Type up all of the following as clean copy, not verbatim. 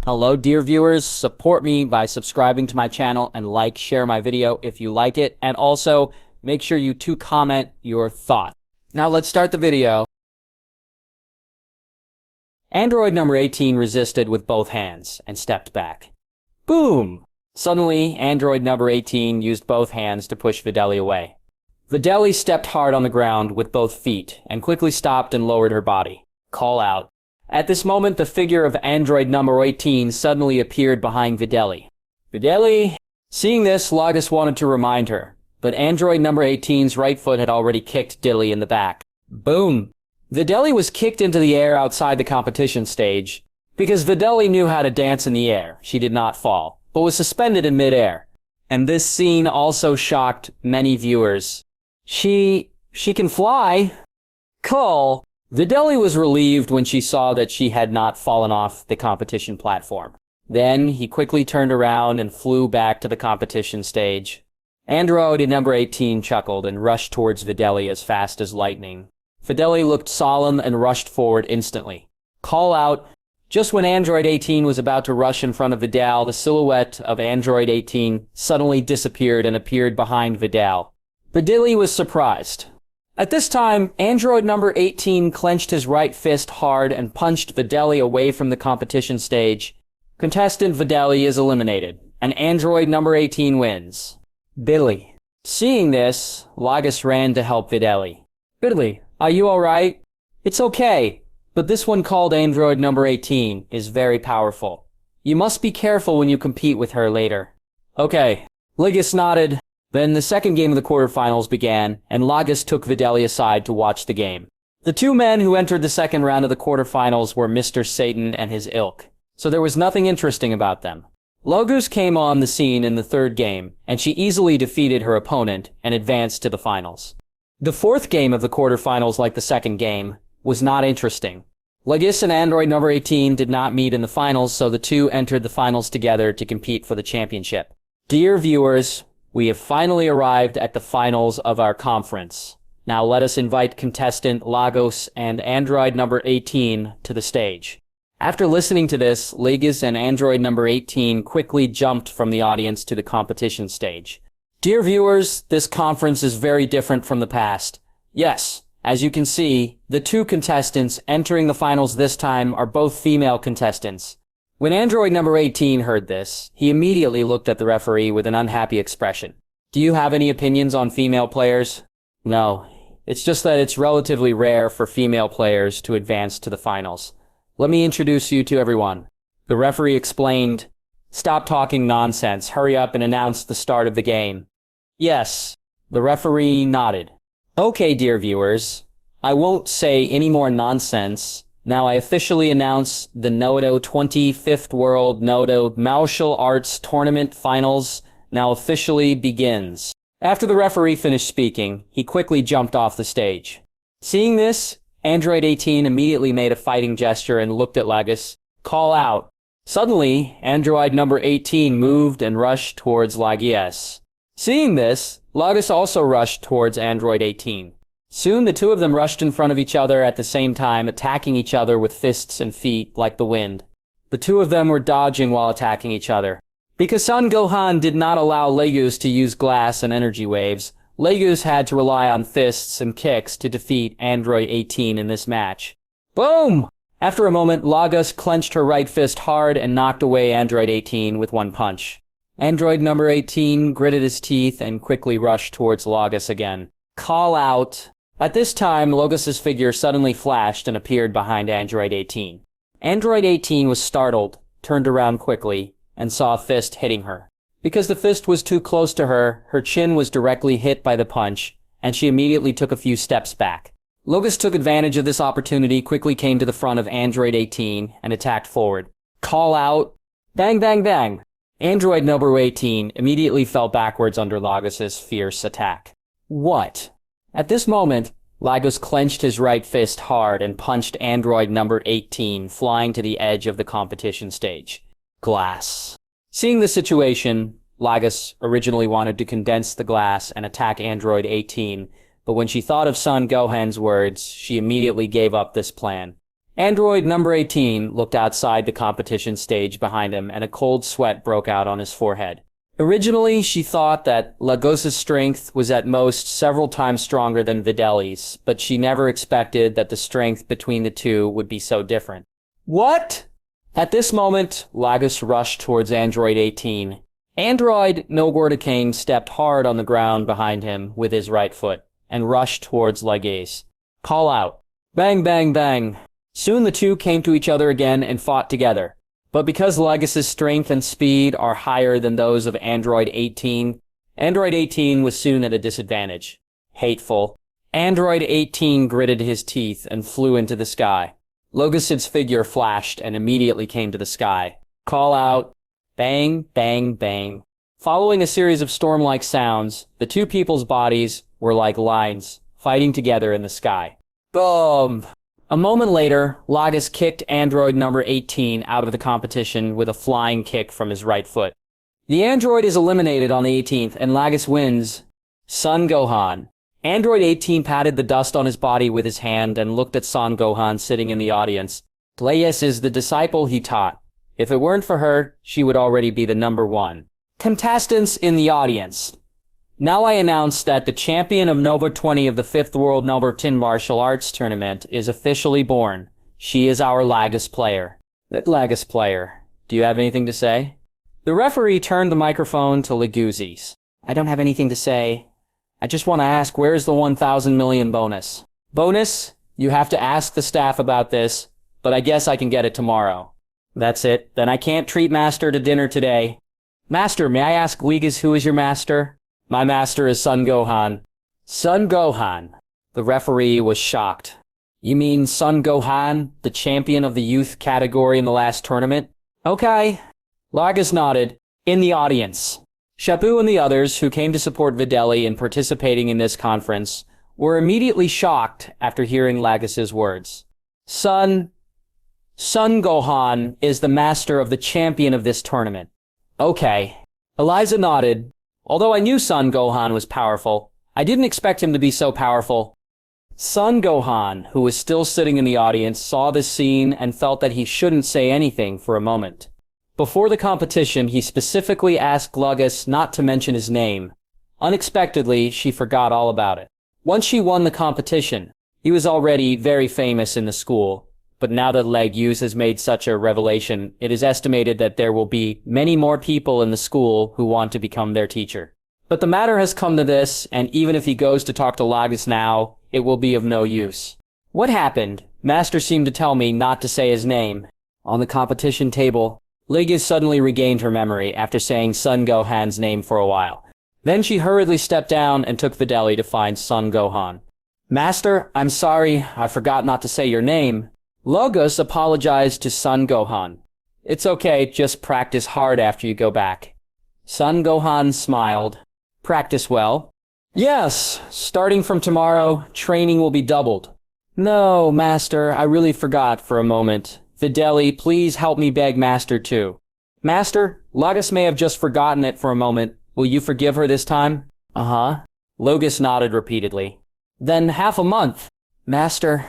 Hello, dear viewers. Support me by subscribing to my channel and share my video if you like it. And also, make sure you comment your thought. Now let's start the video. Android number 18 resisted with both hands and stepped back. Boom! Suddenly, android number 18 used both hands to push Videli away. Videli stepped hard on the ground with both feet and quickly stopped and lowered her body. Call out. At this moment, the figure of android number 18 suddenly appeared behind Videli. Videli? Seeing this, Lagus wanted to remind her, but android number 18's right foot had already kicked Dilly in the back. Boom! Videli was kicked into the air outside the competition stage. Because Videli knew how to dance in the air, she did not fall, but was suspended in midair. And this scene also shocked many viewers. She can fly? Cool. Videli was relieved when she saw that she had not fallen off the competition platform. Then he quickly turned around and flew back to the competition stage. Android number 18 chuckled and rushed towards Videli as fast as lightning. Videli looked solemn and rushed forward instantly. Call out. Just when android 18 was about to rush in front of Videl, the silhouette of android 18 suddenly disappeared and appeared behind Videl. Videli was surprised. At this time, android number 18 clenched his right fist hard and punched Videli away from the competition stage. Contestant Videli is eliminated, and android number 18 wins. Billy. Seeing this, Lagus ran to help Videli. Videli, are you alright? It's okay, but this one called android number 18 is very powerful. You must be careful when you compete with her later. Okay. Lagus nodded. Then the second game of the quarterfinals began, and Lagus took Videli aside to watch the game. The two men who entered the second round of the quarterfinals were Mr. Satan and his ilk, so there was nothing interesting about them. Lagus came on the scene in the third game, and she easily defeated her opponent and advanced to the finals. The fourth game of the quarterfinals, like the second game, was not interesting. Lagus and android number 18 did not meet in the finals, so the two entered the finals together to compete for the championship. Dear viewers, we have finally arrived at the finals of our conference. Now let us invite contestant Lagus and android number 18 to the stage. After listening to this, Lagus and android number 18 quickly jumped from the audience to the competition stage. Dear viewers, this conference is very different from the past. Yes, as you can see, the two contestants entering the finals this time are both female contestants. When android number 18 heard this, he immediately looked at the referee with an unhappy expression. Do you have any opinions on female players? No. It's just that it's relatively rare for female players to advance to the finals. Let me introduce you to everyone. The referee explained, "Stop talking nonsense, hurry up and announce the start of the game." Yes. The referee nodded. Okay, dear viewers, I won't say any more nonsense. Now I officially announce the Nodo 25th World Nodo Martial Arts Tournament Finals now officially begins. After the referee finished speaking, he quickly jumped off the stage. Seeing this, android 18 immediately made a fighting gesture and looked at Lagus. Call out. Suddenly, android number 18 moved and rushed towards Lagus. Seeing this, Lagus also rushed towards android 18. Soon the two of them rushed in front of each other at the same time, attacking each other with fists and feet like the wind. The two of them were dodging while attacking each other. Because Son Gohan did not allow Lagus to use glass and energy waves, Lagus had to rely on fists and kicks to defeat android 18 in this match. Boom! After a moment, Lagus clenched her right fist hard and knocked away android 18 with one punch. Android number 18 gritted his teeth and quickly rushed towards Lagus again. Call out. At this time, Lagus's figure suddenly flashed and appeared behind android 18. Android 18 was startled, turned around quickly, and saw a fist hitting her. Because the fist was too close to her, her chin was directly hit by the punch, and she immediately took a few steps back. Lagus took advantage of this opportunity, quickly came to the front of android 18, and attacked forward. Call out. Bang, bang, bang. Android number 18 immediately fell backwards under Lagus's fierce attack. What? At this moment, Lagus clenched his right fist hard and punched android number 18, flying to the edge of the competition stage. Glass. Seeing the situation, Lagus originally wanted to condense the glass and attack android 18, but when she thought of Son Gohan's words, she immediately gave up this plan. Android number 18 looked outside the competition stage behind him, and a cold sweat broke out on his forehead. Originally, she thought that Lagos's strength was at most several times stronger than Videli's, but she never expected that the strength between the two would be so different. What? At this moment, Lagos rushed towards Android 18. Android Nogortakane stepped hard on the ground behind him with his right foot, and rushed towards Lagos. Call out. Bang, bang, bang. Soon the two came to each other again and fought together. But because Lagos's strength and speed are higher than those of Android 18, Android 18 was soon at a disadvantage. Hateful. Android 18 gritted his teeth and flew into the sky. Lagos's figure flashed and immediately came to the sky. Call out. Bang, bang, bang. Following a series of storm-like sounds, the two people's bodies were like lines, fighting together in the sky. Boom! A moment later, Lagos kicked android number 18 out of the competition with a flying kick from his right foot. The android is eliminated on the 18th, and Lagos wins. Son Gohan. Android 18 patted the dust on his body with his hand and looked at Son Gohan sitting in the audience. Lagos is the disciple he taught. If it weren't for her, she would already be the number one. Contestants in the audience. Now I announce that the champion of Nova 20 of the 5th World Number 10 Martial Arts Tournament is officially born. She is our Lagos player. Lagos player, do you have anything to say? The referee turned the microphone to Leguzis. I don't have anything to say. I just want to ask, where is the 1,000 million bonus? Bonus? You have to ask the staff about this, but I guess I can get it tomorrow. That's it. Then I can't treat Master to dinner today. Master, may I ask Leguz who is your master? My master is Son Gohan. Son Gohan. The referee was shocked. You mean Son Gohan, the champion of the youth category in the last tournament? Okay. Lagos nodded. In the audience. Shabu and the others, who came to support Videli in participating in this conference, were immediately shocked after hearing Lagos's words. Son Gohan is the master of the champion of this tournament. Okay. Eliza nodded. Although I knew Son Gohan was powerful, I didn't expect him to be so powerful. Son Gohan, who was still sitting in the audience, saw this scene and felt that he shouldn't say anything for a moment. Before the competition, he specifically asked Lagos not to mention his name. Unexpectedly, she forgot all about it. Once she won the competition, he was already very famous in the school. But now that Leguz has made such a revelation, it is estimated that there will be many more people in the school who want to become their teacher. But the matter has come to this, and even if he goes to talk to Lagos now, it will be of no use. What happened? Master seemed to tell me not to say his name. On the competition table, Leguz suddenly regained her memory after saying Son Gohan's name for a while. Then she hurriedly stepped down and took Videli to find Son Gohan. Master, I'm sorry, I forgot not to say your name. Lagos apologized to Son Gohan. It's okay, just practice hard after you go back. Son Gohan smiled. Practice well? Yes, starting from tomorrow, training will be doubled. No, Master, I really forgot for a moment. Videli, please help me beg Master too. Master, Lagos may have just forgotten it for a moment. Will you forgive her this time? Uh-huh. Lagos nodded repeatedly. Then half a month. Master.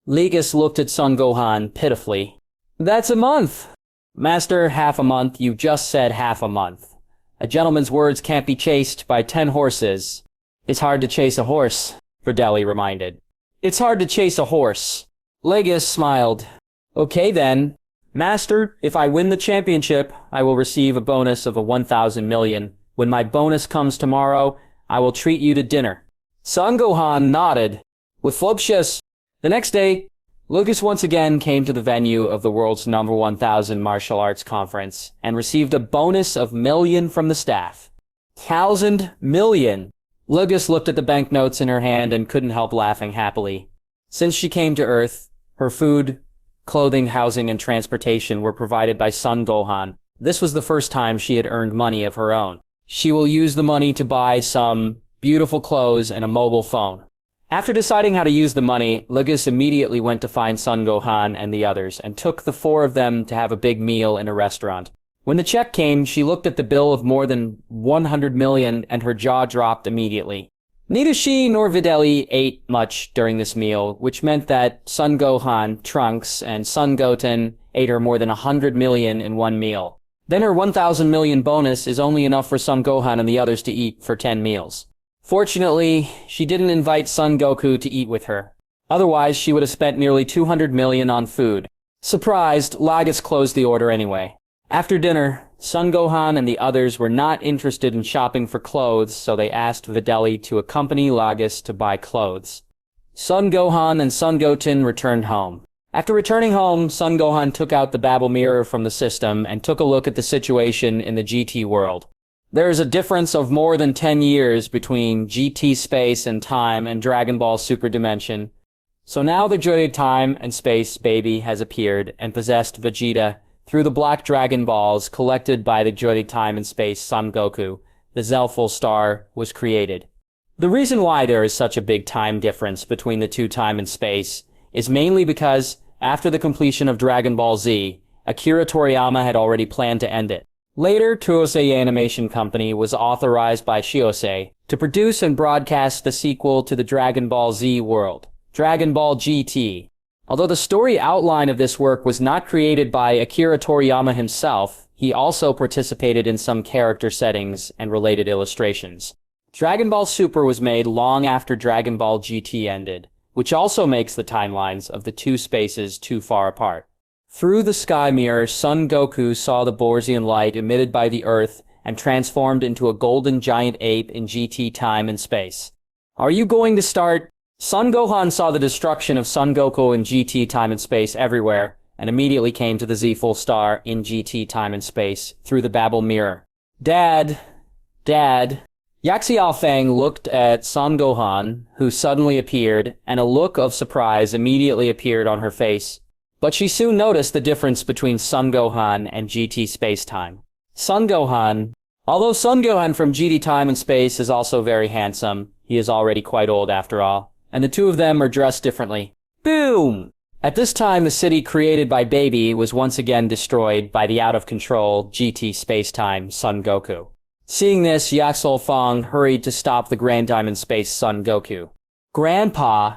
Lagos looked at Son Gohan pitifully. That's a month. Master, half a month. You just said half a month. A gentleman's words can't be chased by 10 horses. It's hard to chase a horse, Videli reminded. It's hard to chase a horse. Lagos smiled. Okay then. Master, if I win the championship, I will receive a bonus of 1,000 million. When my bonus comes tomorrow, I will treat you to dinner. Son Gohan nodded. With Flopshus. The next day, Lagos once again came to the venue of the world's number 1,000 martial arts conference and received a bonus of million from the staff. 1,000 million! Lagos looked at the banknotes in her hand and couldn't help laughing happily. Since she came to Earth, her food, clothing, housing, and transportation were provided by Son Gohan. This was the first time she had earned money of her own. She will use the money to buy some beautiful clothes and a mobile phone. After deciding how to use the money, Lagos immediately went to find Son Gohan and the others, and took the 4 of them to have a big meal in a restaurant. When the check came, she looked at the bill of more than 100 million, and her jaw dropped immediately. Neither she nor Videli ate much during this meal, which meant that Son Gohan, Trunks, and Son Goten ate her more than 100 million in one meal. Then her 1,000 million bonus is only enough for Son Gohan and the others to eat for 10 meals. Fortunately, she didn't invite Son Goku to eat with her. Otherwise, she would have spent nearly 200 million on food. Surprised, Lagos closed the order anyway. After dinner, Son Gohan and the others were not interested in shopping for clothes, so they asked Videli to accompany Lagos to buy clothes. Son Gohan and Son Goten returned home. After returning home, Son Gohan took out the Babel Mirror from the system and took a look at the situation in the GT world. There is a difference of more than 10 years between GT Space and Time and Dragon Ball Super Dimension. So now the Joy Time and Space baby has appeared and possessed Vegeta through the Black Dragon Balls collected by the Joy Time and Space Son Goku. The Zelful Star was created. The reason why there is such a big time difference between the two time and space is mainly because after the completion of Dragon Ball Z, Akira Toriyama had already planned to end it. Later, Tousei Animation Company was authorized by Shiosei to produce and broadcast the sequel to the Dragon Ball Z world, Dragon Ball GT. Although the story outline of this work was not created by Akira Toriyama himself, he also participated in some character settings and related illustrations. Dragon Ball Super was made long after Dragon Ball GT ended, which also makes the timelines of the two spaces too far apart. Through the sky mirror, Son Goku saw the Borsian light emitted by the Earth and transformed into a golden giant ape in GT time and space. Are you going to start? Son Gohan saw the destruction of Son Goku in GT time and space everywhere, and immediately came to the Z Full Star in GT time and space through the Babel Mirror. Dad. Yaxiao Feng looked at Son Gohan, who suddenly appeared, and a look of surprise immediately appeared on her face. But she soon noticed the difference between Son Gohan and GT space-time. Although Son Gohan from GT time and space is also very handsome, he is already quite old after all, and the two of them are dressed differently. Boom! At this time, the city created by Baby was once again destroyed by the out-of-control GT space-time Son Goku. Seeing this, Yaxel Fong hurried to stop the Grand Diamond Space Son Goku. Grandpa,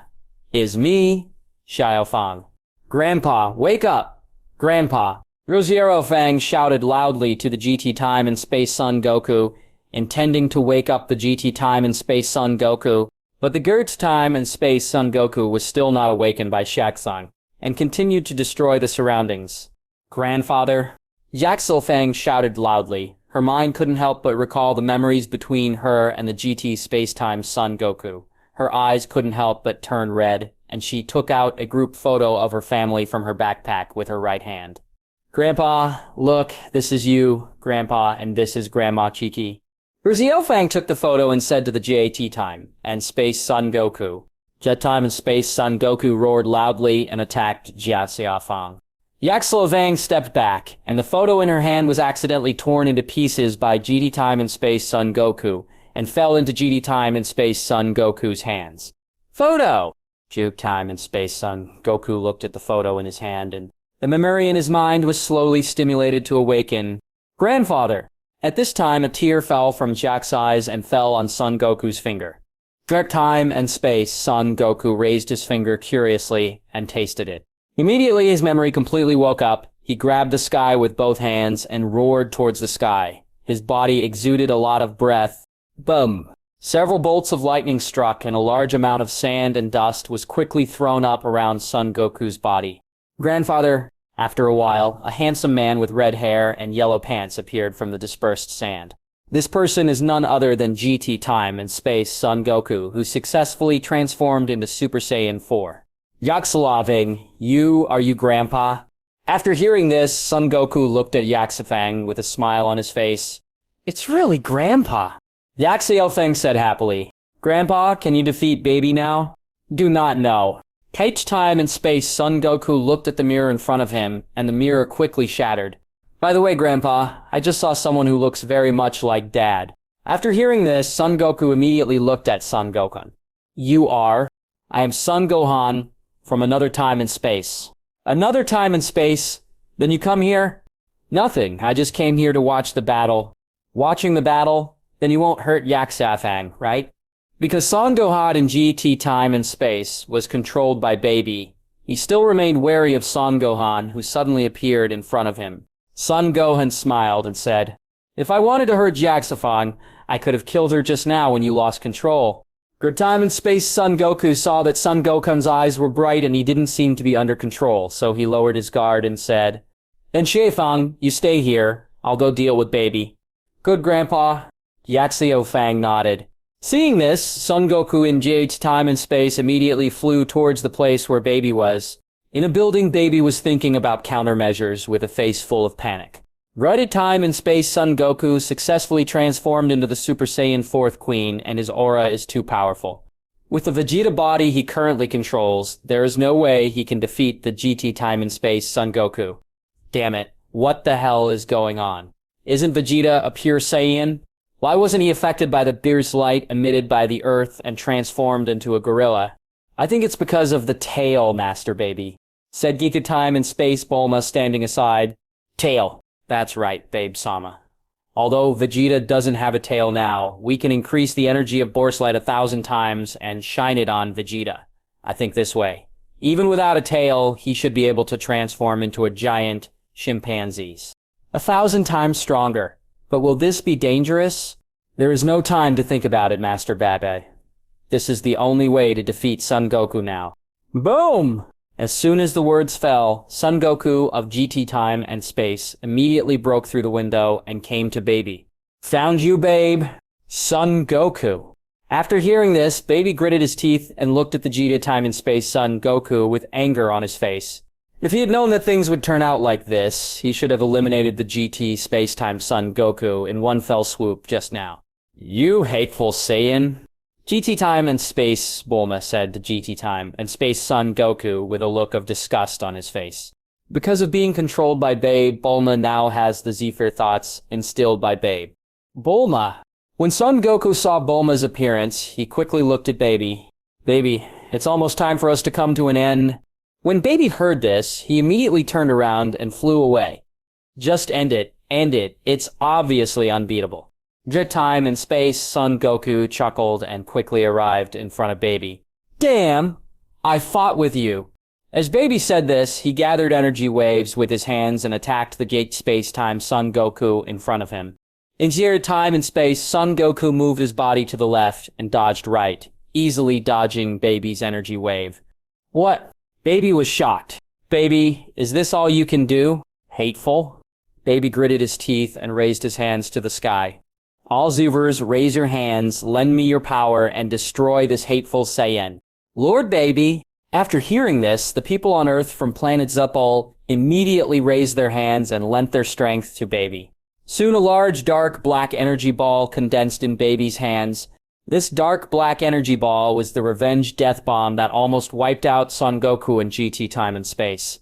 is me, Xiao Fong. Grandpa, wake up! Grandpa. Rosiero Fang shouted loudly to the GT Time and Space Son Goku, intending to wake up the GT Time and Space Son Goku, but the Gertz Time and Space Son Goku was still not awakened by Shaxang, and continued to destroy the surroundings. Grandfather? Yaxel Fang shouted loudly. Her mind couldn't help but recall the memories between her and the GT Space-Time Son Goku. Her eyes couldn't help but turn red, and she took out a group photo of her family from her backpack with her right hand. Grandpa, look, this is you, Grandpa, and this is Grandma Chiki. Xiaofang took the photo and said to the JT Time and Space Son Goku. Jet Time and Space Son Goku roared loudly and attacked Jia Xiaofang. Yaxlovang stepped back, and the photo in her hand was accidentally torn into pieces by GT Time and Space Son Goku, and fell into GT Time and Space Son Goku's hands. Photo! Juke Time and Space Son Goku looked at the photo in his hand, and the memory in his mind was slowly stimulated to awaken. Grandfather! At this time, a tear fell from Jack's eyes and fell on Son Goku's finger. Direct Time and Space Son Goku raised his finger curiously and tasted it. Immediately, his memory completely woke up. He grabbed the sky with both hands and roared towards the sky. His body exuded a lot of breath. Boom! Several bolts of lightning struck, and a large amount of sand and dust was quickly thrown up around Son Goku's body. Grandfather, after a while, a handsome man with red hair and yellow pants appeared from the dispersed sand. This person is none other than GT Time and Space Son Goku, who successfully transformed into Super Saiyan 4. Yaxalaving, are you Grandpa? After hearing this, Son Goku looked at Yaxafang with a smile on his face. It's really Grandpa. Yaxiofeng said happily. Grandpa, can you defeat Baby now? Do not know. H Time and Space Son Goku looked at the mirror in front of him, and the mirror quickly shattered. By the way, Grandpa, I just saw someone who looks very much like Dad. After hearing this, Son Goku immediately looked at Son Gohan. You are? I am Son Gohan, from another time and space. Another time and space? Then you come here? Nothing, I just came here to watch the battle. Watching the battle? Then you won't hurt Yaxafang, right? Because Son Gohan in GT time and space was controlled by Baby, he still remained wary of Son Gohan, who suddenly appeared in front of him. Son Gohan smiled and said, "If I wanted to hurt Jaxafong, I could have killed her just now when you lost control." Good time and space Son Goku saw that Son Gohan's eyes were bright and he didn't seem to be under control, so he lowered his guard and said, "Then Shaefang, you stay here. I'll go deal with Baby." "Good, Grandpa." Yaxio Fang nodded. Seeing this, Son Goku in Jade's time and space immediately flew towards the place where Baby was. In a building, Baby was thinking about countermeasures with a face full of panic. Right at time and space, Son Goku successfully transformed into the Super Saiyan 4th Queen, and his aura is too powerful. With the Vegeta body he currently controls, there is no way he can defeat the GT time and space Son Goku. Damn it, what the hell is going on? Isn't Vegeta a pure Saiyan? Why wasn't he affected by the Beerus light emitted by the Earth and transformed into a gorilla? I think it's because of the tail, Master Baby, said Geeka Time and Space Bulma standing aside. Tail. That's right, Babe Sama. Although Vegeta doesn't have a tail now, we can increase the energy of Beerus light 1,000 times and shine it on Vegeta. I think this way. Even without a tail, he should be able to transform into a giant chimpanzees. 1,000 times stronger. But will this be dangerous? There is no time to think about it, Master Babe. This is the only way to defeat Son Goku now. Boom! As soon as the words fell, Son Goku of GT time and space immediately broke through the window and came to Baby. Found you, babe. Son Goku. After hearing this, Baby gritted his teeth and looked at the GT time and space Son Goku with anger on his face. If he had known that things would turn out like this, he should have eliminated the GT space-time Son Goku in one fell swoop just now. You hateful Saiyan. GT time and space, Bulma said to GT time and space Son Goku with a look of disgust on his face. Because of being controlled by Babe, Bulma now has the Zephyr thoughts instilled by Babe. Bulma. When Son Goku saw Bulma's appearance, he quickly looked at Baby. Baby, it's almost time for us to come to an end. When Baby heard this, he immediately turned around and flew away. Just end it. It's obviously unbeatable. Jet time and space, Son Goku chuckled and quickly arrived in front of Baby. Damn! I fought with you. As Baby said this, he gathered energy waves with his hands and attacked the gate space-time Son Goku in front of him. In Zero time and space, Son Goku moved his body to the left and dodged right, easily dodging Baby's energy wave. What? Baby was shocked. Baby, is this all you can do? Hateful. Baby gritted his teeth and raised his hands to the sky. All Zoovers, raise your hands, lend me your power, and destroy this hateful Saiyan. Lord Baby. After hearing this, the people on Earth from planet Zupal immediately raised their hands and lent their strength to Baby. Soon a large, dark, black energy ball condensed in Baby's hands. This dark black energy ball was the Revenge Death Bomb that almost wiped out Son Goku in GT time and space.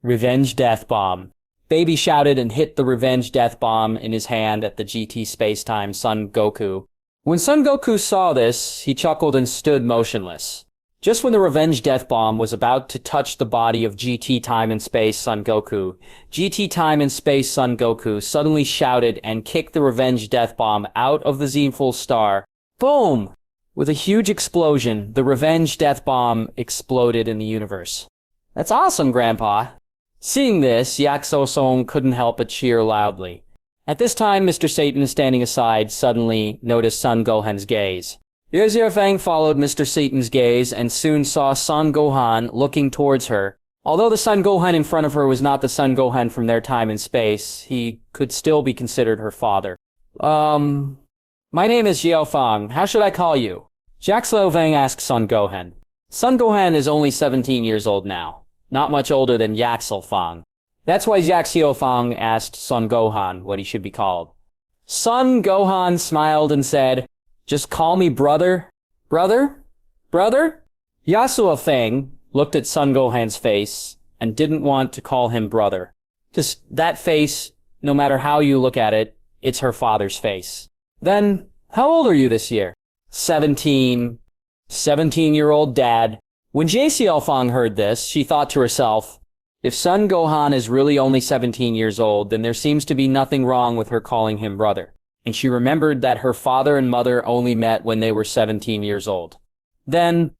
Revenge Death Bomb. Baby shouted and hit the Revenge Death Bomb in his hand at the GT space-time Son Goku. When Son Goku saw this, he chuckled and stood motionless. Just when the Revenge Death Bomb was about to touch the body of GT time and space Son Goku, GT time and space Son Goku suddenly shouted and kicked the Revenge Death Bomb out of the Zenful Star. Boom! With a huge explosion, the Revenge Death Bomb exploded in the universe. That's awesome, Grandpa. Seeing this, Yaxo Song couldn't help but cheer loudly. At this time, Mr. Satan, standing aside, suddenly noticed Son Gohan's gaze. Yuzir Fang followed Mr. Satan's gaze and soon saw Son Gohan looking towards her. Although the Son Gohan in front of her was not the Son Gohan from their time and space, he could still be considered her father. My name is Xiao Fang. How should I call you? Jaxlo Fang asked Son Gohan. Son Gohan is only 17 years old now. Not much older than Yaxel Fang. That's why Jaxio Fang asked Son Gohan what he should be called. Son Gohan smiled and said, "Just call me brother." Brother? Brother? Yasuo Fang looked at Son Gohan's face and didn't want to call him brother. Just that face, no matter how you look at it, it's her father's face. Then, how old are you this year? 17. 17-year-old dad. When JCL Fang heard this, she thought to herself, if Son Gohan is really only 17 years old, then there seems to be nothing wrong with her calling him brother. and she remembered that her father and mother only met when they were 17 years old. Then,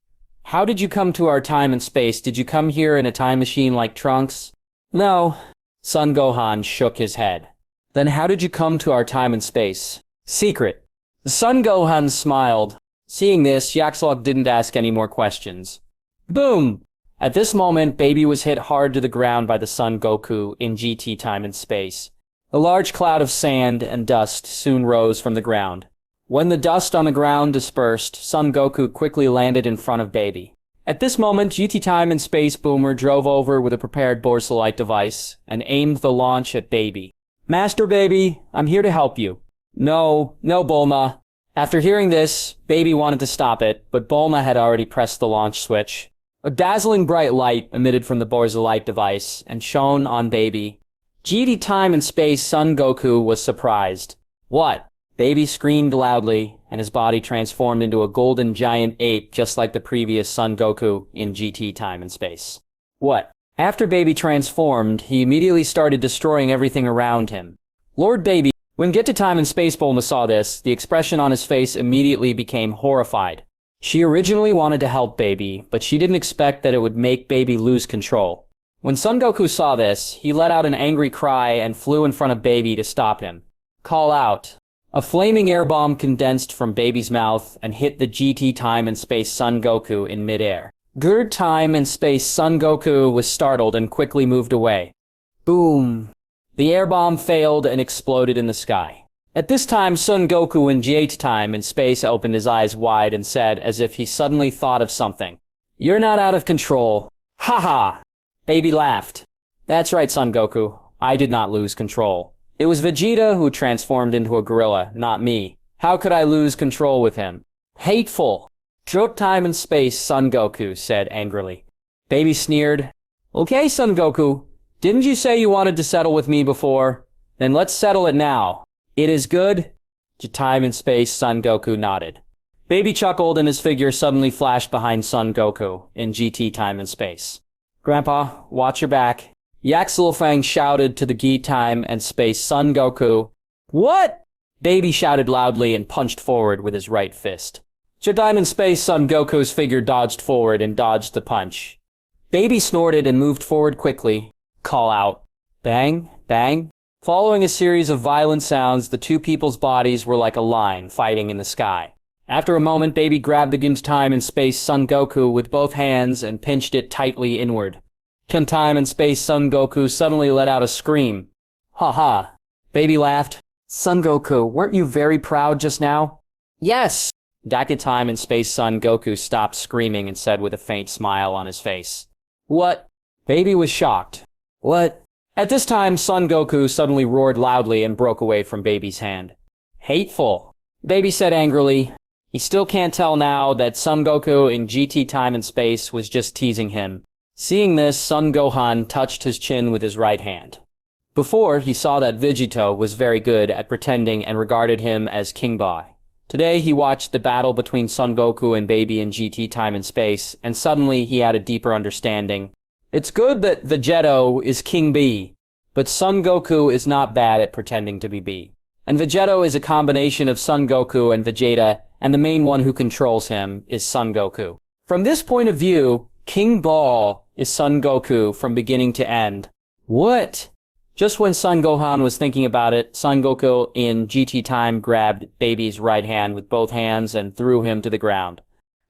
how did you come to our time and space? Did you come here in a time machine like Trunks? No. Son Gohan shook his head. Then how did you come to our time and space? Secret. Son Gohan smiled. Seeing this, Yaxlog didn't ask any more questions. Boom! At this moment, Baby was hit hard to the ground by the Son Goku in GT time and space. A large cloud of sand and dust soon rose from the ground. When the dust on the ground dispersed, Son Goku quickly landed in front of Baby. At this moment, GT Time and Space Boomer drove over with a prepared Borsalite device and aimed the launch at Baby. Master Baby, I'm here to help you. No, Bulma. After hearing this, Baby wanted to stop it, but Bulma had already pressed the launch switch. A dazzling bright light emitted from the Borsalite device and shone on Baby. GT Time and Space Son Goku was surprised. What? Baby screamed loudly, and his body transformed into a golden giant ape just like the previous Son Goku in GT Time and Space. What? After Baby transformed, he immediately started destroying everything around him. Lord Baby, when Get to Time and Space Bulma saw this, the expression on his face immediately became horrified. She originally wanted to help Baby, but she didn't expect that it would make Baby lose control. When Son Goku saw this, he let out an angry cry and flew in front of Baby to stop him. Call out. A flaming air bomb condensed from Baby's mouth and hit the GT Time and Space Son Goku in midair. GT Time and Space Son Goku was startled and quickly moved away. Boom! The air bomb failed and exploded in the sky. At this time, Son Goku in GT Time and Space opened his eyes wide and said, as if he suddenly thought of something, "You're not out of control." Ha ha! Baby laughed. That's right, Son Goku. I did not lose control. It was Vegeta who transformed into a gorilla, not me. How could I lose control with him? Hateful! GT Time and Space, Son Goku said angrily. Baby sneered. Okay, Son Goku. Didn't you say you wanted to settle with me before? Then let's settle it now. It is good? GT Time and Space, Son Goku nodded. Baby chuckled and his figure suddenly flashed behind Son Goku in GT Time and Space. Grandpa, watch your back. Yaxlofang shouted to the GT Time and Space Son Goku. What? Baby shouted loudly and punched forward with his right fist. GT Time and Space Son Goku's figure dodged forward and dodged the punch. Baby snorted and moved forward quickly. Call out. Bang, bang. Following a series of violent sounds, the two people's bodies were like a line fighting in the sky. After a moment, Baby grabbed the GT Time and Space Son Goku with both hands and pinched it tightly inward. GT Time and Space Son Goku suddenly let out a scream. Ha ha. Baby laughed. Son Goku, weren't you very proud just now? Yes! GT Time and Space Son Goku stopped screaming and said with a faint smile on his face. What? Baby was shocked. What? At this time, Son Goku suddenly roared loudly and broke away from Baby's hand. Hateful. Baby said angrily. He still can't tell now that Son Goku in GT Time and Space was just teasing him. Seeing this, Son Gohan touched his chin with his right hand. Before, he saw that Vegito was very good at pretending and regarded him as King Bai. Today, he watched the battle between Son Goku and Baby in GT Time and Space, and suddenly he had a deeper understanding. It's good that Vegito is King B, but Son Goku is not bad at pretending to be B. And Vegito is a combination of Son Goku and Vegeta, and the main one who controls him is Son Goku. From this point of view, King Ball is Son Goku from beginning to end. What? Just when Son Gohan was thinking about it, Son Goku in GT Time grabbed Baby's right hand with both hands and threw him to the ground.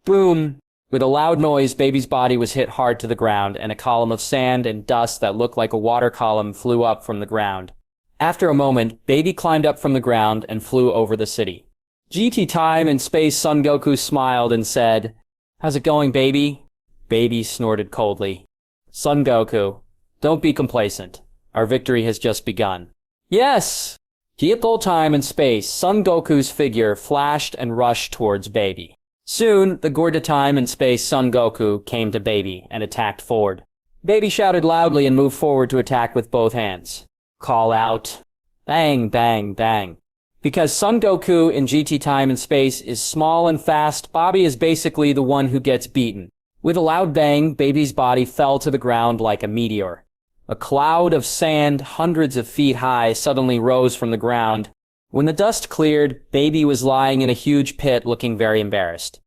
Boom! With a loud noise, Baby's body was hit hard to the ground, and a column of sand and dust that looked like a water column flew up from the ground. After a moment, Baby climbed up from the ground and flew over the city. GT Time and Space Son Goku smiled and said, "How's it going, Baby?" Baby snorted coldly. Son Goku, don't be complacent. Our victory has just begun. Yes! GT Time and Space, Son Goku's figure flashed and rushed towards Baby. Soon, the GT Time and Space Son Goku came to Baby and attacked forward. Baby shouted loudly and moved forward to attack with both hands. Call out. Bang, bang, bang. Because Son Goku in GT Time and Space is small and fast, Bobby is basically the one who gets beaten. With a loud bang, Baby's body fell to the ground like a meteor. A cloud of sand hundreds of feet high suddenly rose from the ground. When the dust cleared, Baby was lying in a huge pit looking very embarrassed.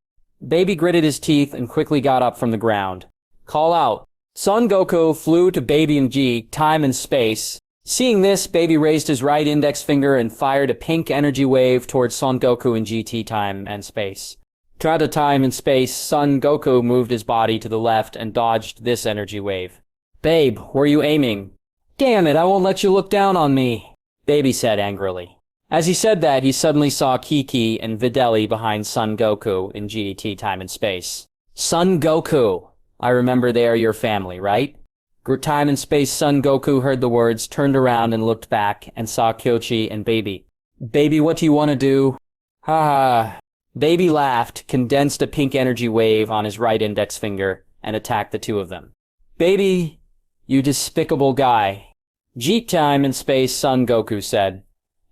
Baby gritted his teeth and quickly got up from the ground. Call out. Son Goku flew to Baby in G, time and space. Seeing this, Baby raised his right index finger and fired a pink energy wave towards Son Goku in GT time and space. Throughout the time and space, Son Goku moved his body to the left and dodged this energy wave. Babe, where are you aiming? Damn it, I won't let you look down on me, Baby said angrily. As he said that, he suddenly saw Kiki and Videli behind Son Goku in GT time and space. Son Goku, I remember they are your family, right? Time and space Son Goku heard the words, turned around and looked back, and saw Kyochi and Baby. Baby, what do you want to do? Ha ha. Baby laughed, condensed a pink energy wave on his right index finger, and attacked the two of them. Baby, you despicable guy. Jeep time and space Son Goku said,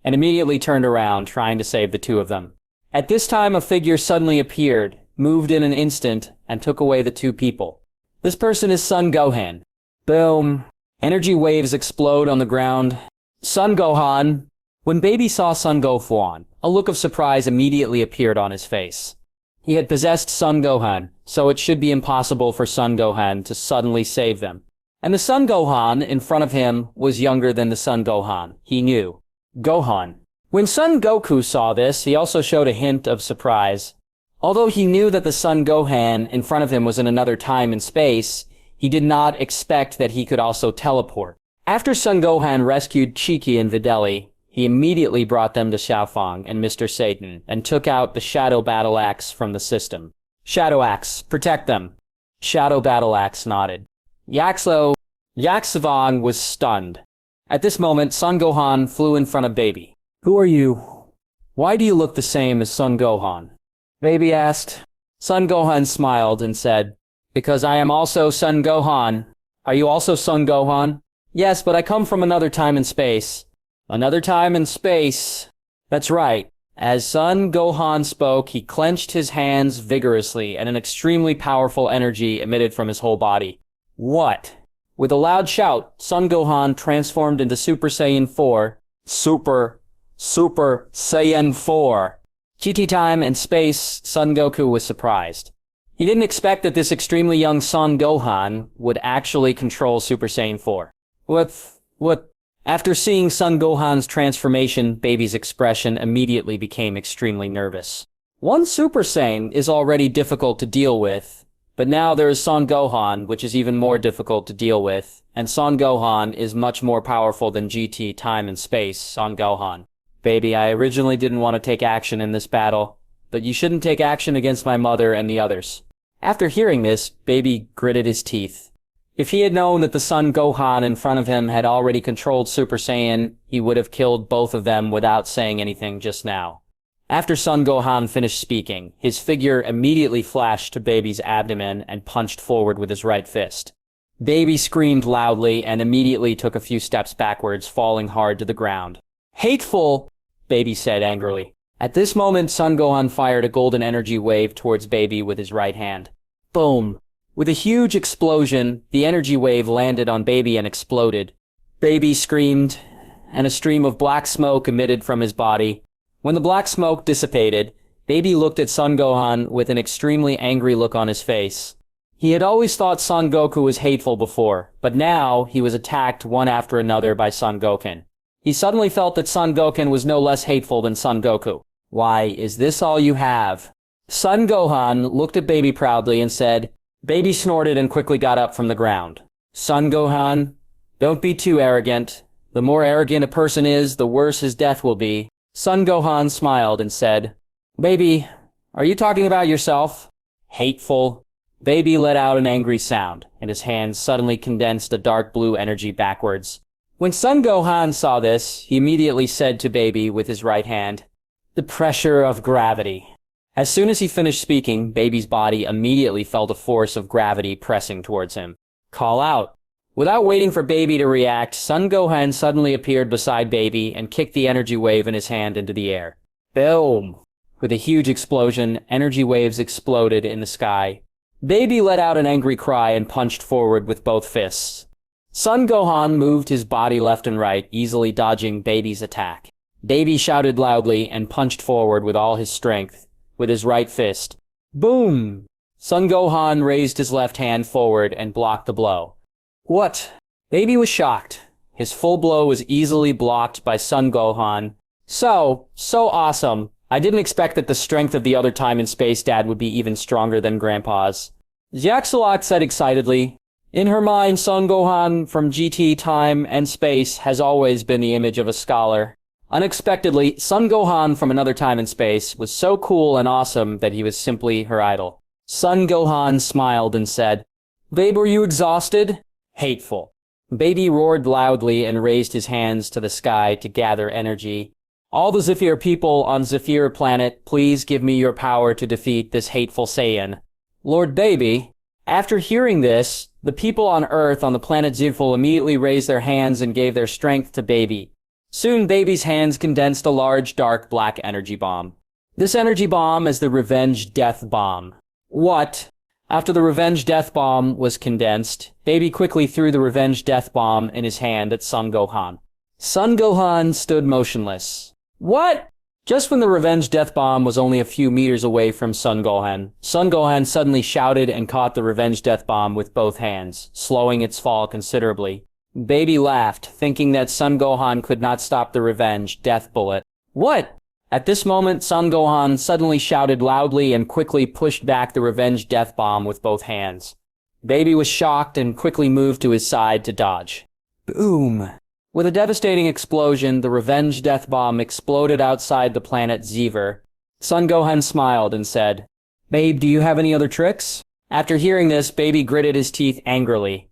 and immediately turned around, trying to save the two of them. At this time, a figure suddenly appeared, moved in an instant, and took away the two people. This person is Son Gohan. Boom. Energy waves explode on the ground. Son Gohan. When Baby saw Son Gohan, a look of surprise immediately appeared on his face. He had possessed Son Gohan, so it should be impossible for Son Gohan to suddenly save them. And the Son Gohan in front of him was younger than the Son Gohan. He knew. Gohan. When Son Goku saw this, he also showed a hint of surprise. Although he knew that the Son Gohan in front of him was in another time and space, he did not expect that he could also teleport. After Son Gohan rescued Chiki and Videli, he immediately brought them to Xiaofang and Mr. Satan and took out the Shadow Battle Axe from the system. Shadow Axe, protect them. Shadow Battle Axe nodded. Yaxavang was stunned. At this moment, Son Gohan flew in front of Baby. Who are you? Why do you look the same as Son Gohan? Baby asked. Son Gohan smiled and said, Because I am also Son Gohan. Are you also Son Gohan? Yes, but I come from another time and space. Another time and space. That's right. As Son Gohan spoke, he clenched his hands vigorously and an extremely powerful energy emitted from his whole body. What? With a loud shout, Son Gohan transformed into Super Saiyan 4. Super Saiyan 4. GT time and space, Son Goku was surprised. He didn't expect that this extremely young Son Gohan would actually control Super Saiyan 4. What? After seeing Son Gohan's transformation, Baby's expression immediately became extremely nervous. One Super Saiyan is already difficult to deal with, but now there is Son Gohan, which is even more difficult to deal with, and Son Gohan is much more powerful than GT time and space, Son Gohan. Baby, I originally didn't want to take action in this battle, but you shouldn't take action against my mother and the others. After hearing this, Baby gritted his teeth. If he had known that the Son Gohan in front of him had already controlled Super Saiyan, he would have killed both of them without saying anything just now. After Son Gohan finished speaking, his figure immediately flashed to Baby's abdomen and punched forward with his right fist. Baby screamed loudly and immediately took a few steps backwards, falling hard to the ground. Hateful, Baby said angrily. At this moment, Son Gohan fired a golden energy wave towards Baby with his right hand. Boom. With a huge explosion, the energy wave landed on Baby and exploded. Baby screamed, and a stream of black smoke emitted from his body. When the black smoke dissipated, Baby looked at Son Gohan with an extremely angry look on his face. He had always thought Son Goku was hateful before, but now he was attacked one after another by Son Gohan. He suddenly felt that Son Gohan was no less hateful than Son Goku. Why, is this all you have? Son Gohan looked at Baby proudly and said, Baby snorted and quickly got up from the ground. Son Gohan, don't be too arrogant. The more arrogant a person is, the worse his death will be. Son Gohan smiled and said, Baby, are you talking about yourself? Hateful. Baby let out an angry sound, and his hand suddenly condensed a dark blue energy backwards. When Son Gohan saw this, he immediately said to Baby with his right hand, The pressure of gravity. As soon as he finished speaking, Baby's body immediately felt a force of gravity pressing towards him. Call out. Without waiting for Baby to react, Son Gohan suddenly appeared beside Baby and kicked the energy wave in his hand into the air. Boom! With a huge explosion, energy waves exploded in the sky. Baby let out an angry cry and punched forward with both fists. Son Gohan moved his body left and right, easily dodging Baby's attack. Baby shouted loudly and punched forward with all his strength, with his right fist. Boom! Son Gohan raised his left hand forward and blocked the blow. What? Baby was shocked. His full blow was easily blocked by Son Gohan. So awesome. I didn't expect that the strength of the other time and space dad would be even stronger than Grandpa's. Jaxalot said excitedly. In her mind, Son Gohan from GT time and space has always been the image of a scholar. Unexpectedly, Son Gohan from another time and space was so cool and awesome that he was simply her idol. Son Gohan smiled and said, Babe, were you exhausted? Hateful. Baby roared loudly and raised his hands to the sky to gather energy. All the Zephyr people on Zephyr planet, please give me your power to defeat this hateful Saiyan. Lord Baby. After hearing this, the people on Earth on the planet Zephyr immediately raised their hands and gave their strength to Baby. Soon Baby's hands condensed a large dark black energy bomb. This energy bomb is the Revenge Death Bomb. What? After the Revenge Death Bomb was condensed, Baby quickly threw the Revenge Death Bomb in his hand at Son Gohan. Son Gohan stood motionless. What? Just when the Revenge Death Bomb was only a few meters away from Son Gohan suddenly shouted and caught the Revenge Death Bomb with both hands, slowing its fall considerably. Baby laughed, thinking that Son Gohan could not stop the Revenge Death Bullet. What? At this moment, Son Gohan suddenly shouted loudly and quickly pushed back the Revenge Death Bomb with both hands. Baby was shocked and quickly moved to his side to dodge. Boom! With a devastating explosion, the Revenge Death Bomb exploded outside the planet Zephyr. Son Gohan smiled and said, Babe, do you have any other tricks? After hearing this, Baby gritted his teeth angrily.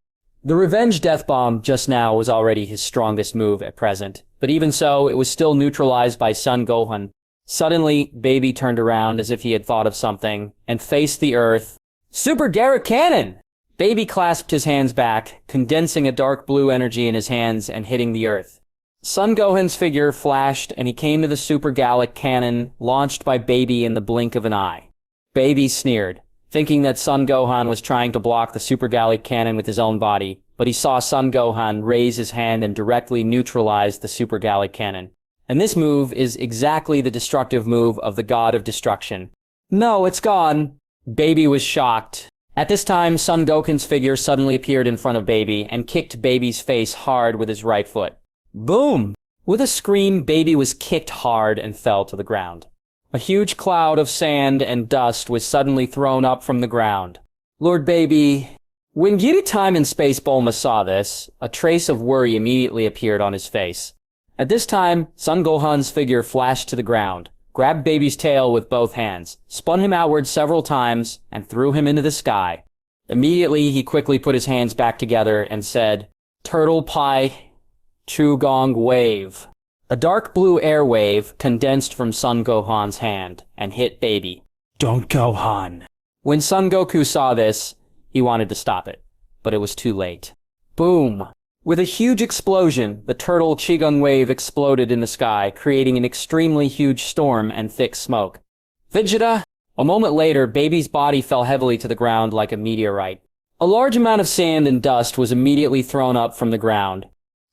The Revenge Death Bomb just now was already his strongest move at present, but even so, it was still neutralized by Son Gohan. Suddenly, Baby turned around as if he had thought of something, and faced the Earth. Super Garrett Cannon! Baby clasped his hands back, condensing a dark blue energy in his hands and hitting the Earth. Son Gohan's figure flashed and he came to the Super Gallic Cannon, launched by Baby in the blink of an eye. Baby sneered, thinking that Son Gohan was trying to block the Super Gallic Cannon with his own body, but he saw Son Gohan raise his hand and directly neutralize the Super Gallic Cannon. And this move is exactly the destructive move of the God of Destruction. No, it's gone. Baby was shocked. At this time, Son Goku's figure suddenly appeared in front of Baby and kicked Baby's face hard with his right foot. Boom! With a scream, Baby was kicked hard and fell to the ground. A huge cloud of sand and dust was suddenly thrown up from the ground. Lord Baby... When Gita Time and Space Bulma saw this, a trace of worry immediately appeared on his face. At this time, Son Gohan's figure flashed to the ground, grabbed Baby's tail with both hands, spun him outward several times, and threw him into the sky. Immediately, he quickly put his hands back together and said, Turtle Pie Chugong Wave. A dark blue air wave condensed from Son Gohan's hand and hit Baby. Don't Gohan. When Son Goku saw this, he wanted to stop it, but it was too late. Boom! With a huge explosion, the turtle Qigong wave exploded in the sky, creating an extremely huge storm and thick smoke. Vegeta! A moment later, Baby's body fell heavily to the ground like a meteorite. A large amount of sand and dust was immediately thrown up from the ground.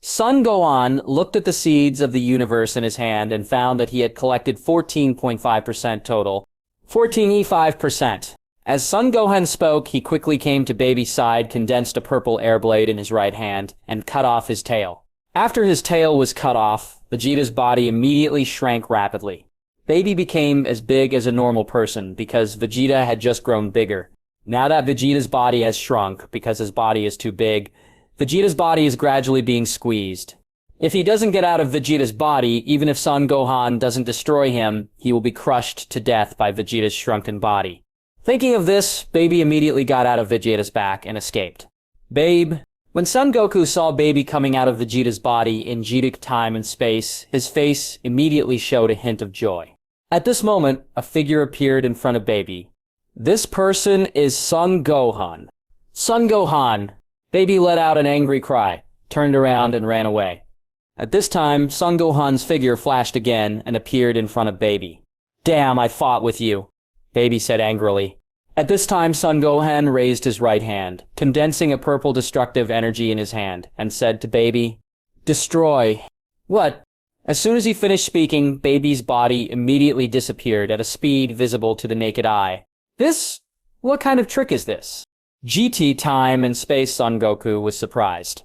Son Gohan looked at the seeds of the universe in his hand and found that he had collected 14.5% total. 14.5%. As Son Gohan spoke, he quickly came to Baby's side, condensed a purple air blade in his right hand, and cut off his tail. After his tail was cut off, Vegeta's body immediately shrank rapidly. Baby became as big as a normal person because Vegeta had just grown bigger. Now that Vegeta's body has shrunk because his body is too big, Vegeta's body is gradually being squeezed. If he doesn't get out of Vegeta's body, even if Son Gohan doesn't destroy him, he will be crushed to death by Vegeta's shrunken body. Thinking of this, Baby immediately got out of Vegeta's back and escaped. Babe. When Son Goku saw Baby coming out of Vegeta's body in Vedic time and space, his face immediately showed a hint of joy. At this moment, a figure appeared in front of Baby. This person is Son Gohan. Son Gohan! Baby let out an angry cry, turned around and ran away. At this time, Son Gohan's figure flashed again and appeared in front of Baby. Damn, I fought with you. Baby said angrily. At this time, Son Gohan raised his right hand, condensing a purple destructive energy in his hand, and said to Baby, Destroy. What? As soon as he finished speaking, Baby's body immediately disappeared at a speed visible to the naked eye. What kind of trick is this? GT Time and Space Son Goku was surprised.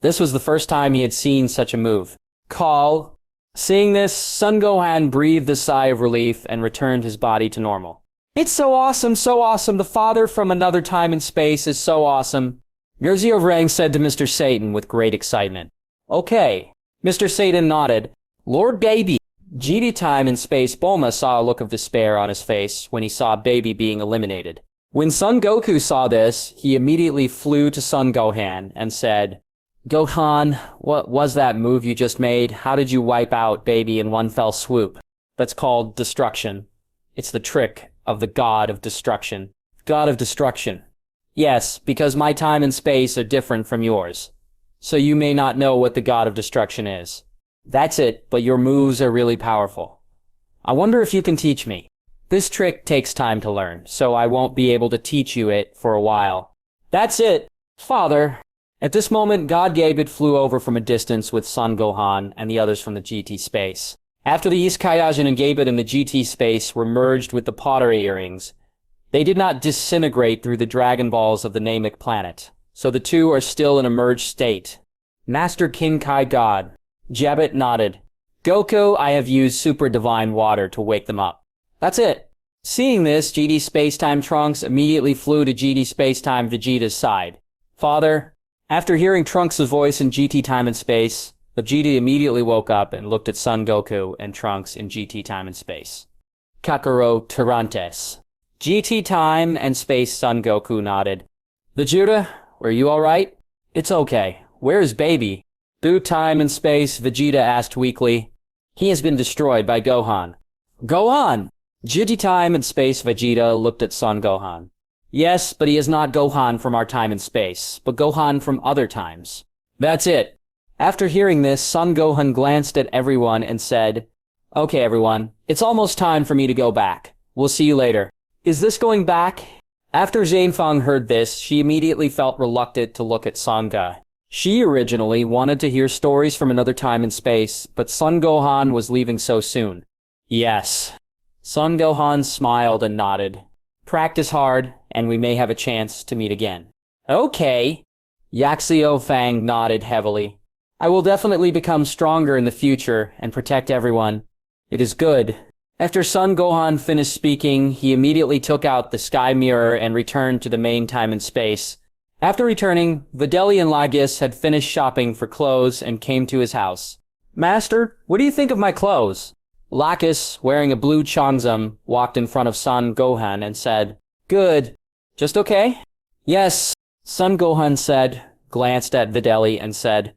This was the first time he had seen such a move. Call. Seeing this, Son Gohan breathed a sigh of relief and returned his body to normal. It's so awesome, so awesome. The father from another time and space is so awesome. Gerzio Vrang said to Mr. Satan with great excitement. Okay. Mr. Satan nodded. Lord Baby. GT Time and Space Bulma saw a look of despair on his face when he saw Baby being eliminated. When Son Goku saw this, he immediately flew to Son Gohan and said, Gohan, what was that move you just made? How did you wipe out Baby in one fell swoop? That's called destruction. It's the trick of the God of Destruction. God of Destruction. Yes, because my time and space are different from yours. So you may not know what the God of Destruction is. That's it, but your moves are really powerful. I wonder if you can teach me. This trick takes time to learn, so I won't be able to teach you it for a while. That's it, Father. At this moment, God Gabit flew over from a distance with Son Gohan and the others from the GT space. After the Isekai and Gabit in the GT space were merged with the pottery earrings, they did not disintegrate through the Dragon Balls of the Namek planet, so the two are still in a merged state. Master King Kai God. Gabit nodded. Goku, I have used Super Divine Water to wake them up. That's it. Seeing this, GT Spacetime Trunks immediately flew to GT Spacetime Vegeta's side. Father, after hearing Trunks' voice in GT Time and Space, Vegeta immediately woke up and looked at Son Goku and Trunks in GT Time and Space. Kakuro Tarantes. GT Time and Space Son Goku nodded. Vegeta, were you alright? It's okay. Where is Baby? Through Time and Space, Vegeta asked weakly. He has been destroyed by Gohan. Gohan! GT Time and Space Vegeta looked at Son Gohan. Yes, but he is not Gohan from our time and space, but Gohan from other times. That's it. After hearing this, Son Gohan glanced at everyone and said, Okay, everyone, it's almost time for me to go back. We'll see you later. Is this going back? After Zhang heard this, she immediately felt reluctant to look at Sangha. She originally wanted to hear stories from another time and space, but Son Gohan was leaving so soon. Yes. Son Gohan smiled and nodded. Practice hard, and we may have a chance to meet again. Okay. Yaxio Fang nodded heavily. I will definitely become stronger in the future and protect everyone. It is good. After Son Gohan finished speaking, he immediately took out the sky mirror and returned to the main time and space. After returning, Videli and Lagis had finished shopping for clothes and came to his house. Master, what do you think of my clothes? Lagis, wearing a blue chonzum, walked in front of Son Gohan and said, Good. Just okay? Yes, Son Gohan said, glanced at Videli and said,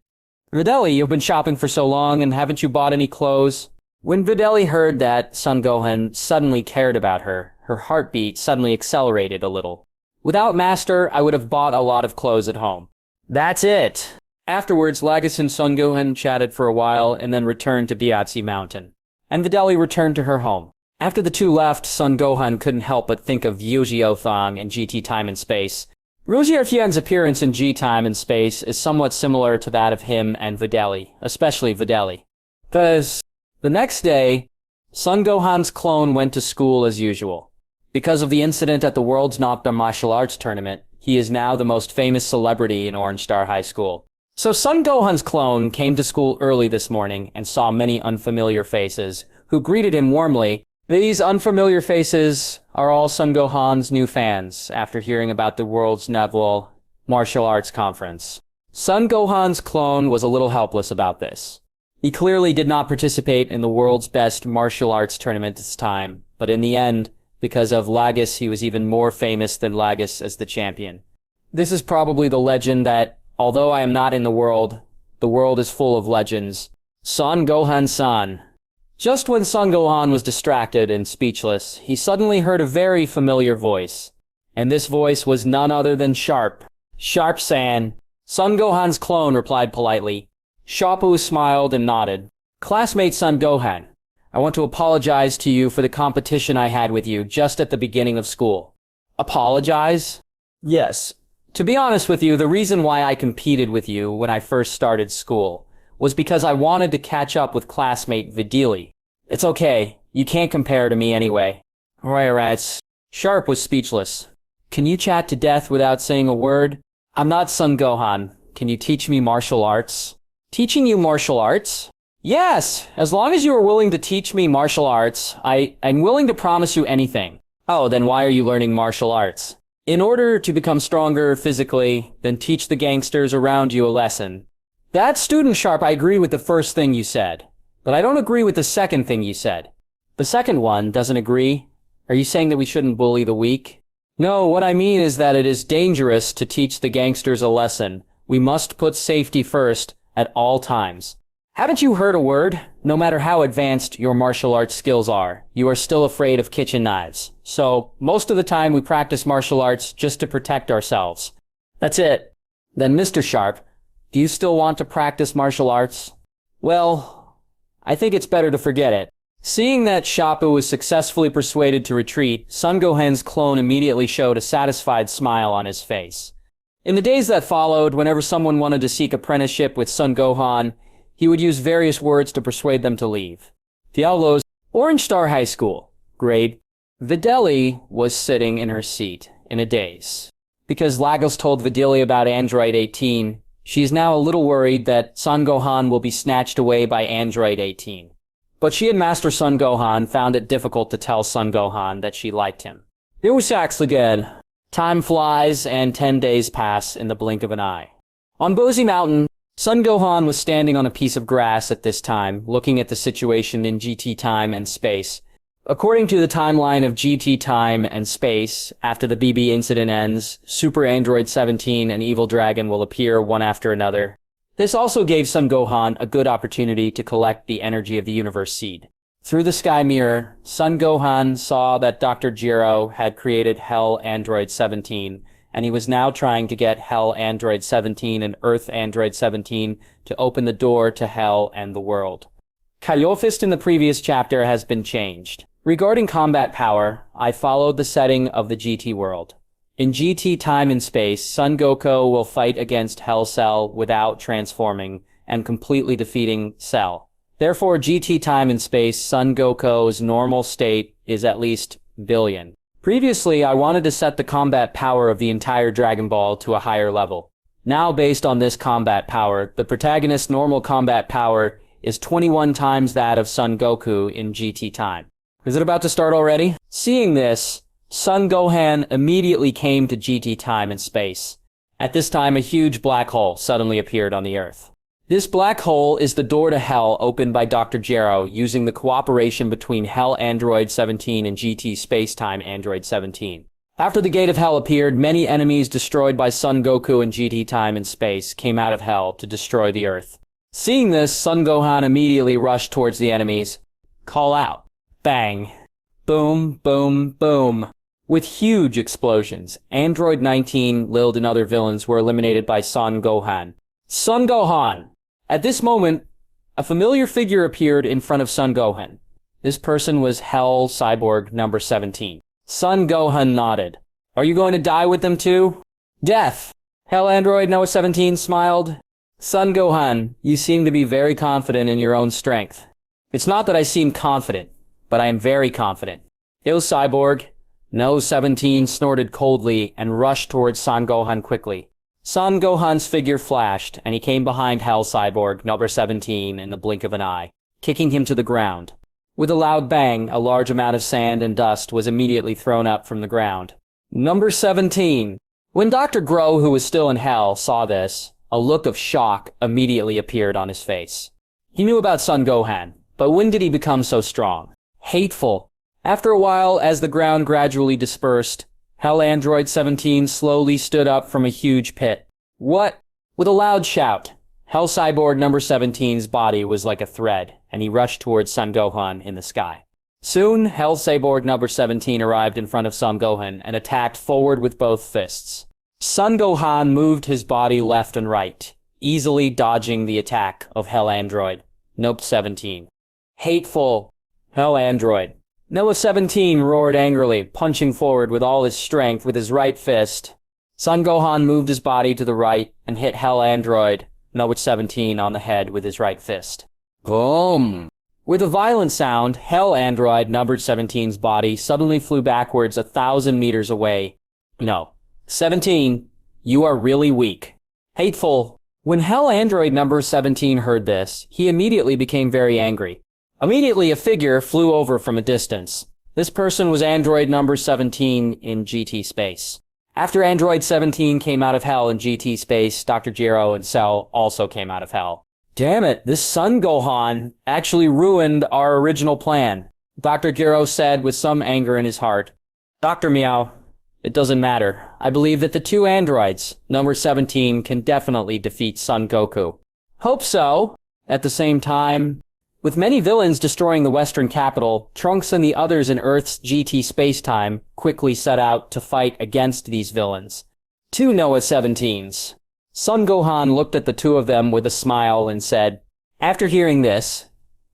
Videli, you've been shopping for so long and haven't you bought any clothes? When Videli heard that Son Gohan suddenly cared about her, her heartbeat suddenly accelerated a little. Without Master, I would have bought a lot of clothes at home. That's it. Afterwards, Lagis and Son Gohan chatted for a while and then returned to Biatsi Mountain. And Videli returned to her home. After the two left, Son Gohan couldn't help but think of Yujio Thong in GT Time and Space. Rozier Fien's appearance in G Time and Space is somewhat similar to that of him and Videli, especially Videli. The next day, Son Gohan's clone went to school as usual. Because of the incident at the World's Knockdown Martial Arts Tournament, he is now the most famous celebrity in Orange Star High School. So Son Gohan's clone came to school early this morning and saw many unfamiliar faces, who greeted him warmly. These unfamiliar faces are all Son Gohan's new fans after hearing about the World's Naval Martial Arts Conference. Son Gohan's clone was a little helpless about this. He clearly did not participate in the world's best martial arts tournament this time, but in the end, because of Lagis, he was even more famous than Lagis as the champion. This is probably the legend that, although I am not in the world is full of legends. Son Gohan-san. Just when Son Gohan was distracted and speechless, he suddenly heard a very familiar voice. And this voice was none other than Sharp. Sharp-san. Son Gohan's clone replied politely. Shapu smiled and nodded. Classmate Son Gohan, I want to apologize to you for the competition I had with you just at the beginning of school. Apologize? Yes. To be honest with you, the reason why I competed with you when I first started school was because I wanted to catch up with classmate Vidili. It's okay, you can't compare to me anyway. Alright. Sharp was speechless. Can you chat to death without saying a word? I'm not Son Gohan. Can you teach me martial arts? Teaching you martial arts? Yes, as long as you are willing to teach me martial arts, I'm willing to promise you anything. Oh, then why are you learning martial arts? In order to become stronger physically, then teach the gangsters around you a lesson. That student Sharp, I agree with the first thing you said, but I don't agree with the second thing you said. The second one doesn't agree. Are you saying that we shouldn't bully the weak? No, what I mean is that it is dangerous to teach the gangsters a lesson. We must put safety first at all times. Haven't you heard a word? No matter how advanced your martial arts skills are, you are still afraid of kitchen knives. So, most of the time we practice martial arts just to protect ourselves. That's it. Then Mr. Sharp, do you still want to practice martial arts? Well, I think it's better to forget it. Seeing that Shappu was successfully persuaded to retreat, Son Gohan's clone immediately showed a satisfied smile on his face. In the days that followed, whenever someone wanted to seek apprenticeship with Son Gohan, he would use various words to persuade them to leave. Diablo's Orange Star High School, grade. Videli was sitting in her seat, in a daze. Because Lagos told Videli about Android 18, she is now a little worried that Son Gohan will be snatched away by Android 18. But she and Master Son Gohan found it difficult to tell Son Gohan that she liked him. It was Sax again. Time flies, and 10 days pass in the blink of an eye. On Bozy Mountain, Son Gohan was standing on a piece of grass at this time, looking at the situation in GT time and space. According to the timeline of GT time and space, after the BB incident ends, Super Android 17 and Evil Dragon will appear one after another. This also gave Son Gohan a good opportunity to collect the energy of the universe seed. Through the sky mirror, Son Gohan saw that Dr. Jiro had created Hell Android 17, and he was now trying to get Hell Android 17 and Earth Android 17 to open the door to Hell and the world. Kaiofist in the previous chapter has been changed. Regarding combat power, I followed the setting of the GT world. In GT time and space, Son Goku will fight against Hell Cell without transforming and completely defeating Cell. Therefore, GT time and space, Son Goku's normal state is at least billion. Previously, I wanted to set the combat power of the entire Dragon Ball to a higher level. Now, based on this combat power, the protagonist's normal combat power is 21 times that of Son Goku in GT time. Is it about to start already? Seeing this, Son Gohan immediately came to GT time and space. At this time, a huge black hole suddenly appeared on the Earth. This black hole is the door to Hell opened by Dr. Jiro using the cooperation between Hell Android 17 and GT Spacetime Android 17. After the Gate of Hell appeared, many enemies destroyed by Son Goku in GT time and space came out of Hell to destroy the Earth. Seeing this, Son Gohan immediately rushed towards the enemies. Call out. Bang. Boom, boom, boom. With huge explosions, Android 19, Lilith, and other villains were eliminated by Son Gohan. Son Gohan! At this moment, a familiar figure appeared in front of Son Gohan. This person was Hell Cyborg number 17. Son Gohan nodded. Are you going to die with them too? Death! Hell Android number 17 smiled. Son Gohan, you seem to be very confident in your own strength. It's not that I seem confident, but I am very confident. Hell Cyborg. No 17 snorted coldly and rushed towards Son Gohan quickly. Son Gohan's figure flashed, and he came behind Hell Cyborg number 17 in the blink of an eye, kicking him to the ground. With a loud bang, a large amount of sand and dust was immediately thrown up from the ground. Number 17. When Dr. Grow, who was still in Hell, saw this, a look of shock immediately appeared on his face. He knew about Son Gohan, but when did he become so strong? Hateful. After a while, as the ground gradually dispersed, Hell Android 17 slowly stood up from a huge pit. What? With a loud shout, Hell Cyborg number 17's body was like a thread, and he rushed towards Son Gohan in the sky. Soon, Hell Cyborg number 17 arrived in front of Son Gohan and attacked forward with both fists. Son Gohan moved his body left and right, easily dodging the attack of Hell Android. Nope 17. Hateful. Hell Android. Noah 17 roared angrily, punching forward with all his strength with his right fist. Son Gohan moved his body to the right and hit Hell Android number 17 on the head with his right fist. Boom! With a violent sound, Hell Android number 17's body suddenly flew backwards 1,000 meters away. No. 17, you are really weak. Hateful. When Hell Android number 17 heard this, he immediately became very angry. Immediately, a figure flew over from a distance. This person was Android number 17 in GT space. After Android 17 came out of Hell in GT space, Dr. Jiro and Cell also came out of Hell. Damn it, this Son Gohan actually ruined our original plan, Dr. Jiro said with some anger in his heart. Dr. Meow, it doesn't matter. I believe that the two androids, number 17, can definitely defeat Son Goku. Hope so. At the same time, with many villains destroying the Western capital, Trunks and the others in Earth's GT spacetime quickly set out to fight against these villains. Two Noah 17s. Son Gohan looked at the two of them with a smile and said, after hearing this,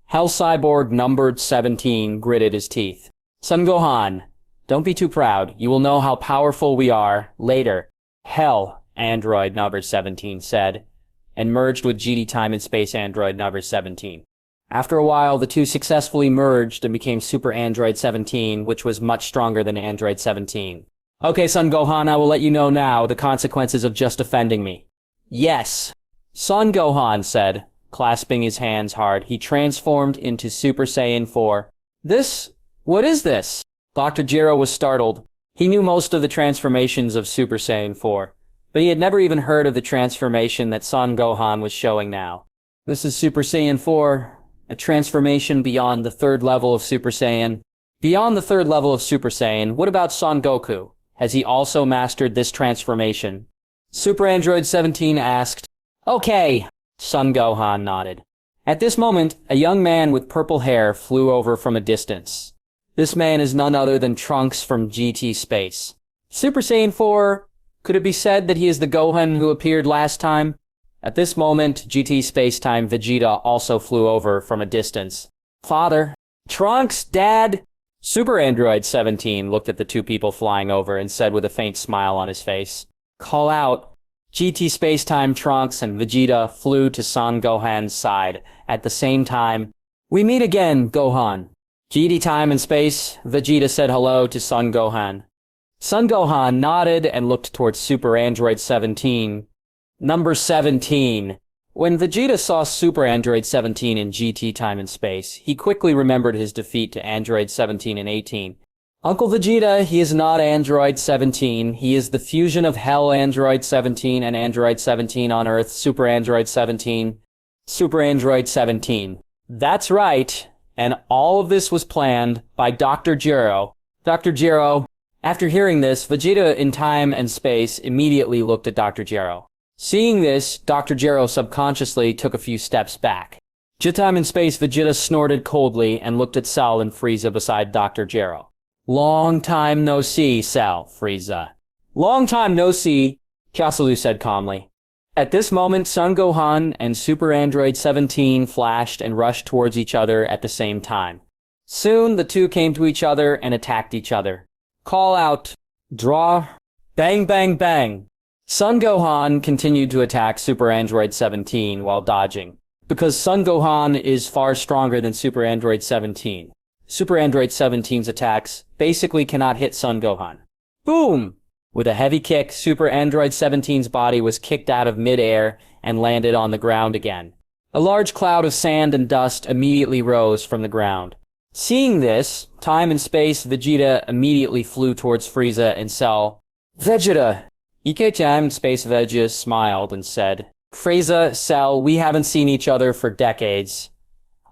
Hell Cyborg numbered 17 gritted his teeth. Son Gohan, don't be too proud. You will know how powerful we are later. Hell, Android number 17 said, and merged with GT Time and Space Android number 17. After a while, the two successfully merged and became Super Android 17, which was much stronger than Android 17. Okay, Son Gohan, I will let you know now the consequences of just offending me. Yes, Son Gohan said, clasping his hands hard. He transformed into Super Saiyan 4. What is this? Dr. Jiro was startled. He knew most of the transformations of Super Saiyan 4, but he had never even heard of the transformation that Son Gohan was showing now. This is Super Saiyan 4, a transformation beyond the third level of Super Saiyan. Beyond the third level of Super Saiyan, what about Son Goku? Has he also mastered this transformation? Super Android 17 asked. Okay, Son Gohan nodded. At this moment, a young man with purple hair flew over from a distance. This man is none other than Trunks from GT Space. Super Saiyan 4, could it be said that he is the Gohan who appeared last time? At this moment, GT Spacetime Vegeta also flew over from a distance. Father, Trunks, Dad. Super Android 17 looked at the two people flying over and said with a faint smile on his face, call out. GT Spacetime Trunks and Vegeta flew to Son Gohan's side. At the same time, we meet again, Gohan. GT Time and Space, Vegeta said hello to Son Gohan. Son Gohan nodded and looked towards Super Android 17. Number 17. When Vegeta saw Super Android 17 in GT Time and Space, he quickly remembered his defeat to Android 17 and 18. Uncle Vegeta, he is not Android 17. He is the fusion of Hell Android 17 and Android 17 on Earth, Super Android 17. Super Android 17. That's right. And all of this was planned by Dr. Jiro. Dr. Jiro. After hearing this, Vegeta in Time and Space immediately looked at Dr. Jiro. Seeing this, Dr. Jiro subconsciously took a few steps back. Time and Space Vegeta snorted coldly and looked at Cell and Frieza beside Dr. Jiro. Long time no see, Cell, Frieza. Long time no see, Kyasalu said calmly. At this moment, Son Gohan and Super Android 17 flashed and rushed towards each other at the same time. Soon, the two came to each other and attacked each other. Call out, draw, bang bang bang. Son Gohan continued to attack Super Android 17 while dodging, because Son Gohan is far stronger than Super Android 17. Super Android 17's attacks basically cannot hit Son Gohan. Boom! With a heavy kick, Super Android 17's body was kicked out of mid-air and landed on the ground again. A large cloud of sand and dust immediately rose from the ground. Seeing this, Time and Space Vegeta immediately flew towards Frieza and Cell. Vegeta! Time and Space Vegeta smiled and said, Frieza, Cell, we haven't seen each other for decades.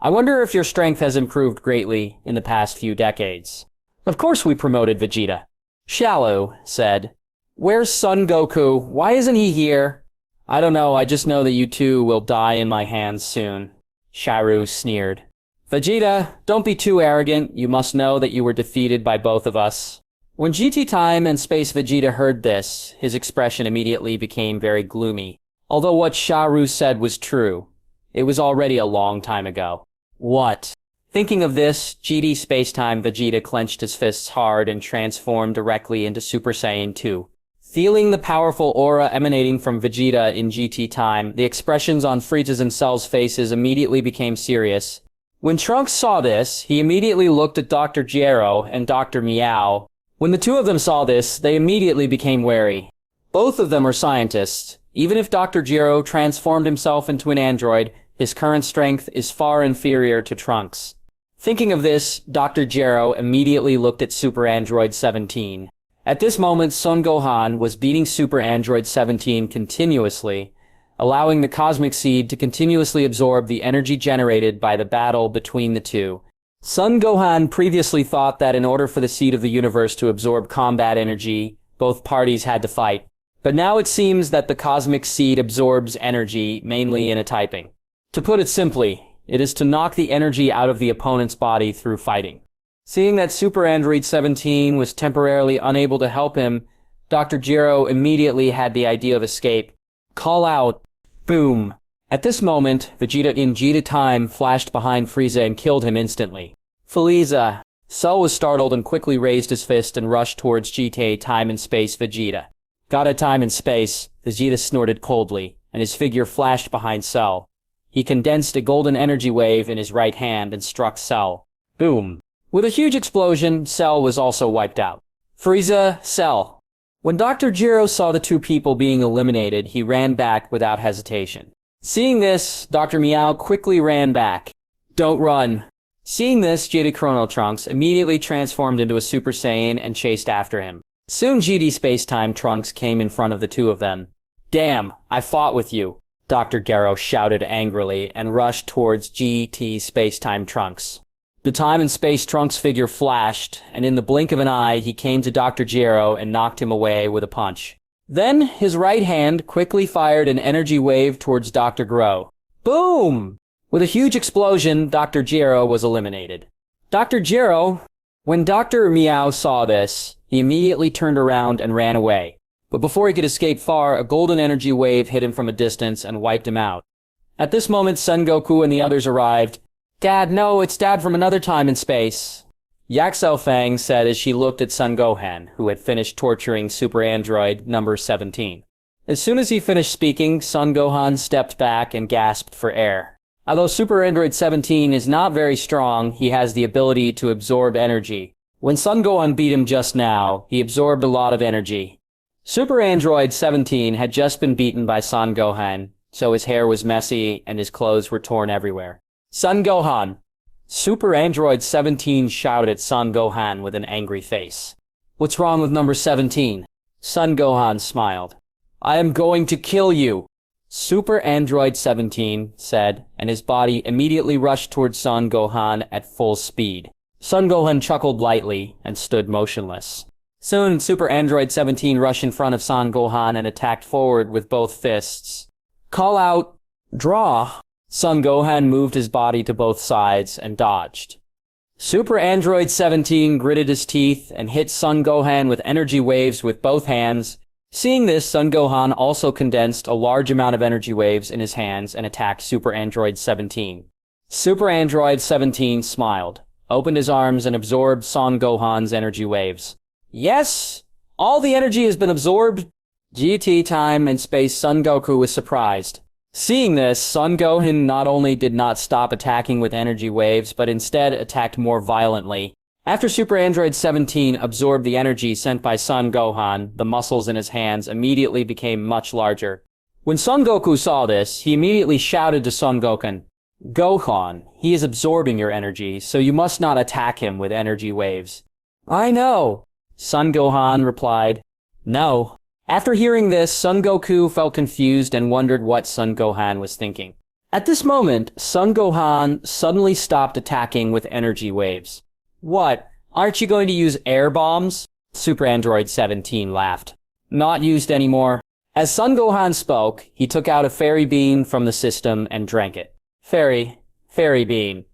I wonder if your strength has improved greatly in the past few decades. Of course we promoted Vegeta. Shallow said, Where's Son Goku? Why isn't he here? I don't know, I just know that you two will die in my hands soon. Sharu sneered. Vegeta, don't be too arrogant. You must know that you were defeated by both of us. When GT Time and Space Vegeta heard this, his expression immediately became very gloomy. Although what Sharu said was true, it was already a long time ago. What? Thinking of this, GT Spacetime Vegeta clenched his fists hard and transformed directly into Super Saiyan 2. Feeling the powerful aura emanating from Vegeta in GT time, the expressions on Frieza's and Cell's faces immediately became serious. When Trunks saw this, he immediately looked at Dr. Gero and Dr. Meow. When the two of them saw this, they immediately became wary. Both of them are scientists. Even if Dr. Gero transformed himself into an android, his current strength is far inferior to Trunks. Thinking of this, Dr. Gero immediately looked at Super Android 17. At this moment, Son Gohan was beating Super Android 17 continuously, allowing the Cosmic Seed to continuously absorb the energy generated by the battle between the two. Son Gohan previously thought that in order for the Seed of the Universe to absorb combat energy, both parties had to fight. But now it seems that the Cosmic Seed absorbs energy mainly in a typing. To put it simply, it is to knock the energy out of the opponent's body through fighting. Seeing that Super Android 17 was temporarily unable to help him, Dr. Gero immediately had the idea of escape. Call out, boom. At this moment, Vegeta in Vegeta time flashed behind Frieza and killed him instantly. Frieza. Cell was startled and quickly raised his fist and rushed towards GTA time and space Vegeta. Got a time and space, Vegeta snorted coldly, and his figure flashed behind Cell. He condensed a golden energy wave in his right hand and struck Cell. Boom. With a huge explosion, Cell was also wiped out. Frieza, Cell. When Dr. Gero saw the two people being eliminated, he ran back without hesitation. Seeing this, Dr. Meow quickly ran back. Don't run. Seeing this, GT Chrono Trunks immediately transformed into a Super Saiyan and chased after him. Soon GT Spacetime Trunks came in front of the two of them. Damn, I fought with you, Dr. Gero shouted angrily and rushed towards GT Spacetime Trunks. The Time and Space Trunks figure flashed, and in the blink of an eye, he came to Dr. Gero and knocked him away with a punch. Then, his right hand quickly fired an energy wave towards Dr. Gero. Boom! With a huge explosion, Dr. Gero was eliminated. Dr. Gero, when Dr. Meow saw this, he immediately turned around and ran away. But before he could escape far, a golden energy wave hit him from a distance and wiped him out. At this moment, Son Goku and the others arrived. Dad, no, it's Dad from another time and space. Yak Fang said as she looked at Son Gohan, who had finished torturing Super Android number 17. As soon as he finished speaking, Son Gohan stepped back and gasped for air. Although Super Android 17 is not very strong, he has the ability to absorb energy. When Son Gohan beat him just now, he absorbed a lot of energy. Super Android 17 had just been beaten by Son Gohan, so his hair was messy and his clothes were torn everywhere. Son Gohan. Super Android 17 shouted at Son Gohan with an angry face. What's wrong with number 17? Son Gohan smiled. I am going to kill you, Super Android 17 said, and his body immediately rushed towards Son Gohan at full speed. Son Gohan chuckled lightly and stood motionless. Soon, Super Android 17 rushed in front of Son Gohan and attacked forward with both fists. Call out, draw. Son Gohan moved his body to both sides and dodged. Super Android 17 gritted his teeth and hit Son Gohan with energy waves with both hands. Seeing this, Son Gohan also condensed a large amount of energy waves in his hands and attacked Super Android 17. Super Android 17 smiled, opened his arms and absorbed Son Gohan's energy waves. Yes! All the energy has been absorbed! GT Time and Space Son Goku was surprised. Seeing this, Son Gohan not only did not stop attacking with energy waves, but instead attacked more violently. After Super Android 17 absorbed the energy sent by Son Gohan, the muscles in his hands immediately became much larger. When Son Goku saw this, he immediately shouted to Son Gohan, Gohan, he is absorbing your energy, so you must not attack him with energy waves. I know, Son Gohan replied. No. After hearing this, Son Goku felt confused and wondered what Son Gohan was thinking. At this moment, Son Gohan suddenly stopped attacking with energy waves. What? Aren't you going to use air bombs? Super Android 17 laughed. Not used anymore. As Son Gohan spoke, he took out a fairy bean from the system and drank it. Fairy bean.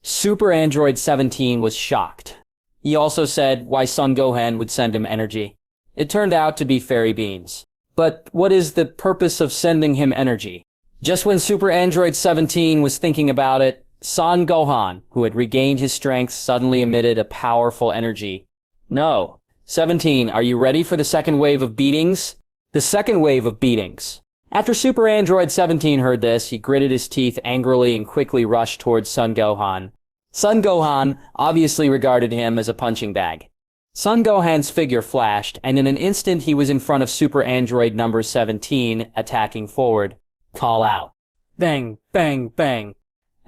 Super Android 17 was shocked. He also said why Son Gohan would send him energy. It turned out to be fairy beans. But what is the purpose of sending him energy? Just when Super Android 17 was thinking about it, Son Gohan, who had regained his strength, suddenly emitted a powerful energy. No, 17, are you ready for the second wave of beatings? The second wave of beatings. After Super Android 17 heard this, he gritted his teeth angrily and quickly rushed towards Son Gohan. Son Gohan obviously regarded him as a punching bag. Son Gohan's figure flashed, and in an instant he was in front of Super Android number 17, attacking forward. Call out. Bang, bang, bang.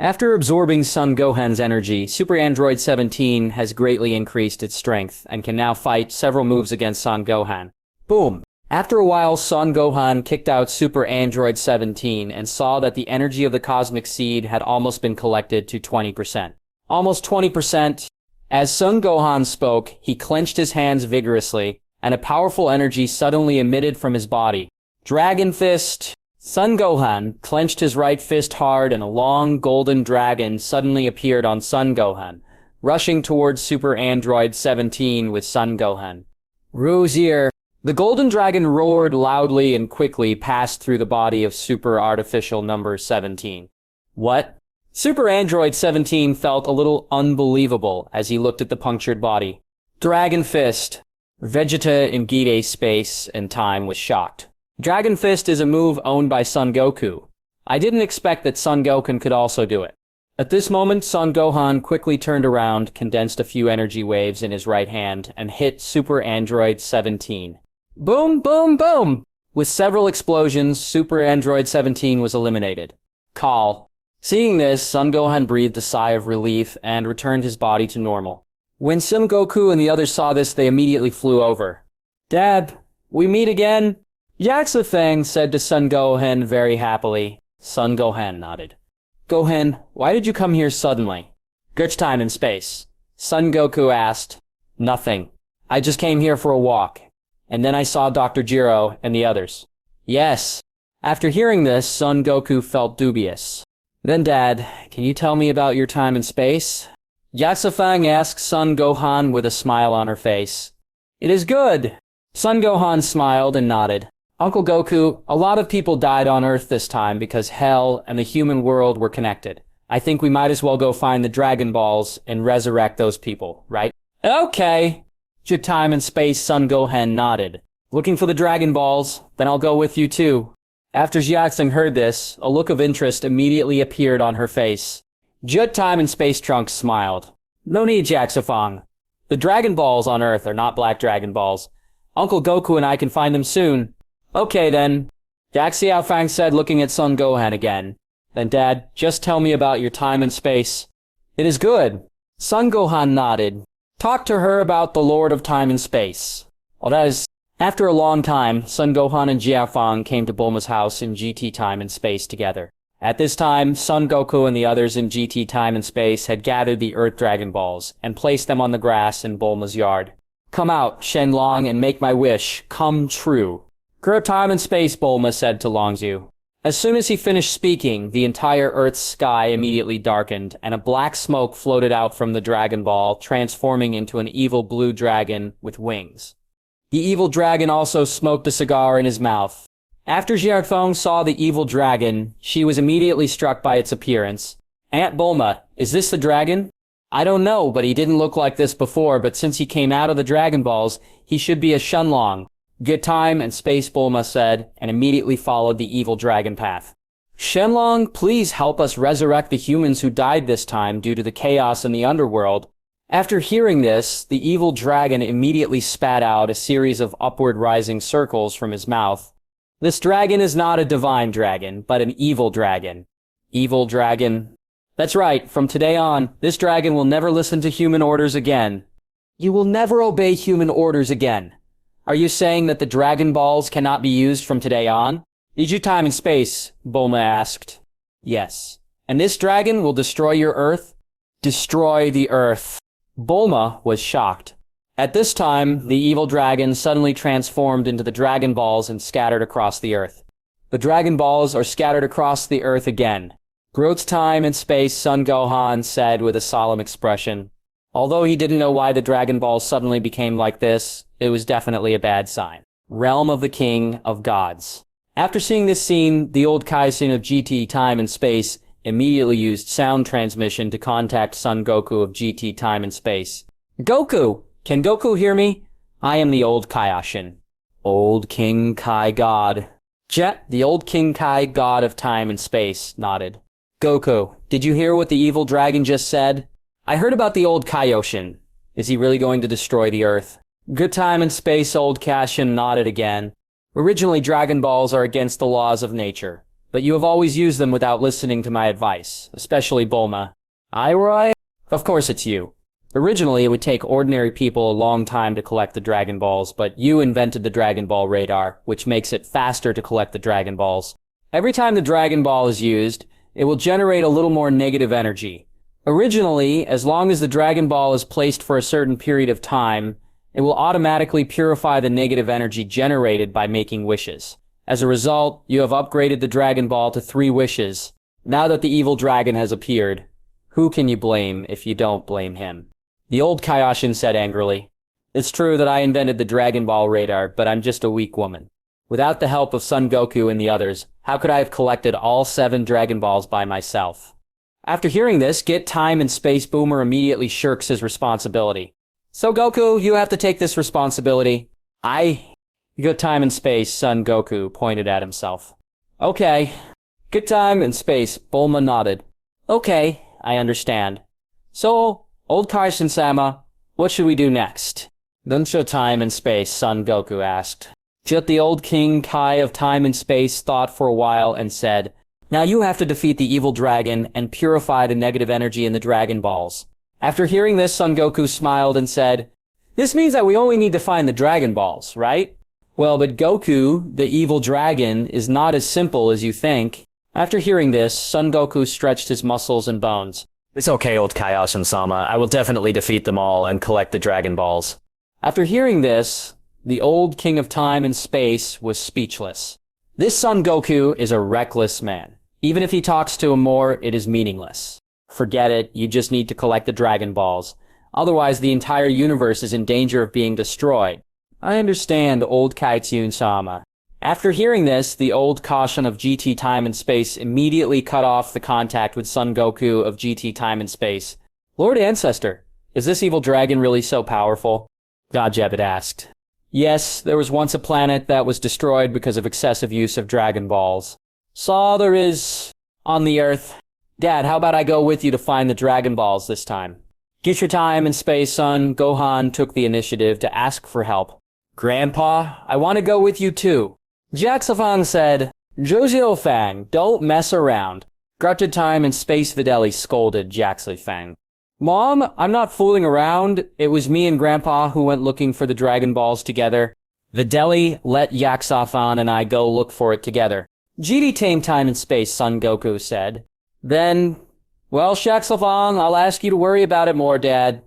After absorbing Son Gohan's energy, Super Android 17 has greatly increased its strength and can now fight several moves against Son Gohan. Boom! After a while, Son Gohan kicked out Super Android 17 and saw that the energy of the Cosmic Seed had almost been collected to 20%. Almost 20%. As Son Gohan spoke, he clenched his hands vigorously, and a powerful energy suddenly emitted from his body. Dragon Fist! Son Gohan clenched his right fist hard and a long golden dragon suddenly appeared on Son Gohan, rushing towards Super Android 17 with Son Gohan. Rosier! The golden dragon roared loudly and quickly passed through the body of Super Artificial number 17. What? Super Android 17 felt a little unbelievable as he looked at the punctured body. Dragon Fist. Vegeta in Gide space and time was shocked. Dragon Fist is a move owned by Son Goku. I didn't expect that Son Gohan could also do it. At this moment, Son Gohan quickly turned around, condensed a few energy waves in his right hand, and hit Super Android 17. Boom, boom, boom! With several explosions, Super Android 17 was eliminated. Call. Seeing this, Son Gohan breathed a sigh of relief and returned his body to normal. When Son Goku and the others saw this, they immediately flew over. Dad, we meet again? That's the thing, said to Son Gohan very happily. Son Gohan nodded. Gohan, why did you come here suddenly? Which time and space? Son Goku asked. Nothing. I just came here for a walk. And then I saw Dr. Jiro and the others. Yes. After hearing this, Son Goku felt dubious. Then Dad, can you tell me about your time and space? Yatsufang asked Son Gohan with a smile on her face. It is good. Son Gohan smiled and nodded. Uncle Goku, a lot of people died on Earth this time because Hell and the human world were connected. I think we might as well go find the Dragon Balls and resurrect those people, right? Okay. Your time and space, Son Gohan nodded. Looking for the Dragon Balls? Then I'll go with you too. After Jiaxing heard this, a look of interest immediately appeared on her face. Jut Time and Space Trunks smiled. No need, Jaxifang. The Dragon Balls on Earth are not black Dragon Balls. Uncle Goku and I can find them soon. Okay then. Jack Xiaofang said, looking at Son Gohan again. Then Dad, just tell me about your time and space. It is good. Son Gohan nodded. Talk to her about the Lord of Time and Space. Well, that is... After a long time, Son Gohan and Jiafang came to Bulma's house in GT Time and Space together. At this time, Son Goku and the others in GT Time and Space had gathered the Earth Dragon Balls and placed them on the grass in Bulma's yard. Come out, Shenlong, and make my wish come true. Grow time and space, Bulma said to Longzhu. As soon as he finished speaking, the entire Earth's sky immediately darkened, and a black smoke floated out from the Dragon Ball, transforming into an evil blue dragon with wings. The evil dragon also smoked a cigar in his mouth. After Jiarfeng saw the evil dragon, she was immediately struck by its appearance. Aunt Bulma, is this the dragon? I don't know, but he didn't look like this before, but since he came out of the Dragon Balls, he should be a Shenlong. Good time and space, Bulma said, and immediately followed the evil dragon path. Shenlong, please help us resurrect the humans who died this time due to the chaos in the underworld. After hearing this, the evil dragon immediately spat out a series of upward rising circles from his mouth. This dragon is not a divine dragon, but an evil dragon. Evil dragon. That's right, from today on, this dragon will never listen to human orders again. You will never obey human orders again. Are you saying that the Dragon Balls cannot be used from today on? Need you time and space? Bulma asked. Yes. And this dragon will destroy your Earth? Destroy the Earth. Bulma was shocked. At this time, the evil dragon suddenly transformed into the Dragon Balls and scattered across the Earth. The Dragon Balls are scattered across the Earth again. Growth time and space, Son Gohan said with a solemn expression. Although he didn't know why the Dragon Balls suddenly became like this, it was definitely a bad sign. Realm of the King of Gods. After seeing this scene, the old Kaizen of GT Time and Space immediately used sound transmission to contact Son Goku of GT Time and Space. Goku! Can Goku hear me? I am the old Kaioshin. Old King Kai God. Jet, the old King Kai God of time and space, nodded. Goku, did you hear what the evil dragon just said? I heard about the old Kaioshin. Is he really going to destroy the Earth? Good time and space, old Kashin nodded again. Originally, Dragon Balls are against the laws of nature, but you have always used them without listening to my advice, especially Bulma. Roy? Of course it's you. Originally, it would take ordinary people a long time to collect the Dragon Balls, but you invented the Dragon Ball radar, which makes it faster to collect the Dragon Balls. Every time the Dragon Ball is used, it will generate a little more negative energy. Originally, as long as the Dragon Ball is placed for a certain period of time, it will automatically purify the negative energy generated by making wishes. As a result, you have upgraded the Dragon Ball to 3 wishes. Now that the evil dragon has appeared, who can you blame if you don't blame him? The old Kaioshin said angrily. It's true that I invented the Dragon Ball radar, but I'm just a weak woman. Without the help of Son Goku and the others, how could I have collected all 7 Dragon Balls by myself? After hearing this, Get Time and Space Boomer immediately shirks his responsibility. So Goku, you have to take this responsibility. Good Time and Space, Son Goku pointed at himself. Okay. Good Time and Space, Bulma nodded. Okay, I understand. So, old Kaisen-sama, what should we do next? Dunsha Time and Space, Son Goku asked. Just the old King Kai of Time and Space thought for a while and said, now you have to defeat the evil dragon and purify the negative energy in the Dragon Balls. After hearing this, Son Goku smiled and said, this means that we only need to find the Dragon Balls, right? Well, but Goku, the evil dragon, is not as simple as you think. After hearing this, Son Goku stretched his muscles and bones. It's okay, old Kaioshin-sama. I will definitely defeat them all and collect the Dragon Balls. After hearing this, the old King of Time and Space was speechless. This Son Goku is a reckless man. Even if he talks to him more, it is meaningless. Forget it, you just need to collect the Dragon Balls. Otherwise, the entire universe is in danger of being destroyed. I understand, old Kaitsune-sama. After hearing this, the old Caution of GT Time and Space immediately cut off the contact with Son Goku of GT Time and Space. Lord Ancestor, is this evil dragon really so powerful? Godjebit asked. Yes, there was once a planet that was destroyed because of excessive use of Dragon Balls. So there is on the Earth. Dad, how about I go with you to find the Dragon Balls this time? Get your Time and Space, son. Gohan took the initiative to ask for help. Grandpa, I want to go with you too. Jacksafang said, Josio Fang, don't mess around. Grudged Time and Space Videli scolded Jacksafang. Mom, I'm not fooling around. It was me and Grandpa who went looking for the Dragon Balls together. Videli, let Jacksafang and I go look for it together. GD Tame Time and Space, Son Goku said. Then, well, Jacksafang, I'll ask you to worry about it more, Dad.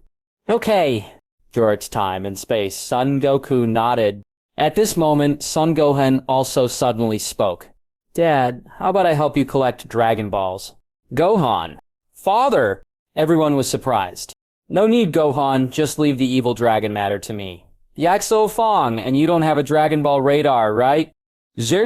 Okay. George Time and Space, Son Goku nodded. At this moment, Son Gohan also suddenly spoke. Dad, how about I help you collect Dragon Balls? Gohan. Father! Everyone was surprised. No need, Gohan, just leave the evil dragon matter to me. Yaxo Fong, and you don't have a Dragon Ball radar, right?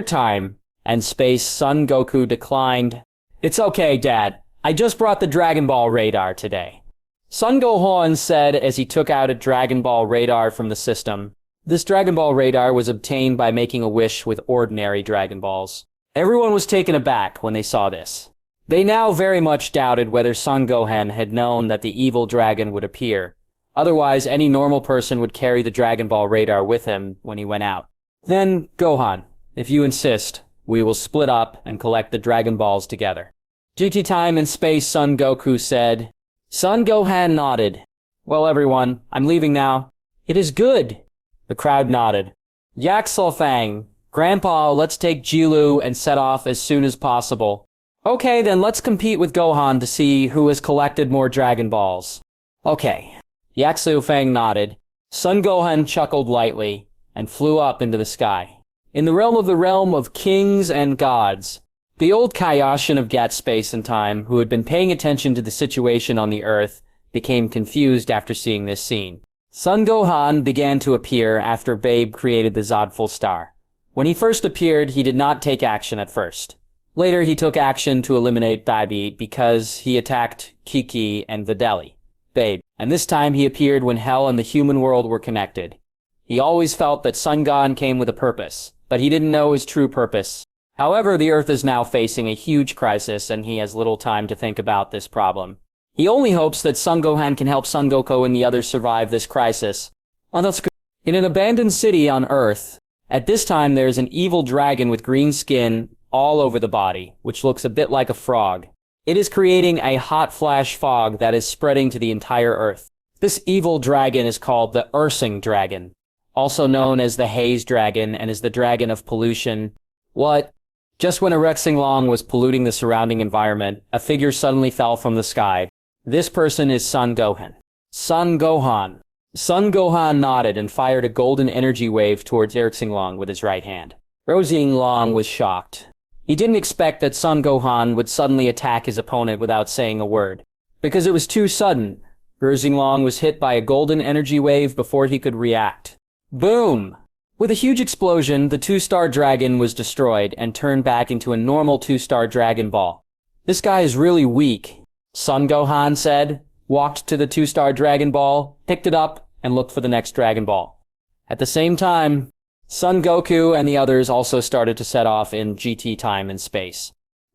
Time and Space, Son Goku declined. It's okay, Dad. I just brought the Dragon Ball radar today. Son Gohan said as he took out a Dragon Ball radar from the system. This Dragon Ball radar was obtained by making a wish with ordinary Dragon Balls. Everyone was taken aback when they saw this. They now very much doubted whether Son Gohan had known that the evil dragon would appear. Otherwise, any normal person would carry the Dragon Ball radar with him when he went out. Then, Gohan, if you insist, we will split up and collect the Dragon Balls together. GT Time and Space, Son Goku said. Son Gohan nodded. Well, everyone, I'm leaving now. It is good. The crowd nodded. Yak Solfang, Grandpa, let's take Jilu and set off as soon as possible. Okay, then let's compete with Gohan to see who has collected more Dragon Balls. Okay. Yak Solfang nodded. Son Gohan chuckled lightly and flew up into the sky. In the realm of kings and gods, the old Kaioshin of Gat Space and Time, who had been paying attention to the situation on the Earth, became confused after seeing this scene. Son Gohan began to appear after Babe created the Zodful Star. When he first appeared, he did not take action at first. Later, he took action to eliminate Baby because he attacked Kiki and Videli, Babe, and this time he appeared when Hell and the human world were connected. He always felt that Son Gohan came with a purpose, but he didn't know his true purpose. However, the Earth is now facing a huge crisis, and he has little time to think about this problem. He only hopes that Son Gohan can help Son Goku and the others survive this crisis. In an abandoned city on Earth, at this time there is an evil dragon with green skin all over the body, which looks a bit like a frog. It is creating a hot flash fog that is spreading to the entire Earth. This evil dragon is called the Ursing Dragon, also known as the Haze Dragon, and is the dragon of pollution. What? Just when Rexing Long was polluting the surrounding environment, a figure suddenly fell from the sky. This person is Son Gohan. Son Gohan. Son Gohan nodded and fired a golden energy wave towards Rexing Long with his right hand. Rexing Long was shocked. He didn't expect that Son Gohan would suddenly attack his opponent without saying a word, because it was too sudden. Rexing Long was hit by a golden energy wave before he could react. Boom! With a huge explosion, the two-star dragon was destroyed and turned back into a normal two-star Dragon Ball. This guy is really weak, Son Gohan said, walked to the two-star Dragon Ball, picked it up, and looked for the next Dragon Ball. At the same time, Son Goku and the others also started to set off in GT time and space.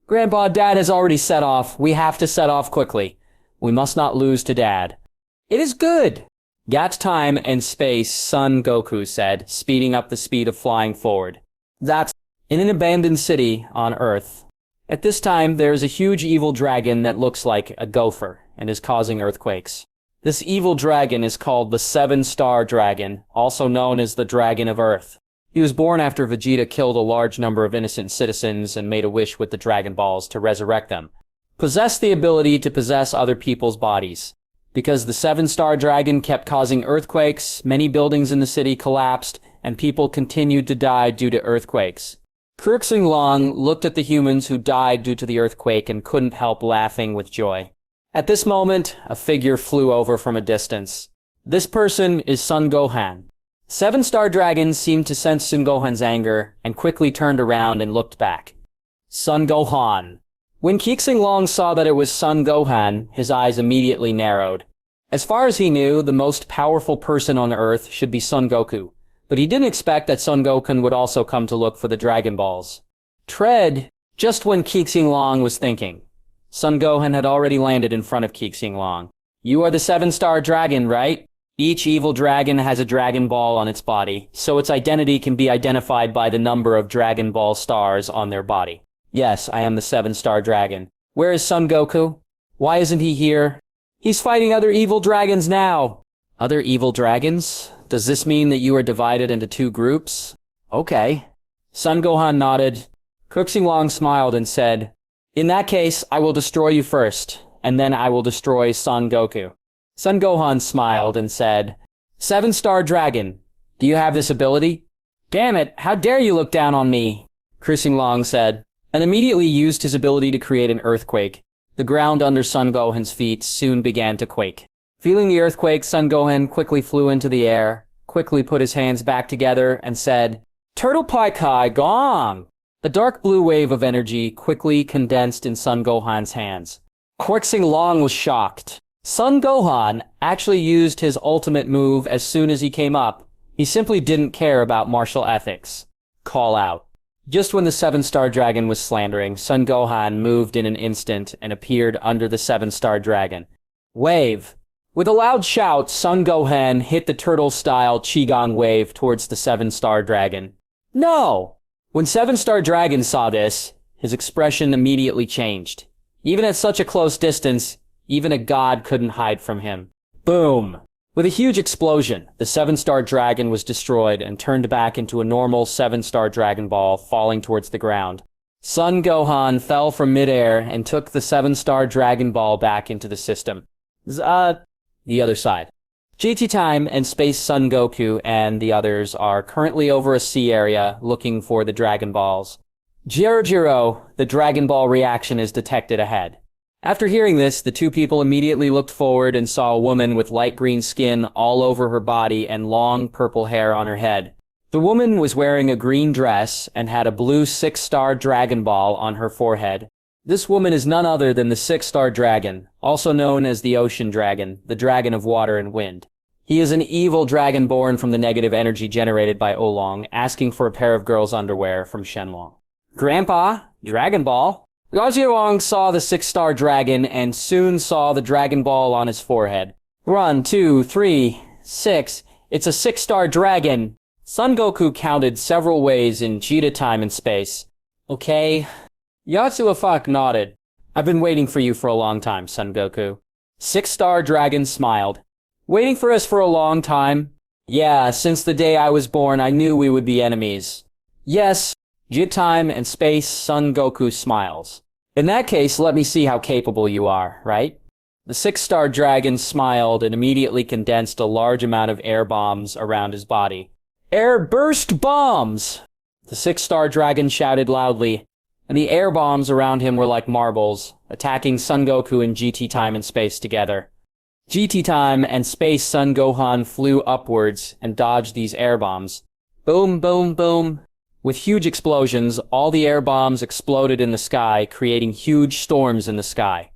Grandpa, Dad has already set off. We have to set off quickly. We must not lose to Dad. It is good. Got time and space, Son Goku said, speeding up the speed of flying forward. That's in an abandoned city on Earth. At this time, there is a huge evil dragon that looks like a gopher and is causing earthquakes. This evil dragon is called the Seven-Star Dragon, also known as the Dragon of Earth. He was born after Vegeta killed a large number of innocent citizens and made a wish with the Dragon Balls to resurrect them. Possessed the ability to possess other people's bodies. Because the Seven-Star Dragon kept causing earthquakes, many buildings in the city collapsed, and people continued to die due to earthquakes. Rexing Long looked at the humans who died due to the earthquake and couldn't help laughing with joy. At this moment, a figure flew over from a distance. This person is Son Gohan. Seven-Star Dragon seemed to sense Son Gohan's anger and quickly turned around and looked back. Son Gohan. When Rexing Long saw that it was Son Gohan, his eyes immediately narrowed. As far as he knew, the most powerful person on Earth should be Son Goku, but he didn't expect that Son Gohan would also come to look for the Dragon Balls. Tread, just when Rexing Long was thinking. Son Gohan had already landed in front of Rexing Long. You are the Seven-Star Dragon, right? Each evil dragon has a Dragon Ball on its body, so its identity can be identified by the number of Dragon Ball stars on their body. Yes, I am the Seven-Star Dragon. Where is Son Goku? Why isn't he here? He's fighting other evil dragons now. Other evil dragons? Does this mean that you are divided into two groups? Okay. Son Gohan nodded. Rexing Long smiled and said, in that case, I will destroy you first, and then I will destroy Son Goku. Son Gohan smiled and said, Seven-Star Dragon, do you have this ability? Damn it, how dare you look down on me? Rexing Long said, and immediately used his ability to create an earthquake. The ground under Son Gohan's feet soon began to quake. Feeling the earthquake, Son Gohan quickly flew into the air, quickly put his hands back together, and said, Turtle Pie Kai Gong! The dark blue wave of energy quickly condensed in Son Gohan's hands. Rexing Long was shocked. Son Gohan actually used his ultimate move as soon as he came up. He simply didn't care about martial ethics. Call out. Just when the Seven-Star Dragon was slandering, Son Gohan moved in an instant and appeared under the Seven-Star Dragon. Wave. With a loud shout, Son Gohan hit the turtle-style Qigong wave towards the Seven-Star Dragon. No! When Seven-Star Dragon saw this, his expression immediately changed. Even at such a close distance, even a god couldn't hide from him. Boom! With a huge explosion, the Seven-Star Dragon was destroyed and turned back into a normal Seven-Star Dragon Ball, falling towards the ground. Son Gohan fell from midair and took the Seven-Star Dragon Ball back into the system. The other side. GT Time and Space Son Goku and the others are currently over a sea area looking for the Dragon Balls. Jiro, the Dragon Ball reaction is detected ahead. After hearing this, the two people immediately looked forward and saw a woman with light green skin all over her body and long purple hair on her head. The woman was wearing a green dress and had a blue 6-star Dragon Ball on her forehead. This woman is none other than the 6-star Dragon, also known as the Ocean Dragon, the Dragon of Water and Wind. He is an evil dragon born from the negative energy generated by Oolong, asking for a pair of girls' underwear from Shenlong. Grandpa, Dragon Ball. Gaojialong saw the six-star dragon and soon saw the Dragon Ball on his forehead. 1, 2, 3, 6. It's a six-star dragon. Son Goku counted several ways in cheetah time and space. Okay. Yatsuafak nodded. I've been waiting for you for a long time, Son Goku. Six-star dragon smiled. Waiting for us for a long time? Yeah, since the day I was born, I knew we would be enemies. Yes, Jit time and space, Son Goku smiles. In that case, let me see how capable you are, right? The six-star dragon smiled and immediately condensed a large amount of air bombs around his body. Air burst bombs! The six-star dragon shouted loudly, and the air bombs around him were like marbles, attacking Son Goku and GT time and space together. GT time and space Son Gohan flew upwards and dodged these air bombs. Boom, boom, boom. With huge explosions, all the air bombs exploded in the sky, creating huge storms in the sky.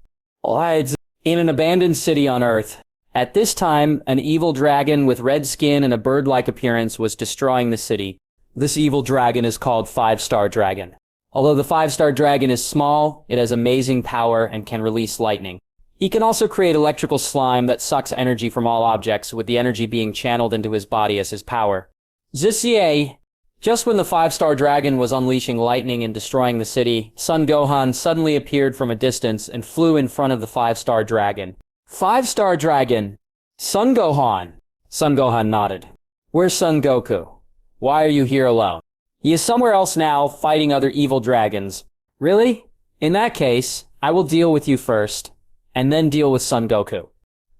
In an abandoned city on Earth. At this time, an evil dragon with red skin and a bird-like appearance was destroying the city. This evil dragon is called Five-Star Dragon. Although the Five-Star Dragon is small, it has amazing power and can release lightning. He can also create electrical slime that sucks energy from all objects, with the energy being channeled into his body as his power. Zissier. Just when the Five-Star Dragon was unleashing lightning and destroying the city, Son Gohan suddenly appeared from a distance and flew in front of the Five-Star Dragon. Five-Star Dragon! Son Gohan! Son Gohan nodded. Where's Son Goku? Why are you here alone? He is somewhere else now, fighting other evil dragons. Really? In that case, I will deal with you first, and then deal with Son Goku.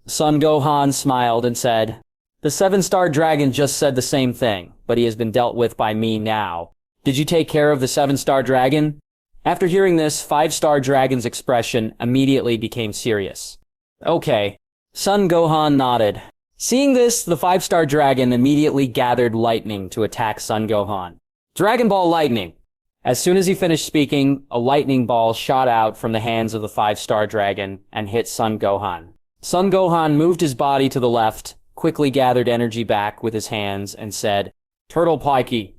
Son Gohan smiled and said, The Seven-Star Dragon just said the same thing, but he has been dealt with by me now. Did you take care of the Seven-Star Dragon? After hearing this, Five-Star Dragon's expression immediately became serious. Okay. Son Gohan nodded. Seeing this, the Five-Star Dragon immediately gathered lightning to attack Son Gohan. Dragon Ball Lightning! As soon as he finished speaking, a lightning ball shot out from the hands of the Five-Star Dragon and hit Son Gohan. Son Gohan moved his body to the left, quickly gathered energy back with his hands, and said, Turtle Pikey.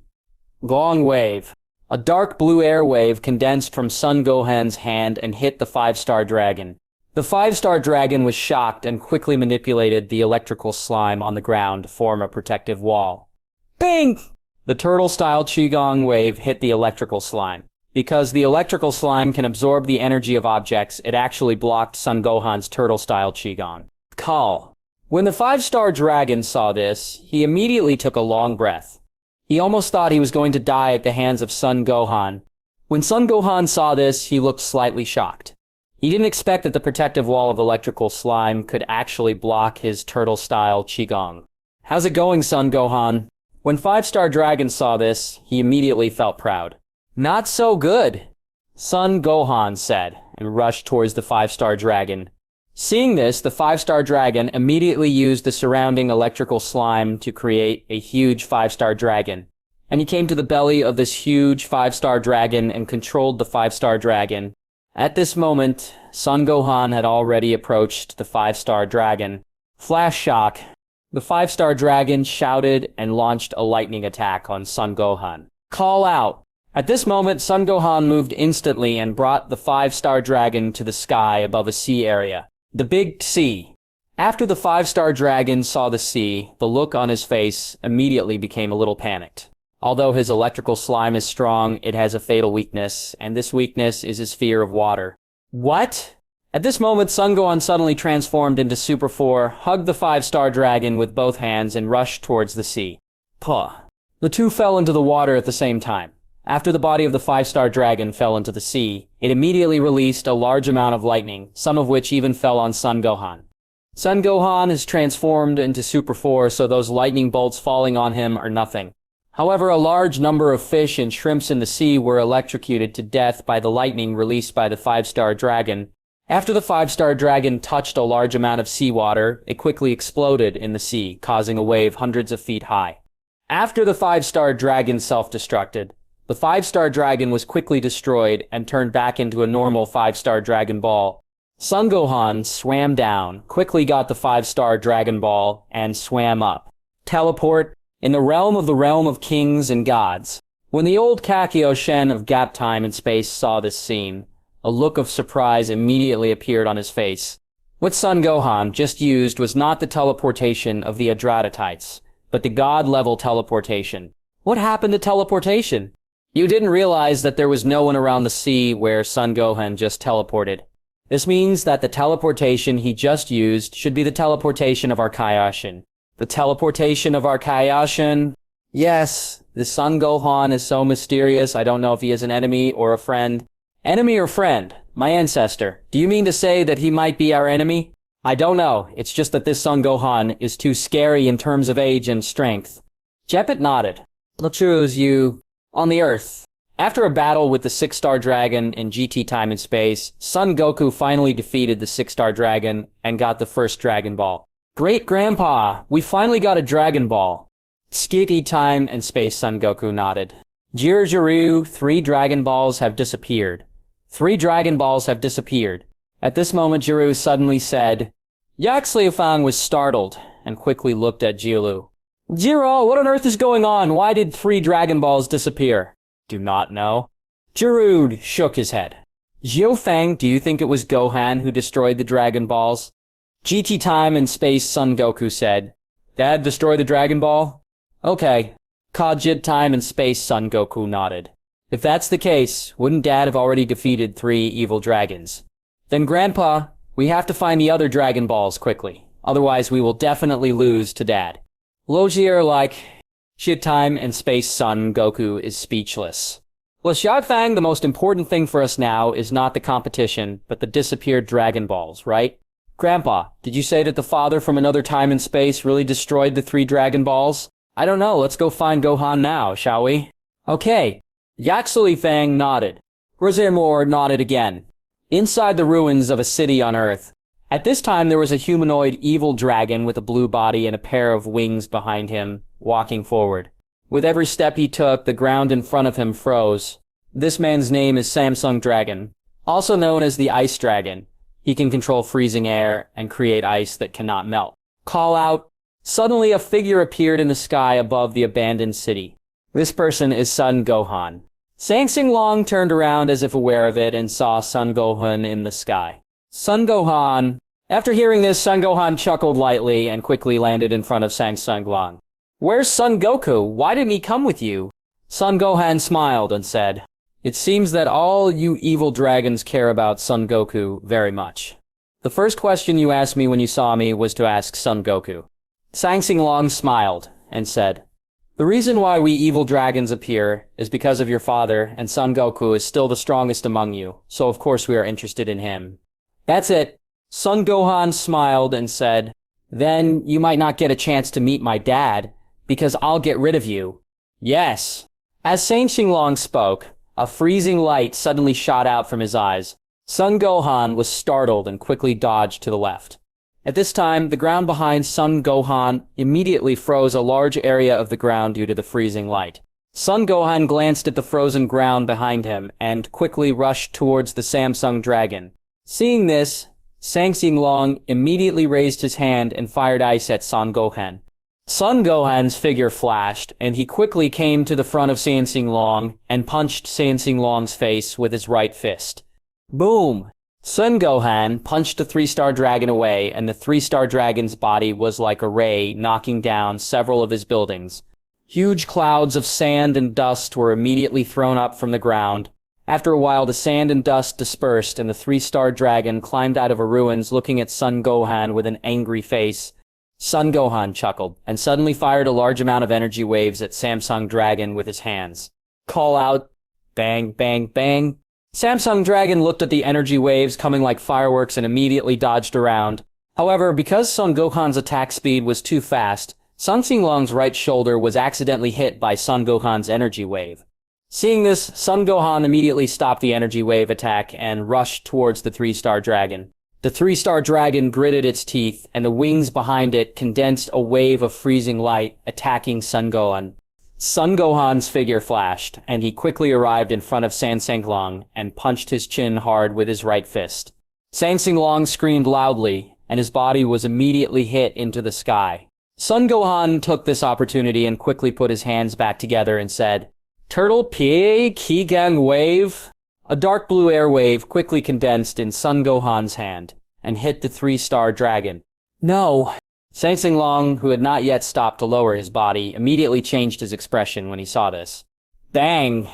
Long wave. A dark blue air wave condensed from Son Gohan's hand and hit the Five-Star Dragon. The Five-Star Dragon was shocked and quickly manipulated the electrical slime on the ground to form a protective wall. Bing! The turtle-style Qigong wave hit the electrical slime. Because the electrical slime can absorb the energy of objects, it actually blocked Son Gohan's turtle-style Qigong. Call. When the Five-Star Dragon saw this, he immediately took a long breath. He almost thought he was going to die at the hands of Son Gohan. When Son Gohan saw this, he looked slightly shocked. He didn't expect that the protective wall of electrical slime could actually block his turtle-style Qigong. How's it going, Son Gohan? When Five-Star Dragon saw this, he immediately felt proud. Not so good, Son Gohan said, and rushed towards the Five-Star Dragon. Seeing this, the Five-Star Dragon immediately used the surrounding electrical slime to create a huge Five-Star Dragon. And he came to the belly of this huge Five-Star Dragon and controlled the Five-Star Dragon. At this moment, Son Gohan had already approached the Five-Star Dragon. Flash shock. The Five-Star Dragon shouted and launched a lightning attack on Son Gohan. Call out! At this moment, Son Gohan moved instantly and brought the Five-Star Dragon to the sky above a sea area. The Big Sea. After the Five-Star Dragon saw the sea, the look on his face immediately became a little panicked. Although his electrical slime is strong, it has a fatal weakness, and this weakness is his fear of water. What? At this moment, Son Gohan suddenly transformed into Super 4, hugged the Five-Star Dragon with both hands, and rushed towards the sea. Puh. The two fell into the water at the same time. After the body of the Five-Star Dragon fell into the sea, it immediately released a large amount of lightning, some of which even fell on Son Gohan. Son Gohan is transformed into Super 4, so those lightning bolts falling on him are nothing. However, a large number of fish and shrimps in the sea were electrocuted to death by the lightning released by the Five-Star Dragon. After the Five-Star Dragon touched a large amount of seawater, it quickly exploded in the sea, causing a wave hundreds of feet high. After the Five-Star Dragon self-destructed, the Five-Star Dragon was quickly destroyed and turned back into a normal Five-Star Dragon Ball. Son Gohan swam down, quickly got the 5-star Dragon Ball, and swam up. Teleport in the realm of kings and gods. When the old Kakyo Shen of Gap Time and Space saw this scene, a look of surprise immediately appeared on his face. What Son Gohan just used was not the teleportation of the Adratatites, but the god-level teleportation. What happened to teleportation? You didn't realize that there was no one around the sea where Son Gohan just teleported. This means that the teleportation he just used should be the teleportation of our Kaioshin. The teleportation of our Kaioshin? Yes, the Son Gohan is so mysterious, I don't know if he is an enemy or a friend. Enemy or friend? My ancestor. Do you mean to say that he might be our enemy? I don't know, it's just that this Son Gohan is too scary in terms of age and strength. Jeppet nodded. Let's choose you on the Earth. After a battle with the 6-star dragon in GT Time and Space, Son Goku finally defeated the 6-star dragon and got the first Dragon Ball. Great Grandpa, we finally got a Dragon Ball. GT Time and Space, Son Goku nodded. Jiru, 3 Dragon Balls have disappeared. 3 Dragon Balls have disappeared. At this moment, Jiru suddenly said, Yaxley Fang was startled and quickly looked at Jiru. Jiru, what on earth is going on? Why did 3 Dragon Balls disappear? Do not know. Jiru shook his head. Jiufang, do you think it was Gohan who destroyed the Dragon Balls? GT Time and Space, Son Goku said. Dad destroyed the Dragon Ball? Okay. Kajit Time and Space, Son Goku nodded. If that's the case, wouldn't Dad have already defeated 3 evil dragons? Then Grandpa, we have to find the other Dragon Balls quickly. Otherwise we will definitely lose to Dad. Logier like... Shit Time and Space, Son Goku is speechless. Well, Xiaofang, the most important thing for us now is not the competition, but the disappeared Dragon Balls, right? Grandpa, did you say that the father from another time and space really destroyed the 3 Dragon Balls? I don't know, let's go find Gohan now, shall we? Okay. Yaxley Fang nodded. Rosamor nodded again. Inside the ruins of a city on Earth. At this time there was a humanoid evil dragon with a blue body and a pair of wings behind him, walking forward. With every step he took, the ground in front of him froze. This man's name is Samsung Dragon, also known as the Ice Dragon. He can control freezing air and create ice that cannot melt. Call out. Suddenly a figure appeared in the sky above the abandoned city. This person is Son Gohan. Sang Sing Long turned around as if aware of it and saw Son Gohan in the sky. Son Gohan. After hearing this, Son Gohan chuckled lightly and quickly landed in front of Sang Sing Long. Where's Son Goku? Why didn't he come with you? Son Gohan smiled and said, It seems that all you evil dragons care about Son Goku very much. The first question you asked me when you saw me was to ask Son Goku. Sang Sing Long smiled and said, The reason why we evil dragons appear is because of your father, and Son Goku is still the strongest among you, so of course we are interested in him. That's it. Son Gohan smiled and said, Then you might not get a chance to meet my dad, because I'll get rid of you. Yes. As Sang Sing Long spoke, a freezing light suddenly shot out from his eyes. Son Gohan was startled and quickly dodged to the left. At this time, the ground behind Son Gohan immediately froze a large area of the ground due to the freezing light. Son Gohan glanced at the frozen ground behind him and quickly rushed towards the Samsung Dragon. Seeing this, Sang Sing Long immediately raised his hand and fired ice at Son Gohan. Son Gohan's figure flashed, and he quickly came to the front of Sang Sing Long and punched Sang Sing Long's face with his right fist. Boom! Son Gohan punched the 3-star dragon away, and the 3-star dragon's body was like a ray, knocking down several of his buildings. Huge clouds of sand and dust were immediately thrown up from the ground. After a while, the sand and dust dispersed, and the 3-star dragon climbed out of a ruins looking at Son Gohan with an angry face. Son Gohan chuckled, and suddenly fired a large amount of energy waves at Samsung Dragon with his hands. Call out. Bang, bang, bang. Samsung Dragon looked at the energy waves coming like fireworks and immediately dodged around. However, because Son Gohan's attack speed was too fast, Sang Sing Long's right shoulder was accidentally hit by Son Gohan's energy wave. Seeing this, Son Gohan immediately stopped the energy wave attack and rushed towards the 3-star dragon. The 3-star dragon gritted its teeth, and the wings behind it condensed a wave of freezing light, attacking Son Gohan. Son Gohan's figure flashed, and he quickly arrived in front of Sang Sing Long and punched his chin hard with his right fist. Sansing Long screamed loudly, and his body was immediately hit into the sky. Son Gohan took this opportunity and quickly put his hands back together and said, "Turtle Pie Kigang Wave." A dark blue air wave quickly condensed in Son Gohan's hand and hit the 3-star dragon. No. Sansing Long, who had not yet stopped to lower his body, immediately changed his expression when he saw this. Bang!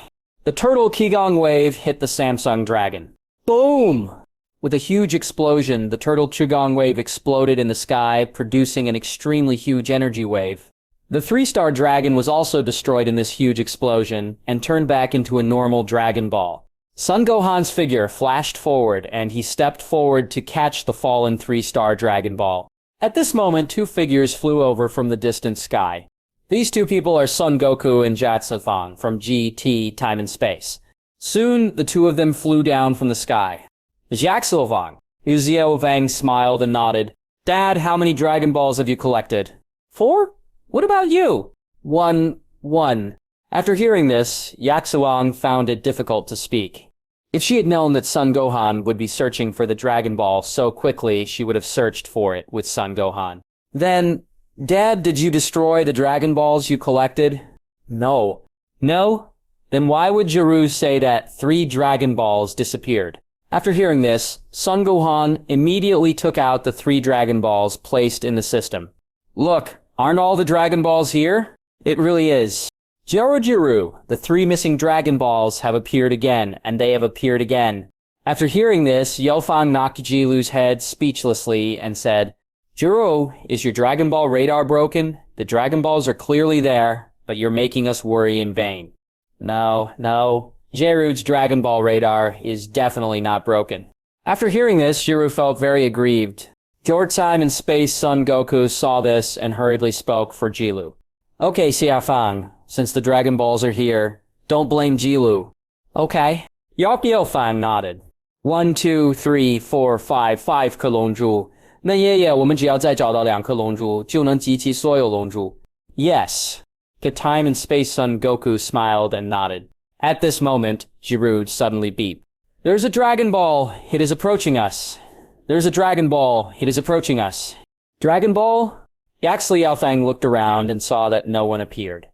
The turtle Qigong wave hit the Samsung dragon. Boom! With a huge explosion, the turtle Qigong wave exploded in the sky, producing an extremely huge energy wave. The 3-star dragon was also destroyed in this huge explosion and turned back into a normal Dragon Ball. Son Gohan's figure flashed forward and he stepped forward to catch the fallen 3-star Dragon Ball. At this moment, 2 figures flew over from the distant sky. These 2 people are Son Goku and Jatsafang from GT Time and Space. Soon, the 2 of them flew down from the sky. Jaxilvang. Xiao Vang smiled and nodded. Dad, how many Dragon Balls have you collected? 4? What about you? 1. After hearing this, Yaxuang found it difficult to speak. If she had known that Son Gohan would be searching for the Dragon Ball so quickly, she would have searched for it with Son Gohan. Then, Dad, did you destroy the Dragon Balls you collected? No. No? Then why would Jiru say that 3 Dragon Balls disappeared? After hearing this, Son Gohan immediately took out the 3 Dragon Balls placed in the system. Look, aren't all the Dragon Balls here? It really is. Jiru, the 3 missing Dragon Balls have appeared again, and they have appeared again. After hearing this, Yelfang knocked Jilu's head speechlessly and said, Jiru, is your Dragon Ball radar broken? The Dragon Balls are clearly there, but you're making us worry in vain. No. Jiru's Dragon Ball radar is definitely not broken. After hearing this, Jiru felt very aggrieved. Your Time and Space Son Goku saw this and hurriedly spoke for Jilu. Okay, Xiafang, since the Dragon Balls are here, don't blame Jilu. Okay. Yelfang nodded. 1, 2, 3, 4, 5, 5颗龙珠。那爷爷，我们只要再找到2颗龙珠，就能集齐所有龙珠。Yes. The Time and Space Son Goku smiled and nodded. At this moment, Jiru suddenly beeped. There's a Dragon Ball. It is approaching us. There's a Dragon Ball. It is approaching us. Dragon Ball? Yelfang looked around and saw that no one appeared.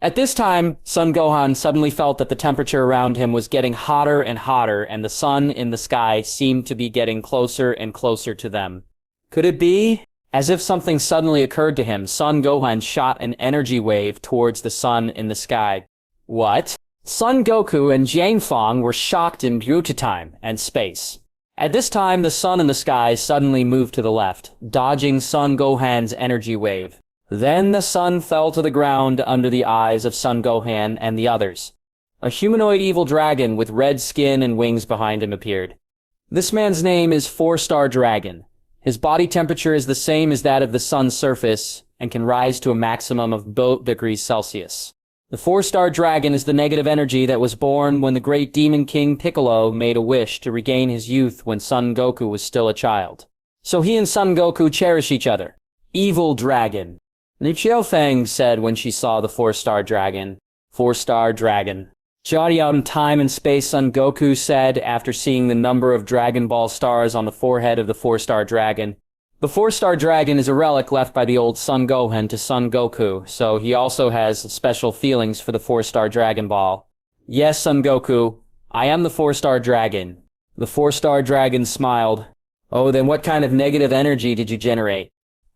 At this time, Son Gohan suddenly felt that the temperature around him was getting hotter and hotter, and the sun in the sky seemed to be getting closer and closer to them. Could it be? As if something suddenly occurred to him, Son Gohan shot an energy wave towards the sun in the sky. What? Son Goku and Jianfang were shocked in beauty time and space. At this time, the sun in the sky suddenly moved to the left, dodging Son Gohan's energy wave. Then the sun fell to the ground under the eyes of Son Gohan and the others. A humanoid evil dragon with red skin and wings behind him appeared. This man's name is 4-star Dragon. His body temperature is the same as that of the sun's surface and can rise to a maximum of 2 degrees Celsius. The 4-star dragon is the negative energy that was born when the great Demon King Piccolo made a wish to regain his youth when Son Goku was still a child. So he and Son Goku cherish each other. Evil dragon. Li Qiaofeng said when she saw the 4-star dragon. 4-star dragon. Jotty out in Time and Space Son Goku said after seeing the number of Dragon Ball stars on the forehead of the 4-star dragon. The 4-star dragon is a relic left by the old Son Gohan to Son Goku, so he also has special feelings for the 4-star Dragon Ball. Yes, Son Goku, I am the 4-star dragon. The 4-star dragon smiled. Oh, then what kind of negative energy did you generate?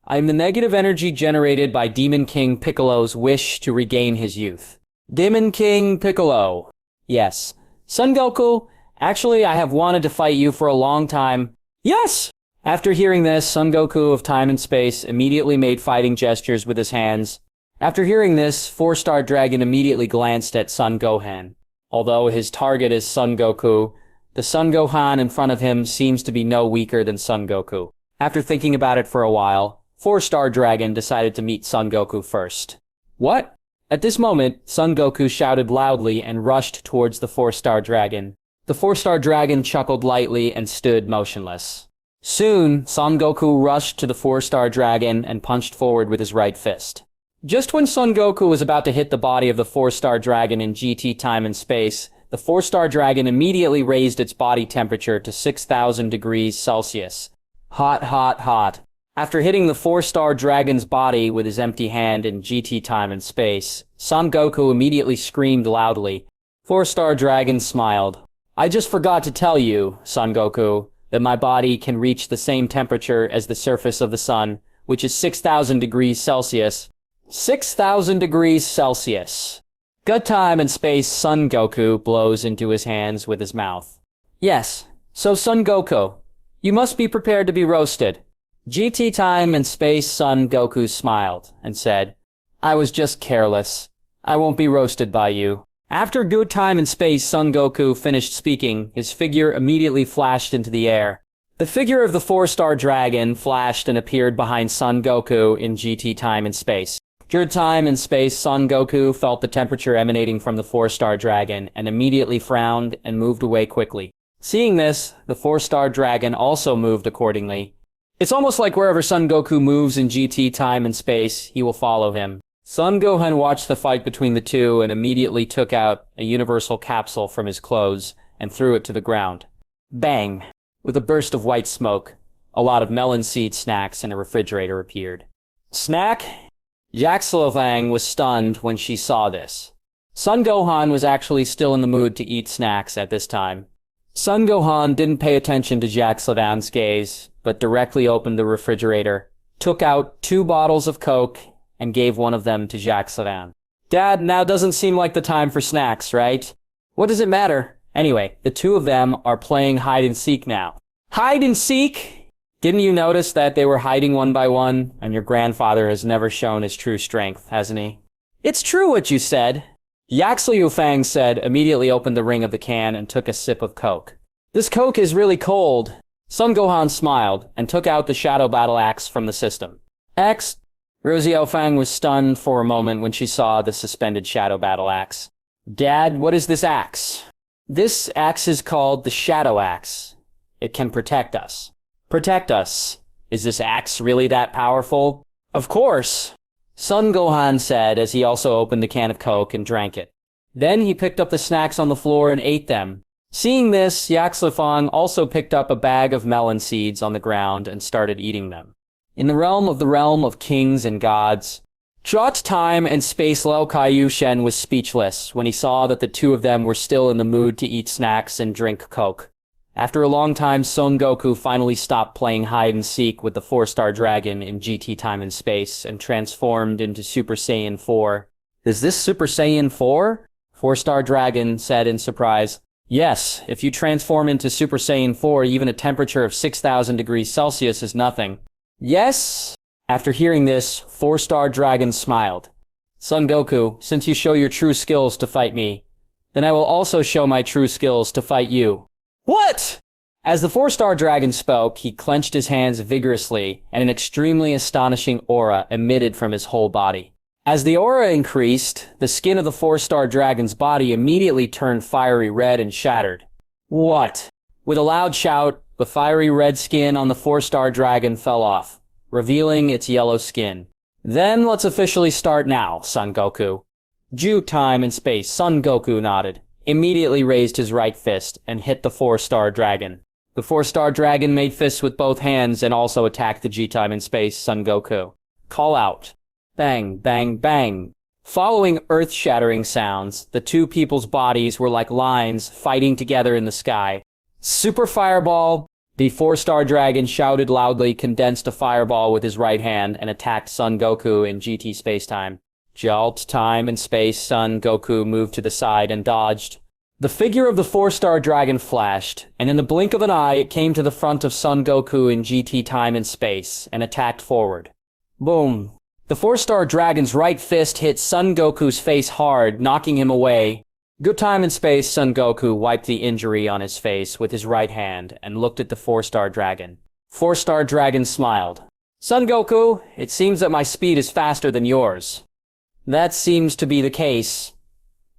I am the negative energy generated by Demon King Piccolo's wish to regain his youth. Demon King Piccolo. Yes. Son Goku, actually I have wanted to fight you for a long time. Yes! After hearing this, Son Goku of Time and Space immediately made fighting gestures with his hands. After hearing this, 4-star Dragon immediately glanced at Son Gohan. Although his target is Son Goku, the Son Gohan in front of him seems to be no weaker than Son Goku. After thinking about it for a while, 4-star Dragon decided to meet Son Goku first. What? At this moment, Son Goku shouted loudly and rushed towards the 4-star Dragon. The 4-star Dragon chuckled lightly and stood motionless. Soon, Son Goku rushed to the 4-star Dragon and punched forward with his right fist. Just when Son Goku was about to hit the body of the 4-star Dragon in GT Time and Space, the 4-star dragon immediately raised its body temperature to 6,000 degrees Celsius. Hot, hot, hot. After hitting the 4-star dragon's body with his empty hand in GT time and space, Son Goku immediately screamed loudly. 4-star dragon smiled. I just forgot to tell you, Son Goku, that my body can reach the same temperature as the surface of the sun, which is 6,000 degrees Celsius. 6,000 degrees Celsius. Good time and space Son Goku blows into his hands with his mouth. Yes, so Son Goku, you must be prepared to be roasted. GT time and space Son Goku smiled and said, I was just careless. I won't be roasted by you. After good time and space Son Goku finished speaking, his figure immediately flashed into the air. The figure of the 4-star dragon flashed and appeared behind Son Goku in GT time and space. Good time and space Son Goku felt the temperature emanating from the 4-star dragon and immediately frowned and moved away quickly. Seeing this, the 4-star dragon also moved accordingly. It's almost like wherever Son Goku moves in GT time and space, he will follow him. Son Gohan watched the fight between the two and immediately took out a universal capsule from his clothes and threw it to the ground. Bang! With a burst of white smoke, a lot of melon seed snacks in a refrigerator appeared. Snack? Jaxlofang was stunned when she saw this. Son Gohan was actually still in the mood to eat snacks at this time. Son Gohan didn't pay attention to Jaxlofang's gaze, but directly opened the refrigerator, took out 2 bottles of Coke, and gave one of them to Jaxlofang. Dad, now doesn't seem like the time for snacks, right? What does it matter? Anyway, the two of them are playing hide-and-seek now. Hide-and-seek? Didn't you notice that they were hiding one by one, and your grandfather has never shown his true strength, hasn't he? It's true what you said. Yaxliufang said, immediately opened the ring of the can and took a sip of Coke. This Coke is really cold. Son Gohan smiled and took out the Shadow Battle Axe from the system. Axe? Rosie-Fang was stunned for a moment when she saw the suspended Shadow Battle Axe. Dad, what is this axe? This axe is called the Shadow Axe. It can protect us. Protect us. Is this axe really that powerful? Of course. Son Gohan said as he also opened the can of Coke and drank it. Then he picked up the snacks on the floor and ate them. Seeing this, Yaxlifang also picked up a bag of melon seeds on the ground and started eating them. In the realm of kings and gods, Jot Time and Space Lao Kaiyushen was speechless when he saw that the two of them were still in the mood to eat snacks and drink Coke. After a long time, Son Goku finally stopped playing hide-and-seek with the 4-star dragon in GT Time and Space and transformed into Super Saiyan 4. Is this Super Saiyan 4? 4-star dragon said in surprise. Yes, if you transform into Super Saiyan 4, even a temperature of 6,000 degrees Celsius is nothing. Yes? After hearing this, 4-star dragon smiled. Son Goku, since you show your true skills to fight me, then I will also show my true skills to fight you. What? As the 4-star dragon spoke, he clenched his hands vigorously, and an extremely astonishing aura emitted from his whole body. As the aura increased, the skin of the 4-star dragon's body immediately turned fiery red and shattered. What? With a loud shout, the fiery red skin on the 4-star dragon fell off, revealing its yellow skin. Then let's officially start now, Son Goku. Ju Time and Space Son Goku nodded, immediately raised his right fist and hit the 4-star dragon. The 4-star dragon made fists with both hands and also attacked the G Time and Space Son Goku. Call out. Bang, bang, bang. Following earth-shattering sounds, the two people's bodies were like lines fighting together in the sky. Super Fireball! The 4-star dragon shouted loudly, condensed a fireball with his right hand, and attacked Son Goku in GT space-time. Jolt Time and Space Son Goku moved to the side and dodged. The figure of the 4-star dragon flashed, and in the blink of an eye it came to the front of Son Goku in GT Time and Space, and attacked forward. Boom! The 4-star dragon's right fist hit Son Goku's face hard, knocking him away. Good Time and Space Son Goku wiped the injury on his face with his right hand and looked at the 4-star dragon. 4-star dragon smiled. Son Goku, it seems that my speed is faster than yours. That seems to be the case.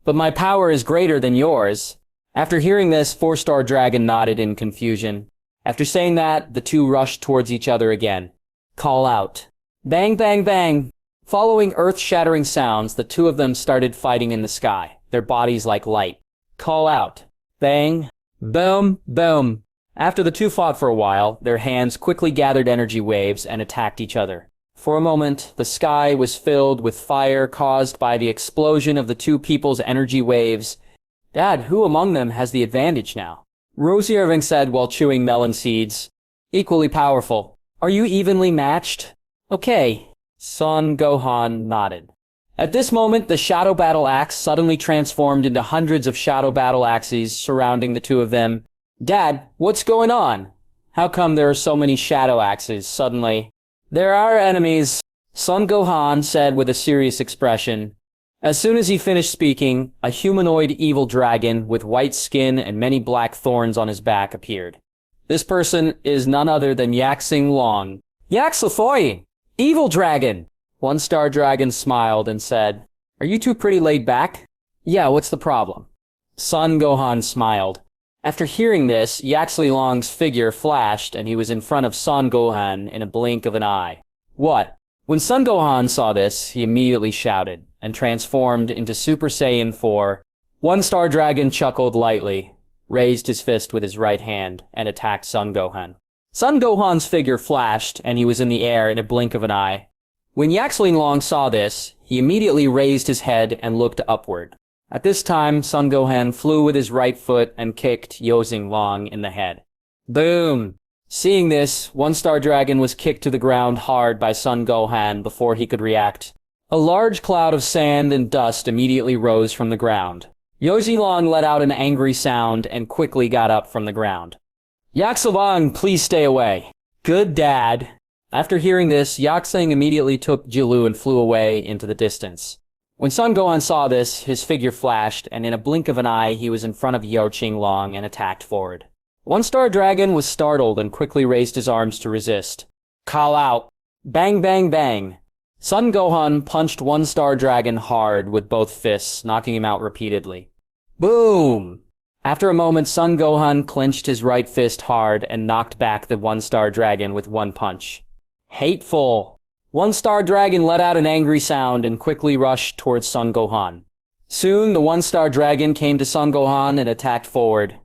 But my power is greater than yours. After hearing this, 4-star dragon nodded in confusion. After saying that, the two rushed towards each other again. Call out. Bang, bang, bang. Following earth-shattering sounds, the two of them started fighting in the sky, their bodies like light. Call out. Bang. Boom. Boom. After the two fought for a while, their hands quickly gathered energy waves and attacked each other. For a moment, the sky was filled with fire caused by the explosion of the two people's energy waves. Dad, who among them has the advantage now? Rosie Irving said while chewing melon seeds. Equally powerful. Are you evenly matched? Okay. Son Gohan nodded. At this moment, the Shadow Battle Axe suddenly transformed into hundreds of Shadow Battle Axes surrounding the two of them. Dad, what's going on? How come there are so many Shadow Axes suddenly? There are enemies, Son Gohan said with a serious expression. As soon as he finished speaking, a humanoid evil dragon with white skin and many black thorns on his back appeared. This person is none other than Yaxing Long. Yaxlafoy! Evil dragon! One-star dragon smiled and said, Are you two pretty laid back? Yeah, what's the problem? Son Gohan smiled. After hearing this, Yaxley Long's figure flashed and he was in front of Son Gohan in a blink of an eye. What? When Son Gohan saw this, he immediately shouted and transformed into Super Saiyan 4. One-star dragon chuckled lightly, raised his fist with his right hand, and attacked Son Gohan. Son Gohan's figure flashed and he was in the air in a blink of an eye. When Yaxley Long saw this, he immediately raised his head and looked upward. At this time, Son Gohan flew with his right foot and kicked Yaxing Long in the head. Boom! Seeing this, One-Star Dragon was kicked to the ground hard by Son Gohan before he could react. A large cloud of sand and dust immediately rose from the ground. Yaxing Long let out an angry sound and quickly got up from the ground. Yaxing Long, please stay away. Good dad. After hearing this, Yaxing immediately took Jilu and flew away into the distance. When Son Gohan saw this, his figure flashed, and in a blink of an eye, he was in front of Yaxing Long and attacked forward. One-Star Dragon was startled and quickly raised his arms to resist. Call out. Bang, bang, bang. Son Gohan punched One-Star Dragon hard with both fists, knocking him out repeatedly. Boom! After a moment, Son Gohan clenched his right fist hard and knocked back the One-Star Dragon with one punch. Hateful! One-Star Dragon let out an angry sound and quickly rushed towards Son Gohan. Soon, the One-Star Dragon came to Son Gohan and attacked forward.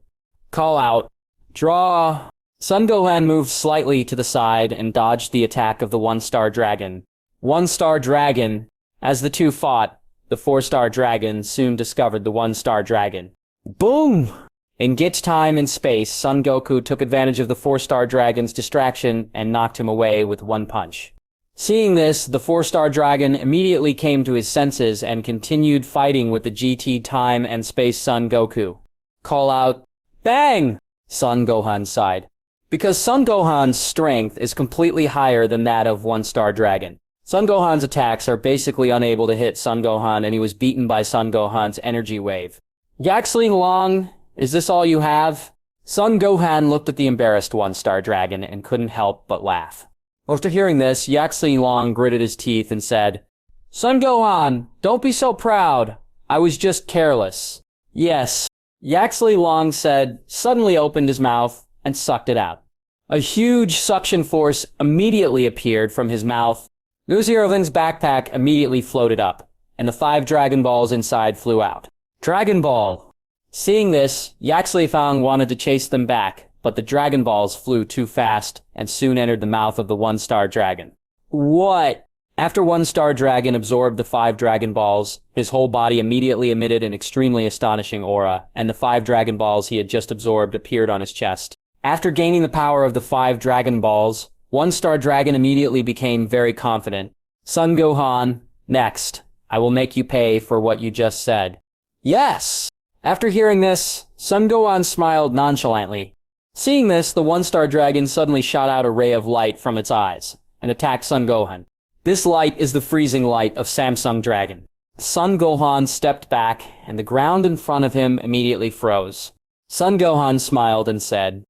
Call out. Draw. Son Gohan moved slightly to the side and dodged the attack of the One-Star Dragon. One-Star Dragon. As the two fought, the Four-Star Dragon soon discovered the One-Star Dragon. Boom! In Gitch time and space, Son Goku took advantage of the Four-Star Dragon's distraction and knocked him away with one punch. Seeing this, the Four-Star Dragon immediately came to his senses and continued fighting with the GT time and space Son Goku. Call out, Bang! Son Gohan sighed. Because Son Gohan's strength is completely higher than that of One-Star Dragon. Son Gohan's attacks are basically unable to hit Son Gohan, and he was beaten by Son Gohan's energy wave. Yaxley Long, is this all you have? Son Gohan looked at the embarrassed One-Star Dragon and couldn't help but laugh. After hearing this, Yaxley Long gritted his teeth and said, Son Gohan, don't be so proud. I was just careless. Yes. Yaxley Long said, suddenly opened his mouth and sucked it out. A huge suction force immediately appeared from his mouth. Lucifer's backpack immediately floated up, and the 5 Dragon Balls inside flew out. Dragon Ball! Seeing this, Yaxley Fang wanted to chase them back, but the Dragon Balls flew too fast and soon entered the mouth of the One-Star Dragon. What? After One-Star Dragon absorbed the 5 Dragon Balls, his whole body immediately emitted an extremely astonishing aura, and the 5 Dragon Balls he had just absorbed appeared on his chest. After gaining the power of the 5 Dragon Balls, One-Star Dragon immediately became very confident. Son Gohan, next. I will make you pay for what you just said. Yes! After hearing this, Son Gohan smiled nonchalantly. Seeing this, the One-Star Dragon suddenly shot out a ray of light from its eyes and attacked Son Gohan. This light is the freezing light of Samsung Dragon. Son Gohan stepped back, and the ground in front of him immediately froze. Son Gohan smiled and said,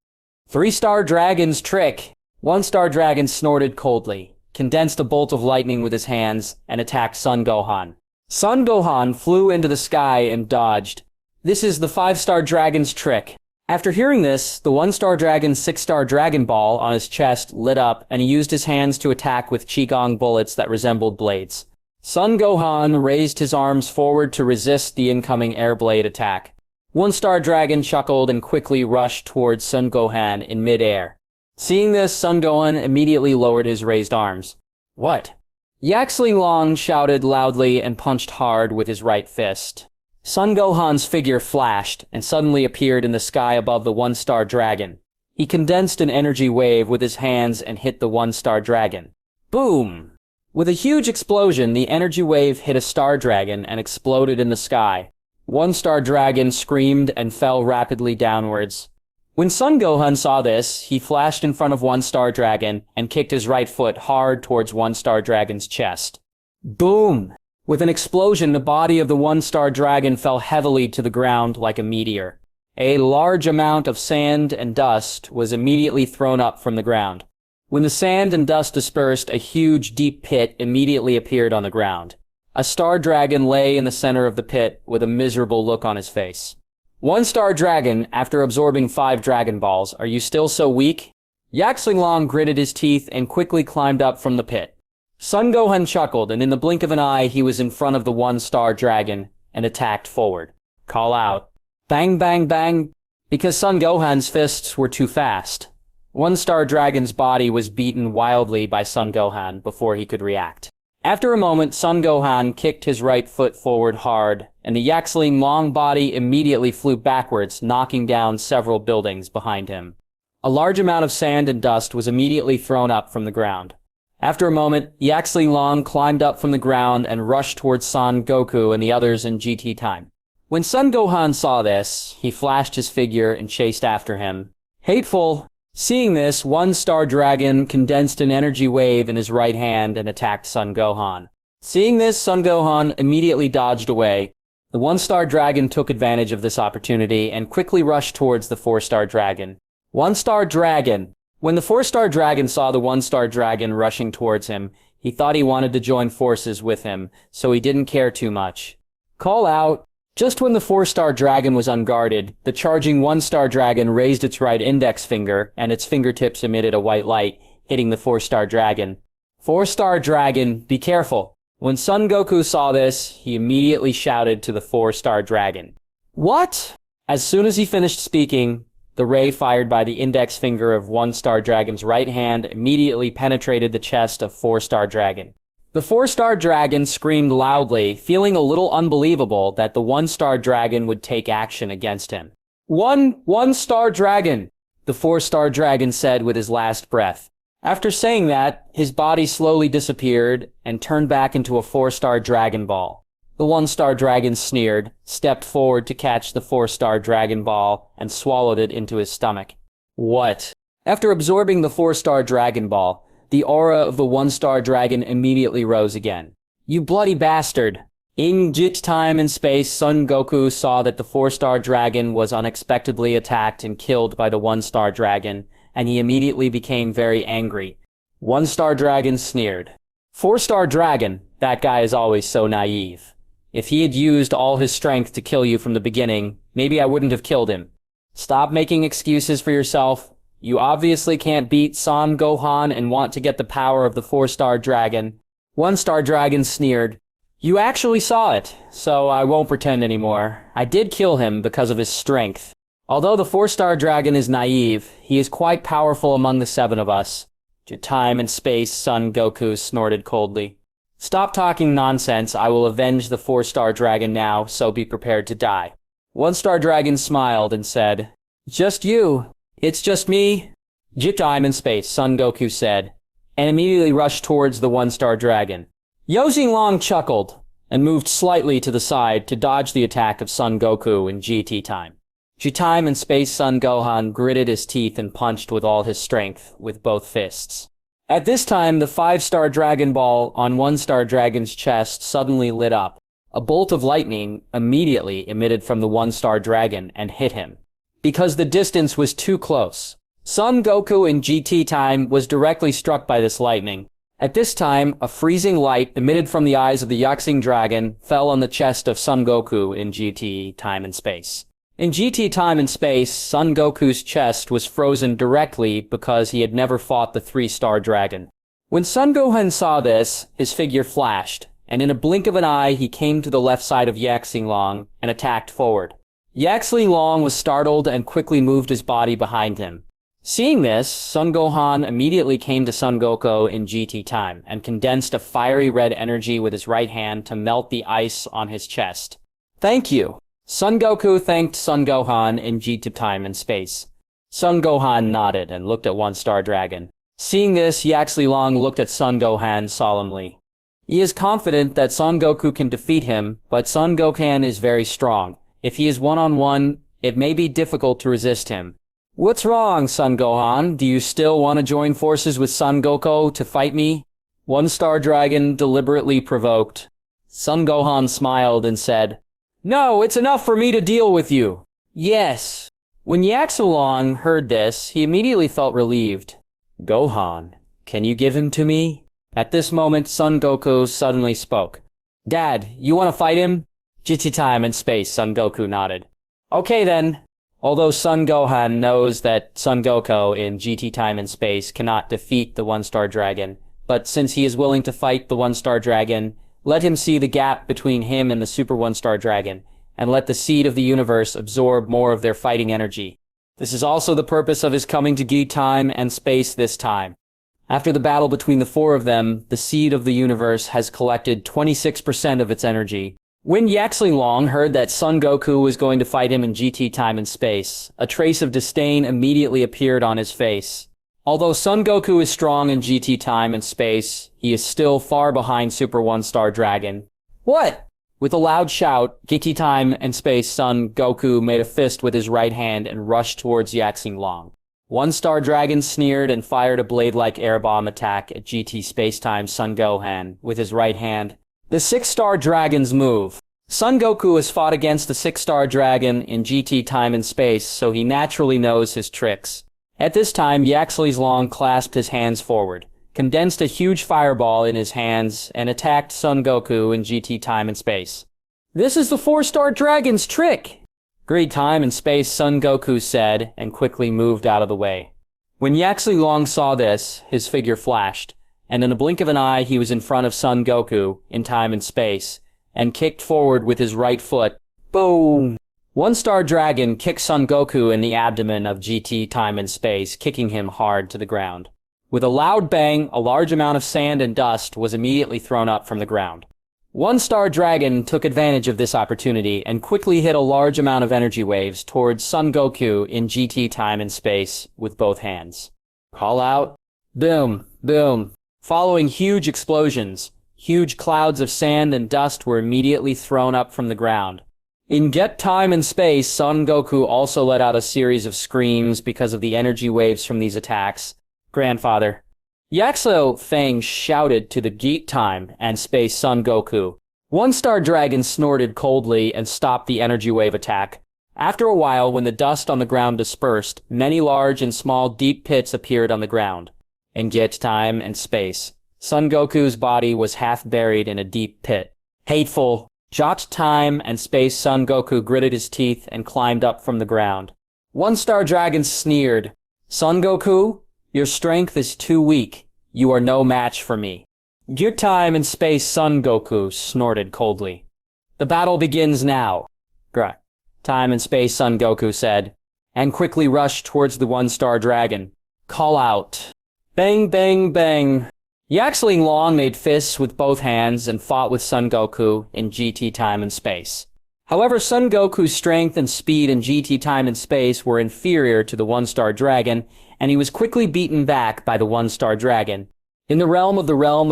3-Star Dragon's trick! One-Star Dragon snorted coldly, condensed a bolt of lightning with his hands, and attacked Son Gohan. Son Gohan flew into the sky and dodged. This is the 5-Star Dragon's trick. After hearing this, the One-Star Dragon's 6-Star Dragon Ball on his chest lit up, and he used his hands to attack with Qigong bullets that resembled blades. Son Gohan raised his arms forward to resist the incoming air blade attack. One-Star Dragon chuckled and quickly rushed towards Son Gohan in mid-air. Seeing this, Son Gohan immediately lowered his raised arms. What? Yaxling Long shouted loudly and punched hard with his right fist. Son Gohan's figure flashed and suddenly appeared in the sky above the One-Star Dragon. He condensed an energy wave with his hands and hit the One-Star Dragon. Boom! With a huge explosion, the energy wave hit a Star Dragon and exploded in the sky. One-Star Dragon screamed and fell rapidly downwards. When Son Gohan saw this, he flashed in front of One-Star Dragon and kicked his right foot hard towards One-Star Dragon's chest. Boom! With an explosion, the body of the One-Star Dragon fell heavily to the ground like a meteor. A large amount of sand and dust was immediately thrown up from the ground. When the sand and dust dispersed, a huge, deep pit immediately appeared on the ground. A Star Dragon lay in the center of the pit with a miserable look on his face. One-Star Dragon, after absorbing 5 Dragon Balls, are you still so weak? Yaxling Long gritted his teeth and quickly climbed up from the pit. Son Gohan chuckled, and in the blink of an eye, he was in front of the One-Star Dragon and attacked forward. Call out. Bang, bang, bang. Because Son Gohan's fists were too fast. One-Star Dragon's body was beaten wildly by Son Gohan before he could react. After a moment, Son Gohan kicked his right foot forward hard, and the Yaxling Long body immediately flew backwards, knocking down several buildings behind him. A large amount of sand and dust was immediately thrown up from the ground. After a moment, Yaxling Long climbed up from the ground and rushed towards Son Goku and the others in GT time. When Son Gohan saw this, he flashed his figure and chased after him. Hateful! Seeing this, One-Star Dragon condensed an energy wave in his right hand and attacked Son Gohan. Seeing this, Son Gohan immediately dodged away. The One-Star Dragon took advantage of this opportunity and quickly rushed towards the 4-Star Dragon. One-Star Dragon! When the 4-Star Dragon saw the One-Star Dragon rushing towards him, he thought he wanted to join forces with him, so he didn't care too much. Call out! Just when the 4-Star Dragon was unguarded, the charging One-Star Dragon raised its right index finger, and its fingertips emitted a white light, hitting the 4-Star Dragon. 4-Star Dragon, be careful! When Son Goku saw this, he immediately shouted to the 4-Star Dragon. What? As soon as he finished speaking, the ray fired by the index finger of One-Star Dragon's right hand immediately penetrated the chest of 4-Star Dragon. The 4-Star Dragon screamed loudly, feeling a little unbelievable that the One-Star Dragon would take action against him. One-Star Dragon! The 4-Star Dragon said with his last breath. After saying that, his body slowly disappeared and turned back into a 4-Star Dragon Ball. The One-Star Dragon sneered, stepped forward to catch the 4-Star Dragon Ball, and swallowed it into his stomach. What? After absorbing the 4-Star Dragon Ball, the aura of the One-Star Dragon immediately rose again. You bloody bastard! In Jit time and space, Son Goku saw that the 4-Star Dragon was unexpectedly attacked and killed by the One-Star Dragon, and he immediately became very angry. One-Star Dragon sneered. 4-Star Dragon, that guy is always so naive. If he had used all his strength to kill you from the beginning, maybe I wouldn't have killed him. Stop making excuses for yourself. You obviously can't beat Son Gohan and want to get the power of the 4-Star Dragon. One-Star Dragon sneered. You actually saw it, so I won't pretend anymore. I did kill him because of his strength. Although the 4-Star Dragon is naive, he is quite powerful among the 7 of us. To time and space, Son Goku snorted coldly. Stop talking nonsense, I will avenge the 4-Star Dragon now, so be prepared to die. One-Star Dragon smiled and said, Just you. It's just me. Jit time and space, Son Goku said, and immediately rushed towards the One-Star Dragon. Yozing Long chuckled, and moved slightly to the side to dodge the attack of Son Goku in GT time. Jit time and space, Son Gohan gritted his teeth and punched with all his strength, with both fists. At this time, the 5-Star Dragon Ball on One-Star Dragon's chest suddenly lit up. A bolt of lightning immediately emitted from the One-Star Dragon and hit him. Because the distance was too close. Son Goku in GT time was directly struck by this lightning. At this time, a freezing light emitted from the eyes of the Yaxing Dragon fell on the chest of Son Goku in GT time and space. In GT time and space, Son Goku's chest was frozen directly because he had never fought the 3-Star Dragon. When Son Gohan saw this, his figure flashed, and in a blink of an eye he came to the left side of Yaxing Long and attacked forward. Yaxley Long was startled and quickly moved his body behind him. Seeing this, Son Gohan immediately came to Son Goku in GT time and condensed a fiery red energy with his right hand to melt the ice on his chest. Thank you. Son Goku thanked Son Gohan in GT time and space. Son Gohan nodded and looked at One Star Dragon. Seeing this, Yaxley Long looked at Son Gohan solemnly. He is confident that Son Goku can defeat him, but Son Gohan is very strong. If he is one-on-one, it may be difficult to resist him. What's wrong, Son Gohan? Do you still want to join forces with Son Goku to fight me? One Star Dragon deliberately provoked. Son Gohan smiled and said, No, it's enough for me to deal with you. Yes. When Yaxley Long heard this, he immediately felt relieved. Gohan, can you give him to me? At this moment, Son Goku suddenly spoke. Dad, you want to fight him? GT time and space, Son Goku nodded. Okay then. Although Son Gohan knows that Son Goku in GT time and space cannot defeat the One Star Dragon, but since he is willing to fight the One Star Dragon, let him see the gap between him and the Super One Star Dragon, and let the seed of the universe absorb more of their fighting energy. This is also the purpose of his coming to GT time and space this time. After the battle between the four of them, the seed of the universe has collected 26% of its energy. When Yaxley Long heard that Son Goku was going to fight him in GT time and space, a trace of disdain immediately appeared on his face. Although Son Goku is strong in GT time and space, he is still far behind Super One Star Dragon. What? With a loud shout, GT time and space Son Goku made a fist with his right hand and rushed towards Yaxley Long. One Star Dragon sneered and fired a blade-like air bomb attack at GT space-time Son Gohan with his right hand. The Six-Star Dragon's move. Son Goku has fought against the Six-Star Dragon in GT time and space, so he naturally knows his tricks. At this time, Yaxley Long clasped his hands forward, condensed a huge fireball in his hands, and attacked Son Goku in GT time and space. This is the Four-Star Dragon's trick! Great time and space, Son Goku said, and quickly moved out of the way. When Yaxley Long saw this, his figure flashed, and in a blink of an eye he was in front of Son Goku, in time and space, and kicked forward with his right foot. Boom! One Star Dragon kicked Son Goku in the abdomen of GT time and space, kicking him hard to the ground. With a loud bang, a large amount of sand and dust was immediately thrown up from the ground. One Star Dragon took advantage of this opportunity and quickly hit a large amount of energy waves towards Son Goku in GT time and space with both hands. Call out. Boom, boom. Following huge explosions, huge clouds of sand and dust were immediately thrown up from the ground. In Get Time and Space, Son Goku also let out a series of screams because of the energy waves from these attacks. Grandfather. Yaxley Fang shouted to the Geet Time and Space Son Goku. One Star Dragon snorted coldly and stopped the energy wave attack. After a while, when the dust on the ground dispersed, many large and small deep pits appeared on the ground. In Geet Time and Space, Son Goku's body was half buried in a deep pit. Hateful. Jot Time and Space Son Goku gritted his teeth and climbed up from the ground. One Star Dragon sneered. Son Goku? Your strength is too weak. You are no match for me. Your time and space, Son Goku snorted coldly. The battle begins now. Time and space, Son Goku said, and quickly rushed towards the One Star Dragon. Call out. Bang, bang, bang. Yaxley Long made fists with both hands and fought with Son Goku in GT time and space. However, Son Goku's strength and speed in GT time and space were inferior to the One Star Dragon, and he was quickly beaten back by the One Star Dragon. In the realm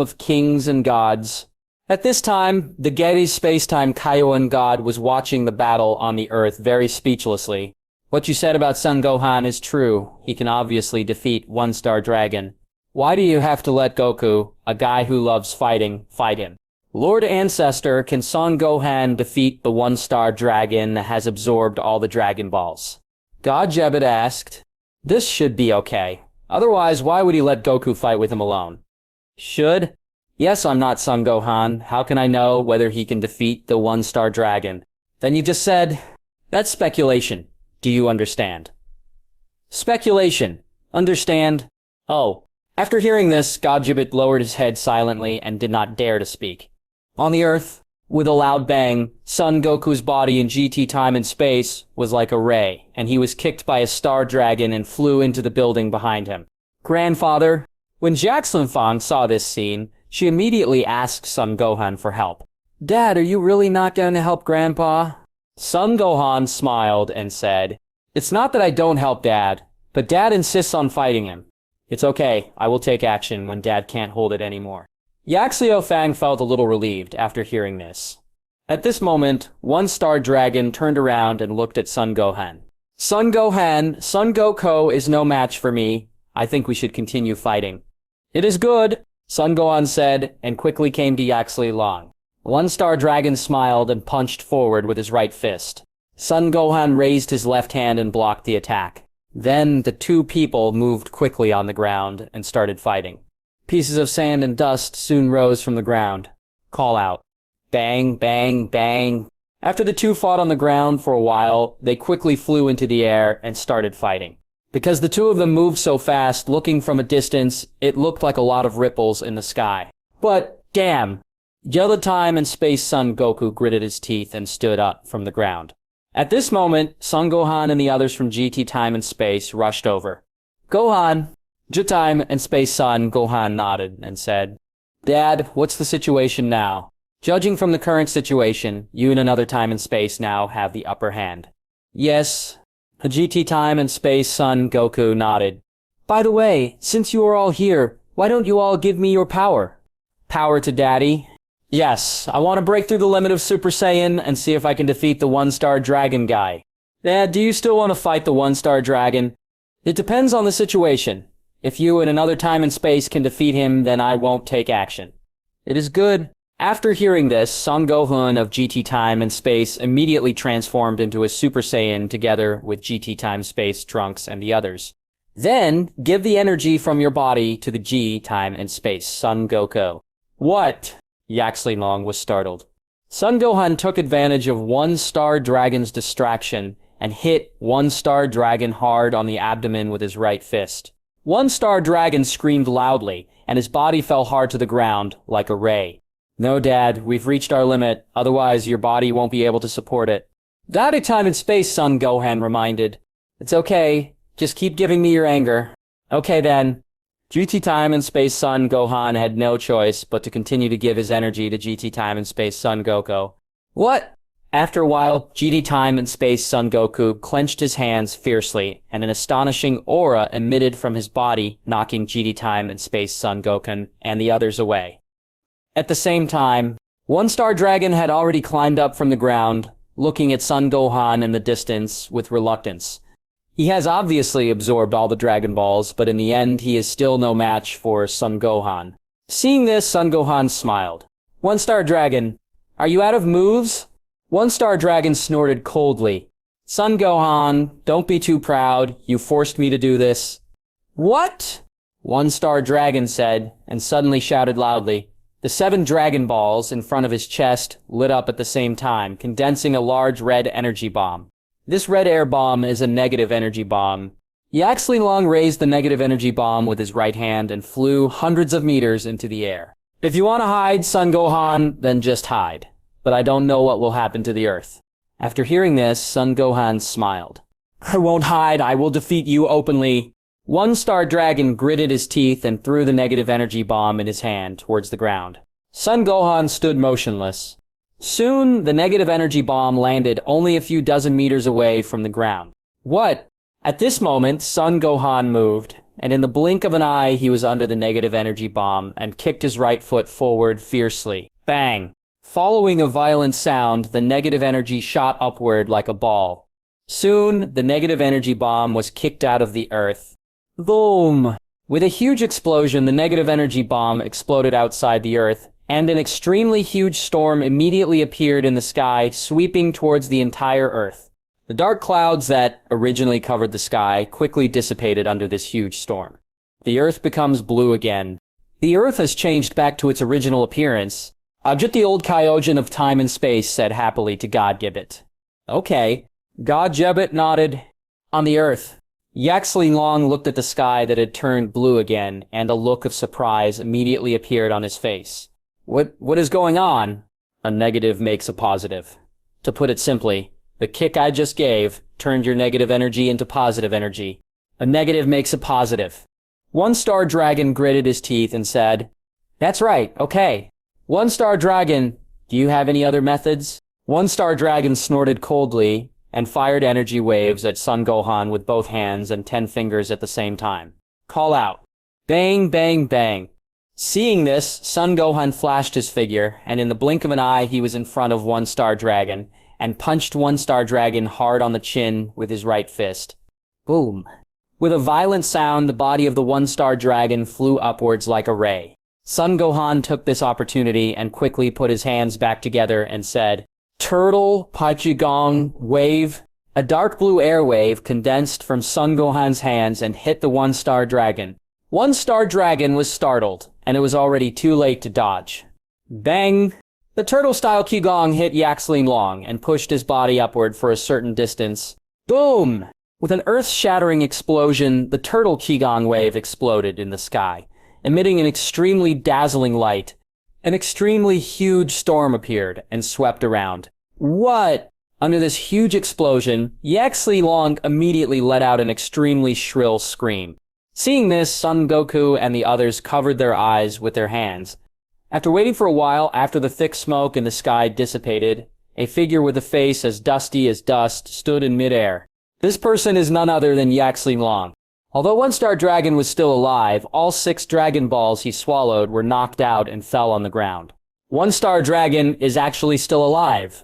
of kings and gods. At this time, the Gettys Space-Time Kaiouan God was watching the battle on the Earth very speechlessly. What you said about Son Gohan is true. He can obviously defeat One Star Dragon. Why do you have to let Goku, a guy who loves fighting, fight him? Lord Ancestor, can Son Gohan defeat the One Star Dragon that has absorbed all the Dragon Balls? God Jebbet asked. This should be okay. Otherwise, why would he let Goku fight with him alone? Should? Yes, I'm not Son Gohan. How can I know whether he can defeat the One Star Dragon? Then you just said, that's speculation. Do you understand? Speculation. Understand? Oh. After hearing this, God Gibbet lowered his head silently and did not dare to speak. On the Earth, With a loud bang, Son Goku's body in GT time and space was like a ray, and he was kicked by a star dragon and flew into the building behind him. Grandfather. When Jackson Fong saw this scene, she immediately asked Son Gohan for help. Dad, are you really not going to help Grandpa? Son Gohan smiled and said, It's not that I don't help Dad, but Dad insists on fighting him. It's okay, I will take action when Dad can't hold it anymore. Yaxleo Fang felt a little relieved after hearing this. At this moment, one star dragon turned around and looked at Son Gohan. Son Gohan, Son Goku is no match for me. I think we should continue fighting. It is good, Son Gohan said, and quickly came to Yaxley Long. One star dragon smiled and punched forward with his right fist. Son Gohan raised his left hand and blocked the attack. Then the two people moved quickly on the ground and started fighting. Pieces of sand and dust soon rose from the ground. Call out. Bang, bang, bang. After the two fought on the ground for a while, they quickly flew into the air and started fighting. Because the two of them moved so fast, looking from a distance, it looked like a lot of ripples in the sky. But, damn! Yellow Time and Space Son Goku gritted his teeth and stood up from the ground. At this moment, Son Gohan and the others from GT Time and Space rushed over. Gohan! J-Time and Space Son Gohan nodded and said, Dad, what's the situation now? Judging from the current situation, you and another time and space now have the upper hand. Yes. GT Time and Space Son Goku nodded. By the way, since you are all here, why don't you all give me your power? Power to Daddy? Yes, I want to break through the limit of Super Saiyan and see if I can defeat the one-star dragon guy. Dad, do you still want to fight the one-star dragon? It depends on the situation. If you and another time and space can defeat him, then I won't take action. It is good. After hearing this, Son Gohan of GT Time and Space immediately transformed into a Super Saiyan together with GT Time, Space, Trunks, and the others. Then, give the energy from your body to the G, Time, and Space, Son Goku. What? Yaxley Long was startled. Son Gohan took advantage of one-star dragon's distraction and hit one-star dragon hard on the abdomen with his right fist. One-star dragon screamed loudly, and his body fell hard to the ground like a ray. No, Dad, we've reached our limit, otherwise your body won't be able to support it. Daddy Time and Space, Son Gohan reminded. It's okay, just keep giving me your anger. Okay then. GT Time and Space Son Gohan had no choice but to continue to give his energy to GT Time and Space Son Goku. What? After a while, GT Time and Space Son Goku clenched his hands fiercely, and an astonishing aura emitted from his body, knocking GT Time and Space Son Goku and the others away. At the same time, one-star dragon had already climbed up from the ground, looking at Son Gohan in the distance with reluctance. He has obviously absorbed all the Dragon Balls, but in the end he is still no match for Son Gohan. Seeing this, Son Gohan smiled. One-star dragon, are you out of moves? One-star dragon snorted coldly. Son Gohan, don't be too proud, you forced me to do this. What? One-star dragon said, and suddenly shouted loudly. The 7 Dragon Balls in front of his chest lit up at the same time, condensing a large red energy bomb. This red air bomb is a negative energy bomb. Yaxley Long raised the negative energy bomb with his right hand and flew hundreds of meters into the air. If you want to hide, Son Gohan, then just hide. But I don't know what will happen to the Earth. After hearing this, Son Gohan smiled. I won't hide, I will defeat you openly. One-star dragon gritted his teeth and threw the negative energy bomb in his hand towards the ground. Son Gohan stood motionless. Soon, the negative energy bomb landed only a few dozen meters away from the ground. What? At this moment, Son Gohan moved, and in the blink of an eye he was under the negative energy bomb and kicked his right foot forward fiercely. Bang! Following a violent sound, the negative energy shot upward like a ball. Soon, the negative energy bomb was kicked out of the earth. Boom! With a huge explosion, the negative energy bomb exploded outside the earth, and an extremely huge storm immediately appeared in the sky, sweeping towards the entire Earth. The dark clouds that originally covered the sky quickly dissipated under this huge storm. The Earth becomes blue again. The Earth has changed back to its original appearance. Ajit the old Kyojin of time and space said happily to God Gibbet. Okay. God Gibbet nodded. On the Earth, Yaxley Long looked at the sky that had turned blue again, and a look of surprise immediately appeared on his face. What is going on? a negative makes a positive. To put it simply, the kick I just gave turned your negative energy into positive energy. A negative makes a positive. One-star dragon gritted his teeth and said, "That's right, okay. One-star dragon, do you have any other methods?" One-star dragon snorted coldly and fired energy waves at Son Gohan with both hands and 10 fingers at the same time. Call out. Bang, bang, bang. Seeing this, Son Gohan flashed his figure, and in the blink of an eye he was in front of One-Star Dragon, and punched One-Star Dragon hard on the chin with his right fist. Boom. With a violent sound, the body of the One-Star Dragon flew upwards like a ray. Son Gohan took this opportunity and quickly put his hands back together and said, "Turtle Pachigong Wave." A dark blue air wave condensed from Son Gohan's hands and hit the One-Star Dragon. One-Star Dragon was startled, and it was already too late to dodge. Bang! The turtle-style Qigong hit Yaxling Long and pushed his body upward for a certain distance. Boom! With an earth-shattering explosion, the turtle Qigong wave exploded in the sky, emitting an extremely dazzling light. An extremely huge storm appeared and swept around. What? Under this huge explosion, Yaxling Long immediately let out an extremely shrill scream. Seeing this, Son Goku and the others covered their eyes with their hands. After waiting for a while, after the thick smoke in the sky dissipated, a figure with a face as dusty as dust stood in midair. This person is none other than Yaxling Long. Although One-Star Dragon was still alive, all 6 Dragon Balls he swallowed were knocked out and fell on the ground. One-Star Dragon is actually still alive.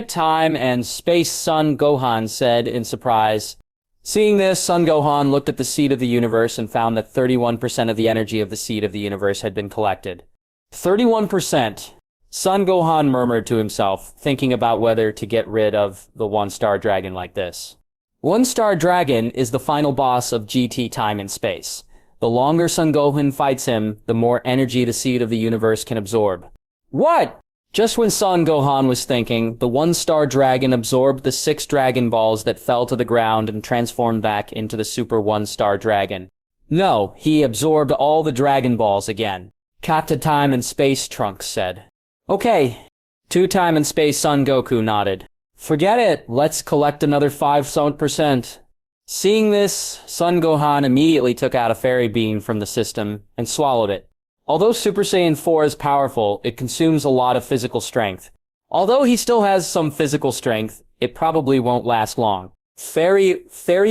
Time and Space Son Gohan said in surprise. Seeing this, Son Gohan looked at the seed of the universe and found that 31% of the energy of the seed of the universe had been collected. 31%. Son Gohan murmured to himself, thinking about whether to get rid of the One-Star Dragon like this. One-Star Dragon is the final boss of GT Time and Space. The longer Son Gohan fights him, the more energy the seed of the universe can absorb. What? Just when Son Gohan was thinking, the One-Star Dragon absorbed the 6 Dragon Balls that fell to the ground and transformed back into the Super One-Star Dragon. No, he absorbed all the Dragon Balls again. Kata Time and Space Trunks said. Okay. 2 Time and Space Son Goku nodded. Forget it, let's collect another 5%. Seeing this, Son Gohan immediately took out a fairy bean from the system and swallowed it. Although Super Saiyan 4 is powerful, it consumes a lot of physical strength. Although he still has some physical strength, it probably won't last long. Fairy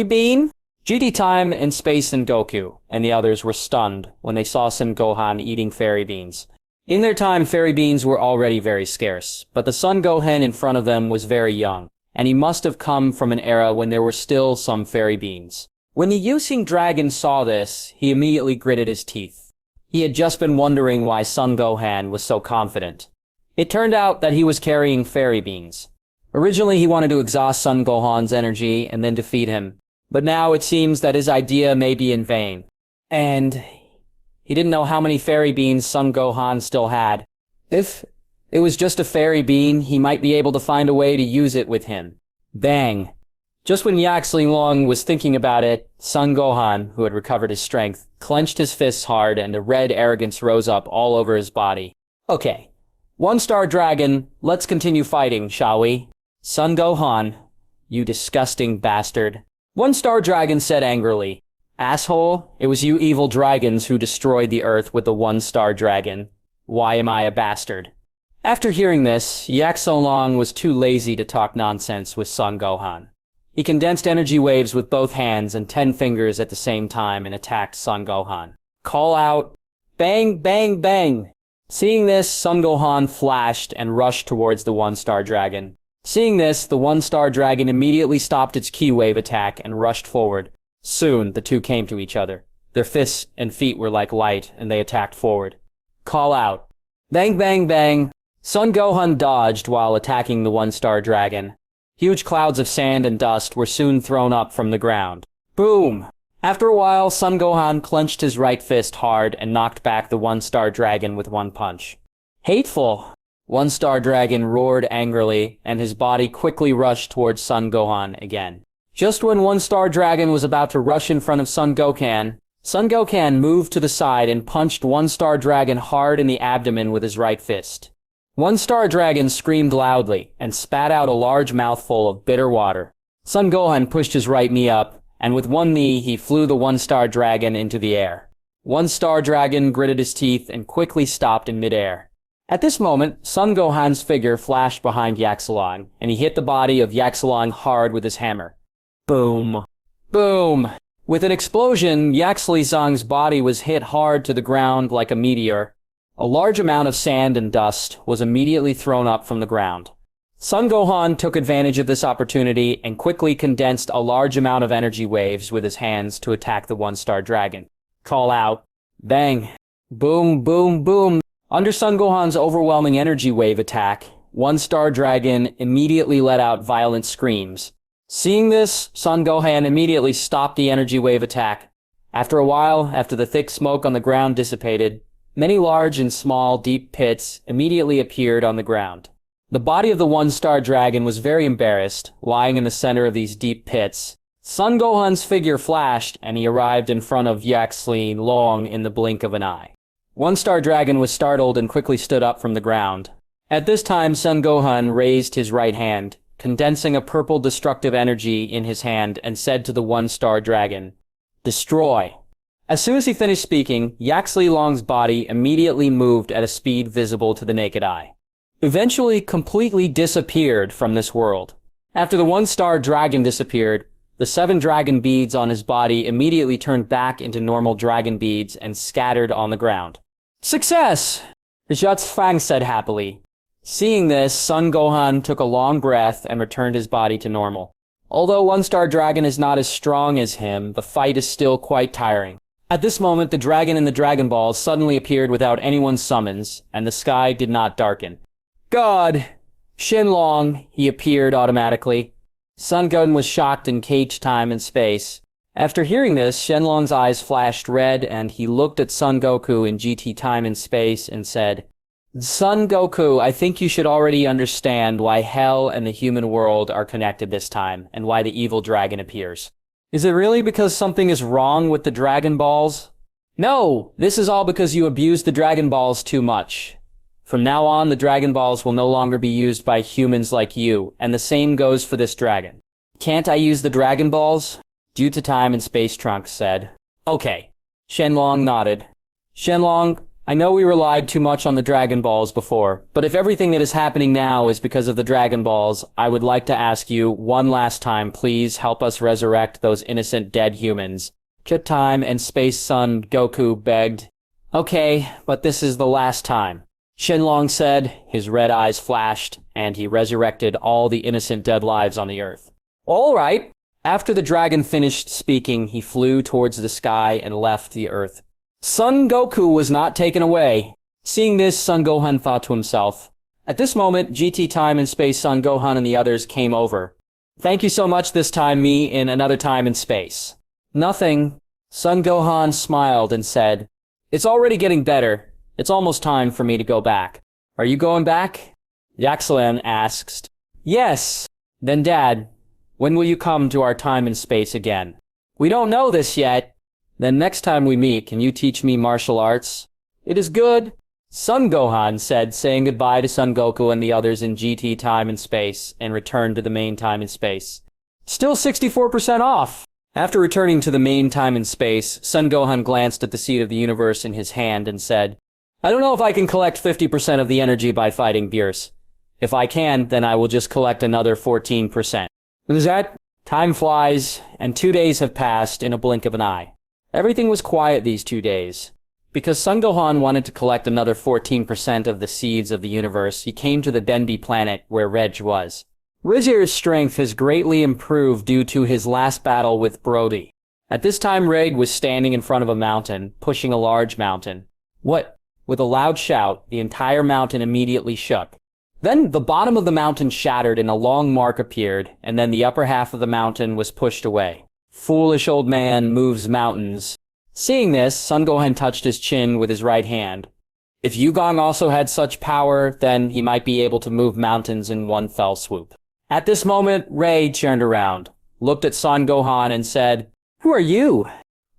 bean? GT Time and Space and Goku and the others were stunned when they saw Son Gohan eating fairy beans. In their time, fairy beans were already very scarce, but the Son Gohan in front of them was very young, and he must have come from an era when there were still some fairy beans. When the Using Dragon saw this, he immediately gritted his teeth. He had just been wondering why Son Gohan was so confident. It turned out that he was carrying fairy beans. Originally, he wanted to exhaust Son Gohan's energy and then defeat him, but now it seems that his idea may be in vain. And he didn't know how many fairy beans Son Gohan still had. If it was just a fairy bean, he might be able to find a way to use it with him. Bang! Just when Yaxling Long was thinking about it, Son Gohan, who had recovered his strength, clenched his fists hard and a red arrogance rose up all over his body. Okay. One-Star Dragon, let's continue fighting, shall we? Son Gohan, you disgusting bastard. One-Star Dragon said angrily. Asshole, it was you evil dragons who destroyed the Earth with the One-Star Dragon. Why am I a bastard? After hearing this, Yaxling Long was too lazy to talk nonsense with Son Gohan. He condensed energy waves with both hands and 10 fingers at the same time and attacked Son Gohan. Call out, bang, bang, bang! Seeing this, Son Gohan flashed and rushed towards the One-Star Dragon. Seeing this, the One-Star Dragon immediately stopped its Ki wave attack and rushed forward. Soon, the two came to each other. Their fists and feet were like light, and they attacked forward. Call out, bang, bang, bang! Son Gohan dodged while attacking the One-Star Dragon. Huge clouds of sand and dust were soon thrown up from the ground. Boom! After a while, Son Gohan clenched his right fist hard and knocked back the One-Star Dragon with one punch. Hateful! One-Star Dragon roared angrily, and his body quickly rushed towards Son Gohan again. Just when One-Star Dragon was about to rush in front of Son Gohan moved to the side and punched One-Star Dragon hard in the abdomen with his right fist. One-star dragon screamed loudly and spat out a large mouthful of bitter water. Son Gohan pushed his right knee up, and with one knee he flew the one-star dragon into the air. One-star dragon gritted his teeth and quickly stopped in midair. At this moment, Son Gohan's figure flashed behind Yaxalong, and he hit the body of Yaxalong hard with his hammer. Boom. Boom. With an explosion, Yaxlizang's body was hit hard to the ground like a meteor. A large amount of sand and dust was immediately thrown up from the ground. Son Gohan took advantage of this opportunity and quickly condensed a large amount of energy waves with his hands to attack the one-star dragon. Call out. Bang. Boom, boom, boom. Under Son Gohan's overwhelming energy wave attack, one-star dragon immediately let out violent screams. Seeing this, Son Gohan immediately stopped the energy wave attack. After a while, after the thick smoke on the ground dissipated, many large and small deep pits immediately appeared on the ground. The body of the one-star dragon was very embarrassed, lying in the center of these deep pits. Son Gohan's figure flashed, and he arrived in front of Yaxlizang in the blink of an eye. One-star dragon was startled and quickly stood up from the ground. At this time, Son Gohan raised his right hand, condensing a purple destructive energy in his hand, and said to the one-star dragon, "Destroy." As soon as he finished speaking, Yaxlizang's body immediately moved at a speed visible to the naked eye. Eventually completely disappeared from this world. After the one-star dragon disappeared, the 7 dragon beads on his body immediately turned back into normal dragon beads and scattered on the ground. Success! Fang said happily. Seeing this, Son Gohan took a long breath and returned his body to normal. Although one-star dragon is not as strong as him, the fight is still quite tiring. At this moment, the dragon in the Dragon Balls suddenly appeared without anyone's summons, and the sky did not darken. God! Shenlong, he appeared automatically. Son Gohan was shocked in caged time and space. After hearing this, Shenlong's eyes flashed red, and he looked at Son Goku in GT time and space and said, "Son Goku, I think you should already understand why hell and the human world are connected this time, and why the evil dragon appears. Is it really because something is wrong with the Dragon Balls? No, this is all because you abused the Dragon Balls too much. From now on, the Dragon Balls will no longer be used by humans like you, and the same goes for this dragon." "Can't I use the Dragon Balls?" Due to time and space, Trunks said. "Okay." Shenlong nodded. "Shenlong, I know we relied too much on the Dragon Balls before, but if everything that is happening now is because of the Dragon Balls, I would like to ask you one last time, please help us resurrect those innocent dead humans." Time and Space Son Goku begged. "Okay, but this is the last time," Shenlong said. His red eyes flashed, and he resurrected all the innocent dead lives on the earth. "All right." After the dragon finished speaking, he flew towards the sky and left the earth. Son Goku was not taken away. Seeing this, Son Gohan thought to himself. At this moment, GT Time and Space Son Gohan and the others came over. "Thank you so much this time, me in another time and space." "Nothing." Son Gohan smiled and said, "It's already getting better. It's almost time for me to go back." "Are you going back?" Yaxlan asked. "Yes." "Then Dad, when will you come to our time and space again?" "We don't know this yet." "Then next time we meet, can you teach me martial arts?" "It is good," Son Gohan said, saying goodbye to Son Goku and the others in GT Time and Space, and returned to the main time and space. Still 64% off! After returning to the main time and space, Son Gohan glanced at the seed of the universe in his hand and said, "I don't know if I can collect 50% of the energy by fighting Beerus. If I can, then I will just collect another 14%. That time flies, and 2 days have passed in a blink of an eye. Everything was quiet these 2 days. Because Son Gohan wanted to collect another 14% of the seeds of the universe, he came to the Denbi planet where Reg was. Rizir's strength has greatly improved due to his last battle with Brody. At this time, Reg was standing in front of a mountain, pushing a large mountain. What? With a loud shout, the entire mountain immediately shook. Then the bottom of the mountain shattered and a long mark appeared, and then the upper half of the mountain was pushed away. Foolish old man moves mountains. Seeing this, Son Gohan touched his chin with his right hand. If Yugong also had such power, then he might be able to move mountains in one fell swoop. At this moment, Ray turned around, looked at Son Gohan and said, "Who are you?"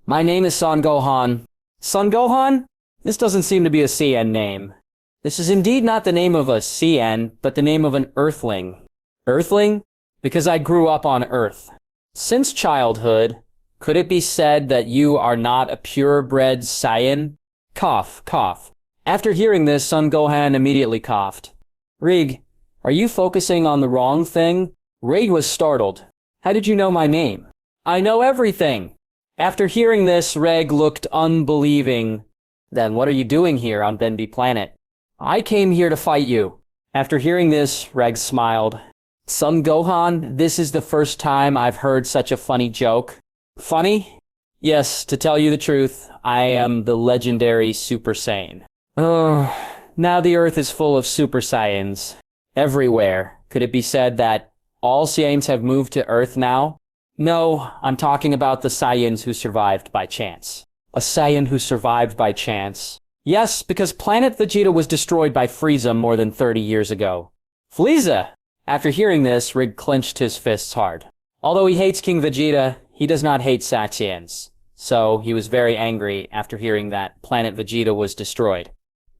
"My name is Son Gohan." "Son Gohan? This doesn't seem to be a CN name." This is indeed not the name of a CN, but the name of an Earthling. Earthling? Because I grew up on Earth. Since childhood, could it be said that you are not a purebred Saiyan? Cough, cough. After hearing this, Son Gohan immediately coughed. Rig, are you focusing on the wrong thing? Rig was startled. How did you know my name? I know everything. After hearing this, Reg looked unbelieving. Then what are you doing here on Benby Planet? I came here to fight you. After hearing this, Reg smiled. Son Gohan, this is the first time I've heard such a funny joke. Funny? Yes, to tell you the truth, I am the legendary Super Saiyan. Oh, now the Earth is full of Super Saiyans. Everywhere. Could it be said that all Saiyans have moved to Earth now? No, I'm talking about the Saiyans who survived by chance. A Saiyan who survived by chance. Yes, because planet Vegeta was destroyed by Frieza more than 30 years ago. Frieza! After hearing this, Rig clenched his fists hard. Although he hates King Vegeta, he does not hate Saiyans. So he was very angry after hearing that planet Vegeta was destroyed.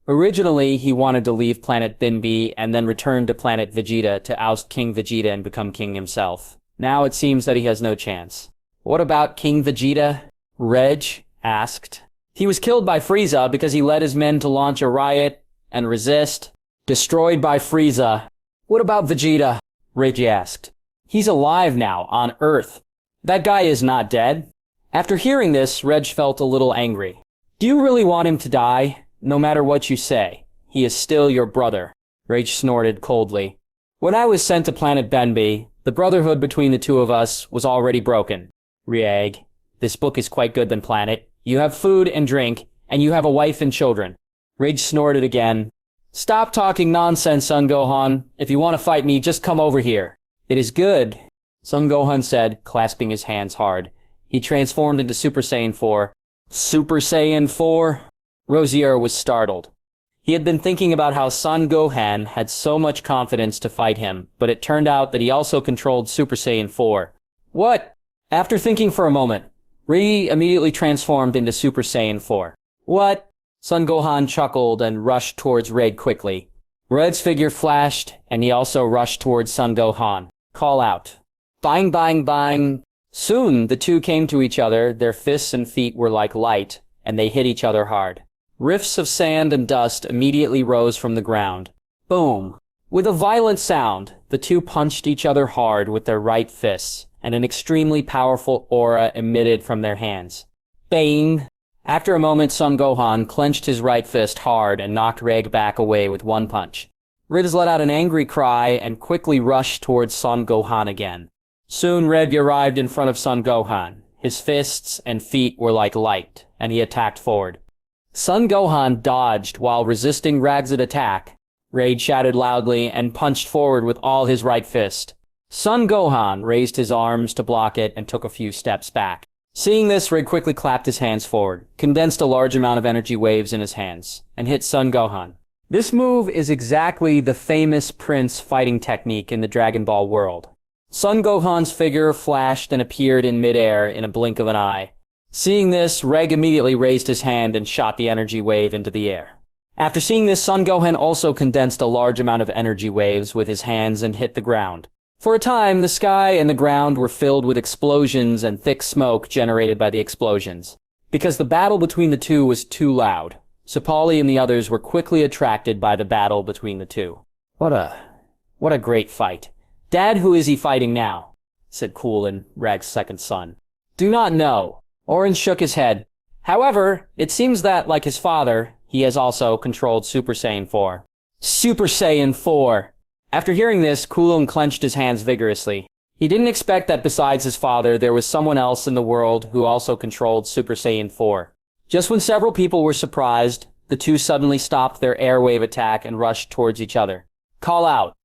Originally, he wanted to leave planet Binbi and then return to planet Vegeta to oust King Vegeta and become king himself. Now it seems that he has no chance. What about King Vegeta? Reg asked. He was killed by Frieza because he led his men to launch a riot and resist. Destroyed by Frieza. What about Vegeta? Reg asked. He's alive now, on Earth. That guy is not dead. After hearing this, Reg felt a little angry. Do you really want him to die? No matter what you say. He is still your brother. Reg snorted coldly. When I was sent to planet Benbi, the brotherhood between the two of us was already broken. Rieg, this book is quite good than planet. You have food and drink, and you have a wife and children. Reg snorted again. Stop talking nonsense, Son Gohan. If you want to fight me, just come over here. It is good, Son Gohan said, clasping his hands hard. He transformed into Super Saiyan 4. Super Saiyan 4? Rosier was startled. He had been thinking about how Son Gohan had so much confidence to fight him, but it turned out that he also controlled Super Saiyan 4. What? After thinking for a moment, Ri immediately transformed into Super Saiyan 4. What? Son Gohan chuckled and rushed towards Red quickly. Red's figure flashed, and he also rushed towards Son Gohan. Call out. Bang, bang, bang. Soon, the two came to each other, their fists and feet were like light, and they hit each other hard. Rifts of sand and dust immediately rose from the ground. Boom! With a violent sound, the two punched each other hard with their right fists, and an extremely powerful aura emitted from their hands. Bang! After a moment, Son Gohan clenched his right fist hard and knocked Reg back away with one punch. Riz let out an angry cry and quickly rushed towards Son Gohan again. Soon Reg arrived in front of Son Gohan. His fists and feet were like light, and he attacked forward. Son Gohan dodged while resisting Rag's attack. Rage shouted loudly and punched forward with all his right fist. Son Gohan raised his arms to block it and took a few steps back. Seeing this, Rig quickly clapped his hands forward, condensed a large amount of energy waves in his hands, and hit Son Gohan. This move is exactly the famous Prince fighting technique in the Dragon Ball world. Son Gohan's figure flashed and appeared in midair in a blink of an eye. Seeing this, Reg immediately raised his hand and shot the energy wave into the air. After seeing this, Son Gohan also condensed a large amount of energy waves with his hands and hit the ground. For a time, the sky and the ground were filled with explosions and thick smoke generated by the explosions. Because the battle between the two was too loud, Sapali and the others were quickly attracted by the battle between the two. What a great fight. Dad, who is he fighting now? Said Coolin, Rag's second son. Do not know. Orange shook his head. However, it seems that, like his father, he has also controlled Super Saiyan 4. Super Saiyan 4! After hearing this, Coolin clenched his hands vigorously. He didn't expect that besides his father, there was someone else in the world who also controlled Super Saiyan 4. Just when several people were surprised, the two suddenly stopped their airwave attack and rushed towards each other. Call out.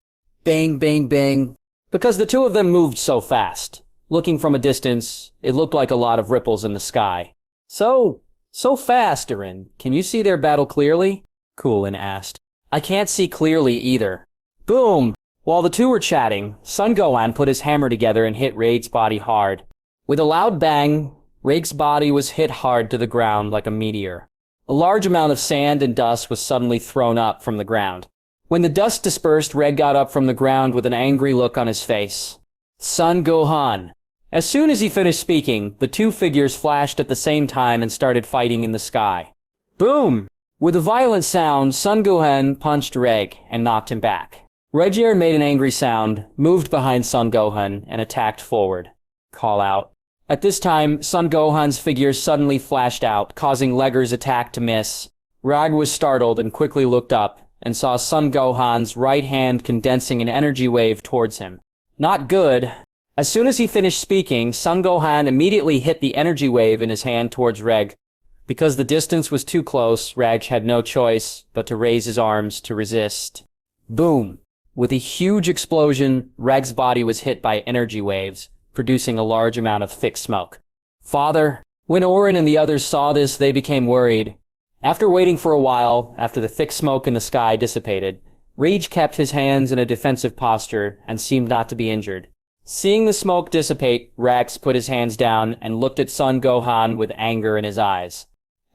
Bang, bang, bang. Because the two of them moved so fast. Looking from a distance, it looked like a lot of ripples in the sky. So fast, Eren. Can you see their battle clearly? Coolin asked. I can't see clearly either. Boom! While the two were chatting, Son Gohan put his hammer together and hit Raid's body hard. With a loud bang, Raid's body was hit hard to the ground like a meteor. A large amount of sand and dust was suddenly thrown up from the ground. When the dust dispersed, Reg got up from the ground with an angry look on his face. Son Gohan. As soon as he finished speaking, the two figures flashed at the same time and started fighting in the sky. Boom! With a violent sound, Son Gohan punched Reg and knocked him back. Regier made an angry sound, moved behind Son Gohan, and attacked forward. Call out. At this time, Son Gohan's figure suddenly flashed out, causing Legger's attack to miss. Rag was startled and quickly looked up, and saw Son Gohan's right hand condensing an energy wave towards him. Not good. As soon as he finished speaking, Son Gohan immediately hit the energy wave in his hand towards Reg. Because the distance was too close, Rag had no choice but to raise his arms to resist. Boom! With a huge explosion, Rag's body was hit by energy waves, producing a large amount of thick smoke. Father, when Orin and the others saw this, they became worried. After waiting for a while, after the thick smoke in the sky dissipated, Rage kept his hands in a defensive posture and seemed not to be injured. Seeing the smoke dissipate, Rax put his hands down and looked at Son Gohan with anger in his eyes.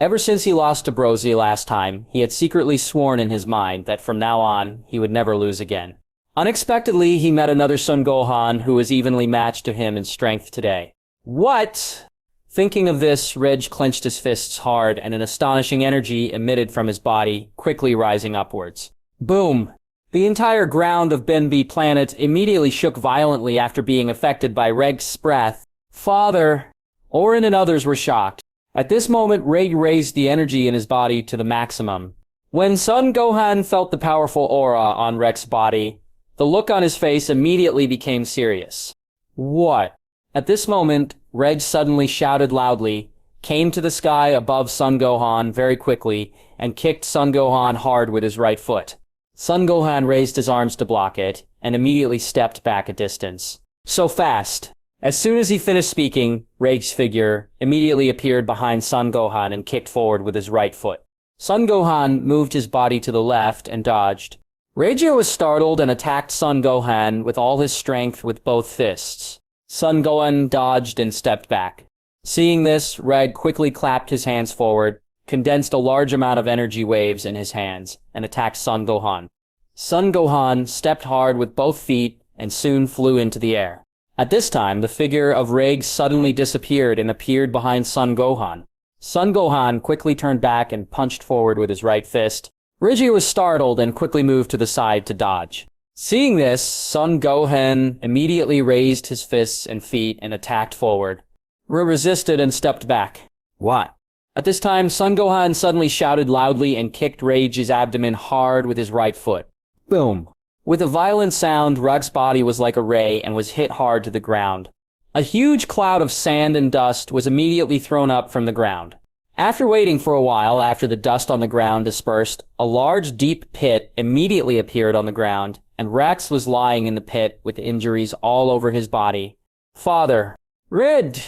Ever since he lost to Brozy last time, he had secretly sworn in his mind that from now on, he would never lose again. Unexpectedly, he met another Son Gohan who was evenly matched to him in strength today. What? Thinking of this, Reg clenched his fists hard and an astonishing energy emitted from his body, quickly rising upwards. Boom! The entire ground of Benbi planet immediately shook violently after being affected by Reg's breath. Father! Orin and others were shocked. At this moment, Reg raised the energy in his body to the maximum. When Son Gohan felt the powerful aura on Reg's body, the look on his face immediately became serious. What? At this moment, Reg suddenly shouted loudly, came to the sky above Son Gohan very quickly, and kicked Son Gohan hard with his right foot. Son Gohan raised his arms to block it, and immediately stepped back a distance. So fast! As soon as he finished speaking, Reg's figure immediately appeared behind Son Gohan and kicked forward with his right foot. Son Gohan moved his body to the left and dodged. Regier was startled and attacked Son Gohan with all his strength with both fists. Son Gohan dodged and stepped back. Seeing this, Reg quickly clapped his hands forward, condensed a large amount of energy waves in his hands, and attacked Son Gohan. Son Gohan stepped hard with both feet and soon flew into the air. At this time, the figure of Reg suddenly disappeared and appeared behind Son Gohan. Son Gohan quickly turned back and punched forward with his right fist. Regier was startled and quickly moved to the side to dodge. Seeing this, Son Gohan immediately raised his fists and feet and attacked forward. Resisted and stepped back. What? At this time, Son Gohan suddenly shouted loudly and kicked Rage's abdomen hard with his right foot. Boom! With a violent sound, Rug's body was like a ray and was hit hard to the ground. A huge cloud of sand and dust was immediately thrown up from the ground. After waiting for a while after the dust on the ground dispersed, a large deep pit immediately appeared on the ground, and Rex was lying in the pit with injuries all over his body. Father! Red!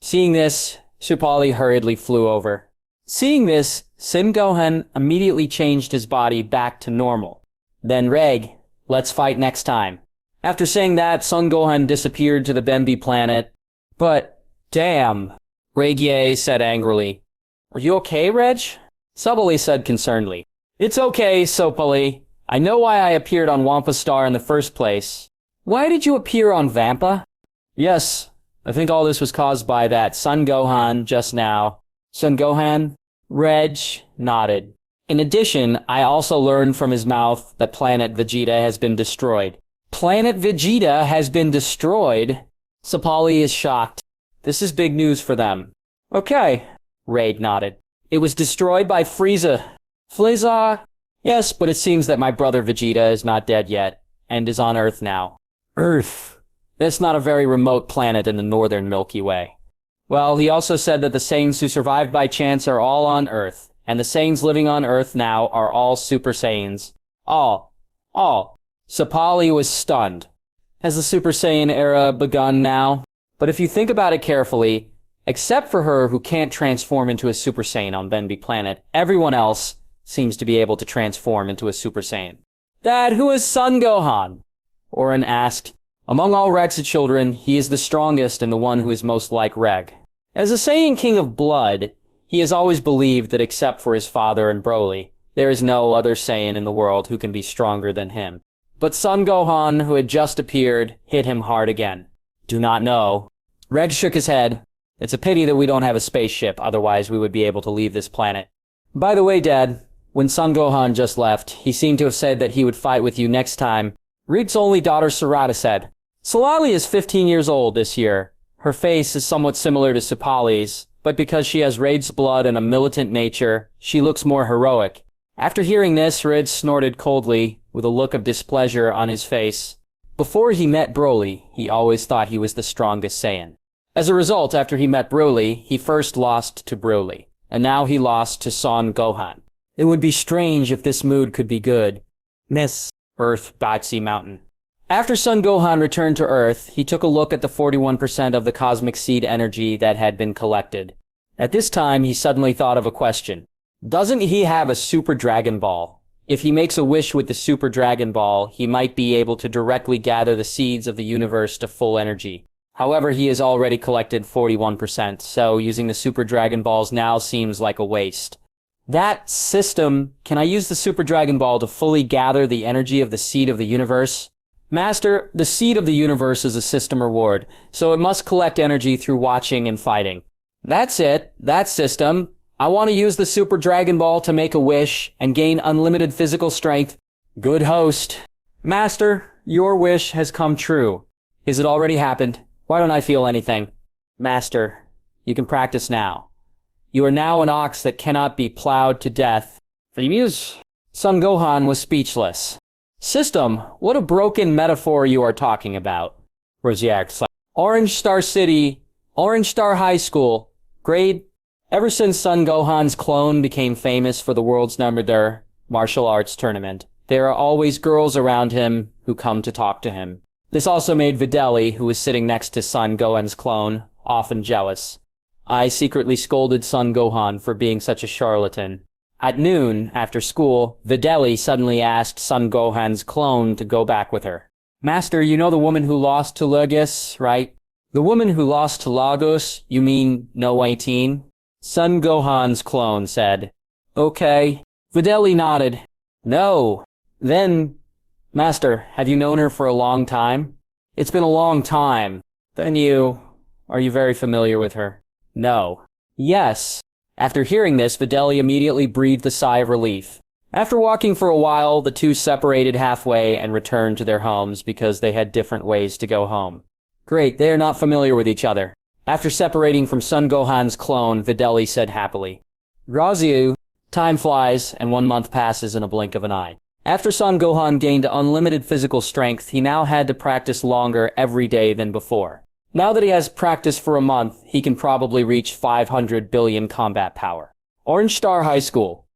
Seeing this, Supali hurriedly flew over. Seeing this, Son Gohan immediately changed his body back to normal. Then Reg, let's fight next time. After saying that, Son Gohan disappeared to the Benbi planet. But, damn, Regier said angrily. Are you okay, Reg? Supali said concernedly. It's okay, Supali. I know why I appeared on Wampa Star in the first place. Why did you appear on Vampa? Yes, I think all this was caused by that Son Gohan just now. Son Gohan? Reg nodded. In addition, I also learned from his mouth that Planet Vegeta has been destroyed. Planet Vegeta has been destroyed? Supali is shocked. This is big news for them. Okay, Raid nodded. It was destroyed by Frieza. Frieza? Yes, but it seems that my brother Vegeta is not dead yet, and is on Earth now. Earth? That's not a very remote planet in the northern Milky Way. Well, he also said that the Saiyans who survived by chance are all on Earth, and the Saiyans living on Earth now are all Super Saiyans. All. Supali was stunned. Has the Super Saiyan era begun now? But if you think about it carefully, except for her who can't transform into a Super Saiyan on Benbi Planet, everyone else seems to be able to transform into a Super Saiyan. Dad, who is Son Gohan? Orin asked. Among all Reg's children, he is the strongest and the one who is most like Reg. As a Saiyan King of Blood, He has always believed that except for his father and Broly, there is no other Saiyan in the world who can be stronger than him. But Son Gohan, who had just appeared, hit him hard again. Do not know. Red shook his head. It's a pity that we don't have a spaceship, otherwise we would be able to leave this planet. By the way, Dad, when Son Gohan just left, he seemed to have said that he would fight with you next time. Reed's only daughter Sarada said. Salali is 15 years old this year. Her face is somewhat similar to Supali's, but because she has Raid's blood and a militant nature, she looks more heroic. After hearing this, Rid snorted coldly, with a look of displeasure on his face. Before he met Broly, he always thought he was the strongest Saiyan. As a result, after he met Broly, he first lost to Broly, and now he lost to Son Gohan. It would be strange if this mood could be good. Miss Earth Batsy Mountain. After Son Gohan returned to Earth, he took a look at the 41% of the cosmic seed energy that had been collected. At this time, he suddenly thought of a question. Doesn't he have a Super Dragon Ball? If he makes a wish with the Super Dragon Ball, he might be able to directly gather the seeds of the universe to full energy. However, he has already collected 41%, so using the Super Dragon Balls now seems like a waste. That system, can I use the Super Dragon Ball to fully gather the energy of the seed of the universe? Master, the seed of the universe is a system reward, so it must collect energy through watching and fighting. That's it, that system. I want to use the Super Dragon Ball to make a wish and gain unlimited physical strength. Good host. Master, your wish has come true. Has it already happened? Why don't I feel anything? Master, you can practice now. You are now an ox that cannot be plowed to death. Muse. Son Gohan was speechless. System, what a broken metaphor you are talking about. Rosiak. Orange Star City, Orange Star High School, grade. Ever since Son Gohan's clone became famous for the world's #1 martial arts tournament, there are always girls around him who come to talk to him. This also made Videli, who was sitting next to Son Gohan's clone, often jealous. I secretly scolded Son Gohan for being such a charlatan. At noon, after school, Videli suddenly asked Son Gohan's clone to go back with her. Master, you know the woman who lost to Lagos, right? The woman who lost to Lagos, you mean No 18? Son Gohan's clone said. Okay. Videli nodded. No. Then, Master, have you known her for a long time? It's been a long time. Then are you very familiar with her? No. Yes. After hearing this, Videli immediately breathed a sigh of relief. After walking for a while, the two separated halfway and returned to their homes because they had different ways to go home. Great, they are not familiar with each other. After separating from Son Gohan's clone, Videli said happily. Raziu, time flies, and 1 month passes in a blink of an eye. After Son Gohan gained unlimited physical strength, he now had to practice longer every day than before. Now that he has practiced for a month, he can probably reach 500 billion combat power. Orange Star High School.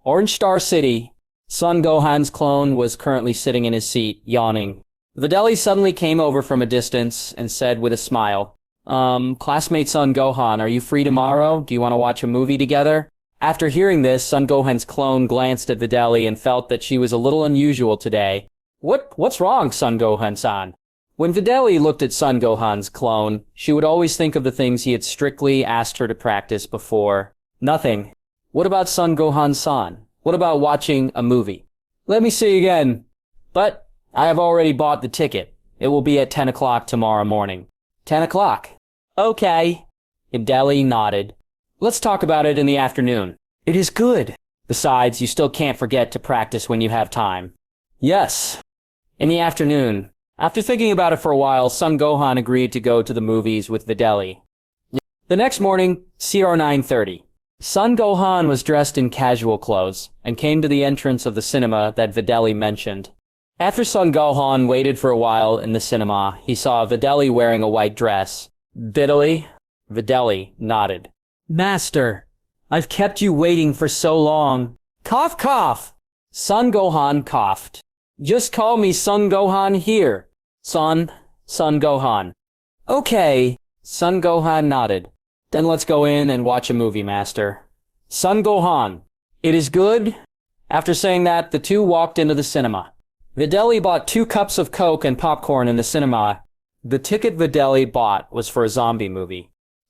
Orange Star City. Son Gohan's clone was currently sitting in his seat, yawning. Videli suddenly came over from a distance and said with a smile, classmate Son Gohan, are you free tomorrow? Do you want to watch a movie together? After hearing this, Son Gohan's clone glanced at Videli and felt that she was a little unusual today. What's wrong, Son Gohan-san? When Videli looked at Son Gohan's clone, she would always think of the things he had strictly asked her to practice before. Nothing. What about Son Gohan-san? What about watching a movie? Let me see again. But I have already bought the ticket. It will be at 10 o'clock tomorrow morning. 10 o'clock. Okay. Videli nodded. Let's talk about it in the afternoon. It is good. Besides, you still can't forget to practice when you have time. Yes. In the afternoon. After thinking about it for a while, Son Gohan agreed to go to the movies with Videli. The next morning, CR 9:30. Son Gohan was dressed in casual clothes and came to the entrance of the cinema that Videli mentioned. After Son Gohan waited for a while in the cinema, he saw Videli wearing a white dress. Videli? Videli nodded. Master, I've kept you waiting for so long. Cough, cough! Son Gohan coughed. Just call me Son Gohan here. Son Gohan. Okay. Son Gohan nodded. Then let's go in and watch a movie, Master. Son Gohan. It is good? After saying that, the two walked into the cinema. Videli bought 2 cups of Coke and popcorn in the cinema. The ticket Videli bought was for a zombie movie.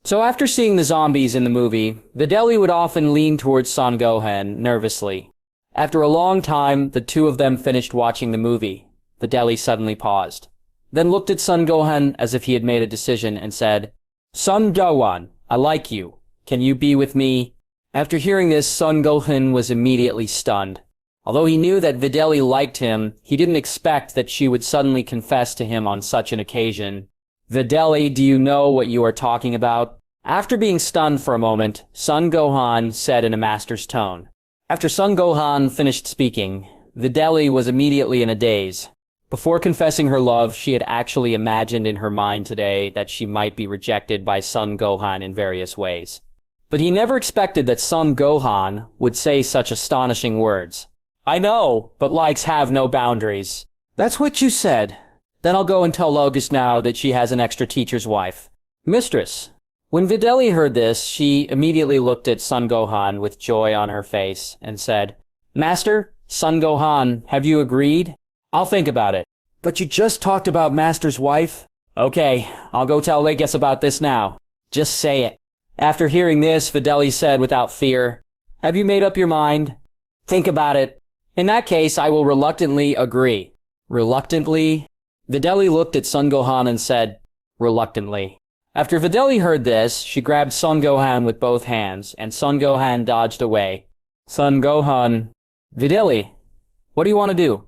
So after seeing the zombies in the movie, Videli would often lean towards Son Gohan nervously. After a long time, the two of them finished watching the movie. Videli suddenly paused, then looked at Son Gohan as if he had made a decision and said, "Son Gohan, I like you. Can you be with me?" After hearing this, Son Gohan was immediately stunned. Although he knew that Videli liked him, he didn't expect that she would suddenly confess to him on such an occasion. "Videli, do you know what you are talking about?" After being stunned for a moment, Son Gohan said in a master's tone. After Son Gohan finished speaking, Videli was immediately in a daze. Before confessing her love, she had actually imagined in her mind today that she might be rejected by Son Gohan in various ways. But he never expected that Son Gohan would say such astonishing words. "I know, but likes have no boundaries." "That's what you said." "Then I'll go and tell Logus now that she has an extra teacher's wife." "Mistress." When Videli heard this, she immediately looked at Son Gohan with joy on her face and said, "Master, Son Gohan, have you agreed?" "I'll think about it." "But you just talked about Master's wife." "Okay, I'll go tell Logus about this now. Just say it." After hearing this, Videli said without fear, "Have you made up your mind?" "Think about it." "In that case, I will reluctantly agree." "Reluctantly?" Videli looked at Son Gohan and said, "Reluctantly." After Videli heard this, she grabbed Son Gohan with both hands, and Son Gohan dodged away. Son Gohan. "Videli, what do you want to do?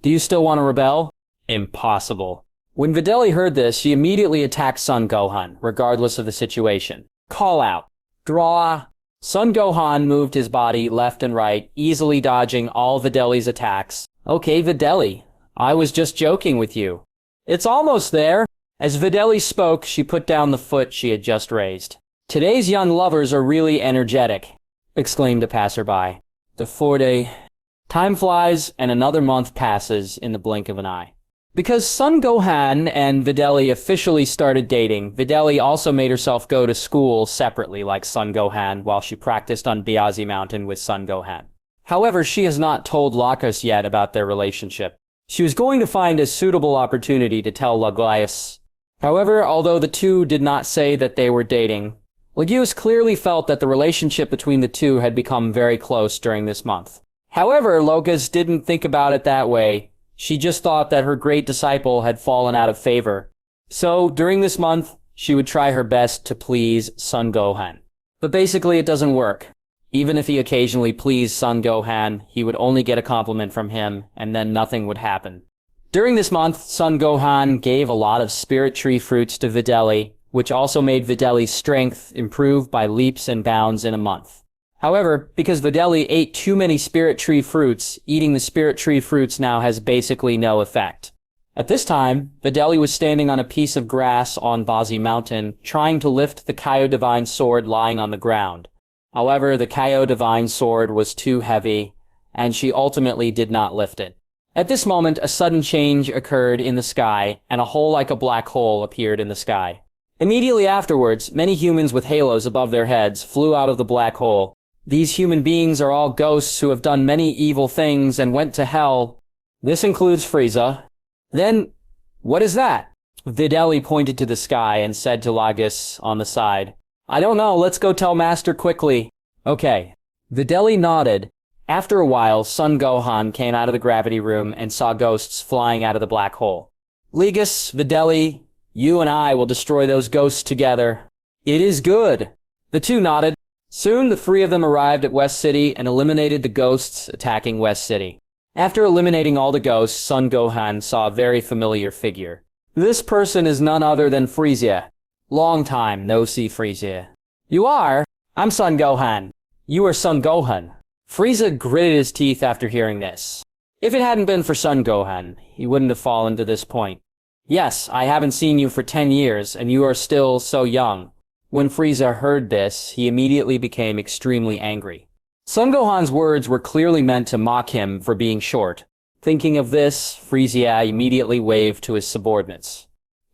Do you still want to rebel?" "Impossible." When Videli heard this, she immediately attacked Son Gohan, regardless of the situation. "Call out. Draw." Son Gohan moved his body left and right, easily dodging all Videli's attacks. "Okay, Videli, I was just joking with you." "It's almost there." As Videli spoke, she put down the foot she had just raised. "Today's young lovers are really energetic," exclaimed a passerby. The 4-day. Time flies, and another month passes in the blink of an eye. Because Son Gohan and Videli officially started dating, Videli also made herself go to school separately like Son Gohan while she practiced on Biazi Mountain with Son Gohan. However, she has not told Lacus yet about their relationship. She was going to find a suitable opportunity to tell Lacus. However, although the two did not say that they were dating, Lacus clearly felt that the relationship between the two had become very close during this month. However, Lacus didn't think about it that way. She just thought that her great disciple had fallen out of favor. So, during this month, she would try her best to please Son Gohan. But basically it doesn't work. Even if he occasionally pleased Son Gohan, he would only get a compliment from him, and then nothing would happen. During this month, Son Gohan gave a lot of spirit tree fruits to Videli, which also made Videli's strength improve by leaps and bounds in a month. However, because Videli ate too many spirit tree fruits, eating the spirit tree fruits now has basically no effect. At this time, Videli was standing on a piece of grass on Biazi Mountain, trying to lift the Kaio Divine Sword lying on the ground. However, the Kaio Divine Sword was too heavy, and she ultimately did not lift it. At this moment, a sudden change occurred in the sky, and a hole like a black hole appeared in the sky. Immediately afterwards, many humans with halos above their heads flew out of the black hole. These human beings are all ghosts who have done many evil things and went to hell. This includes Frieza. Then, what is that? Videli pointed to the sky and said to Lacus on the side, "I don't know, let's go tell Master quickly." "Okay." Videli nodded. After a while, Son Gohan came out of the gravity room and saw ghosts flying out of the black hole. "Lacus, Videli, you and I will destroy those ghosts together." "It is good." The two nodded. Soon, the three of them arrived at West City and eliminated the ghosts attacking West City. After eliminating all the ghosts, Son Gohan saw a very familiar figure. This person is none other than Frieza. "Long time no see, Frieza." "You are? I'm Son Gohan." "You are Son Gohan." Frieza gritted his teeth after hearing this. If it hadn't been for Son Gohan, he wouldn't have fallen to this point. "Yes, I haven't seen you for 10 years, and you are still so young." When Frieza heard this, he immediately became extremely angry. Son Gohan's words were clearly meant to mock him for being short. Thinking of this, Frieza immediately waved to his subordinates.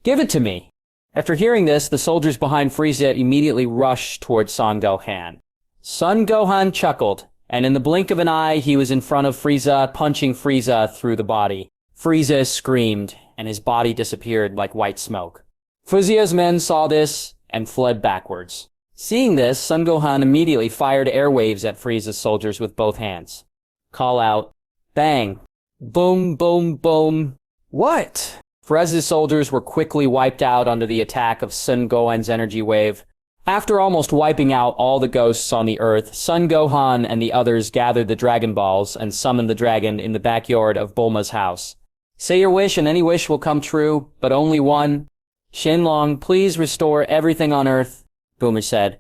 "Give it to me!" After hearing this, the soldiers behind Frieza immediately rushed towards Son Gohan. Son Gohan chuckled, and in the blink of an eye, he was in front of Frieza, punching Frieza through the body. Frieza screamed, and his body disappeared like white smoke. Frieza's men saw this, and fled backwards. Seeing this, Son Gohan immediately fired airwaves at Frieza's soldiers with both hands. Call out, bang, boom, boom, boom. What? Frieza's soldiers were quickly wiped out under the attack of Son Gohan's energy wave. After almost wiping out all the ghosts on the Earth, Son Gohan and the others gathered the Dragon Balls and summoned the dragon in the backyard of Bulma's house. Say your wish and any wish will come true, but only one. Shenlong, please restore everything on Earth, Boomer said.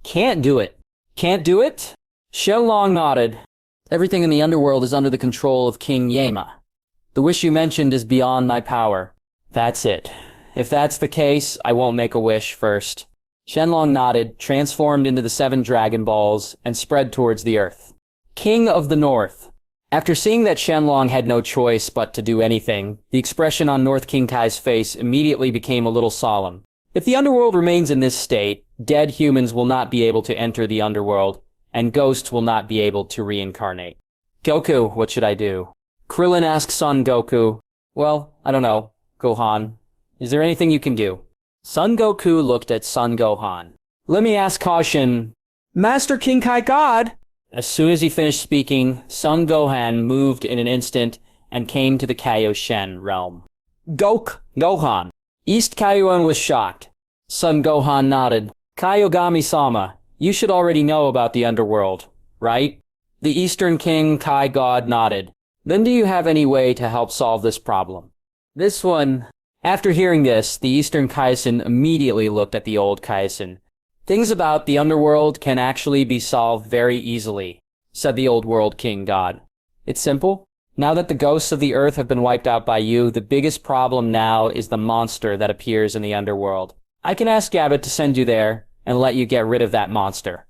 Can't do it. Can't do it? Shenlong nodded. Everything in the underworld is under the control of King Yama. The wish you mentioned is beyond my power. That's it. If that's the case, I won't make a wish first. Shenlong nodded, transformed into the 7 Dragon Balls, and spread towards the Earth. King of the North. After seeing that Shenlong had no choice but to do anything, the expression on North King Kai's face immediately became a little solemn. If the underworld remains in this state, dead humans will not be able to enter the underworld, and ghosts will not be able to reincarnate. Goku, what should I do? Krillin asked Son Goku. Well, I don't know, Gohan. Is there anything you can do? Son Goku looked at Son Gohan. Let me ask caution. Master King Kai God! As soon as he finished speaking, Son Gohan moved in an instant and came to the Kaioshin realm. Gohan. East Kaiouan was shocked. Son Gohan nodded. Kaiogami-sama, you should already know about the underworld, right? The Eastern King Kai God nodded. Then do you have any way to help solve this problem? This one... After hearing this, the Eastern Kaizen immediately looked at the old Kaizen. Things about the underworld can actually be solved very easily, said the old world king god. It's simple. Now that the ghosts of the earth have been wiped out by you, the biggest problem now is the monster that appears in the underworld. I can ask Jabbit to send you there and let you get rid of that monster.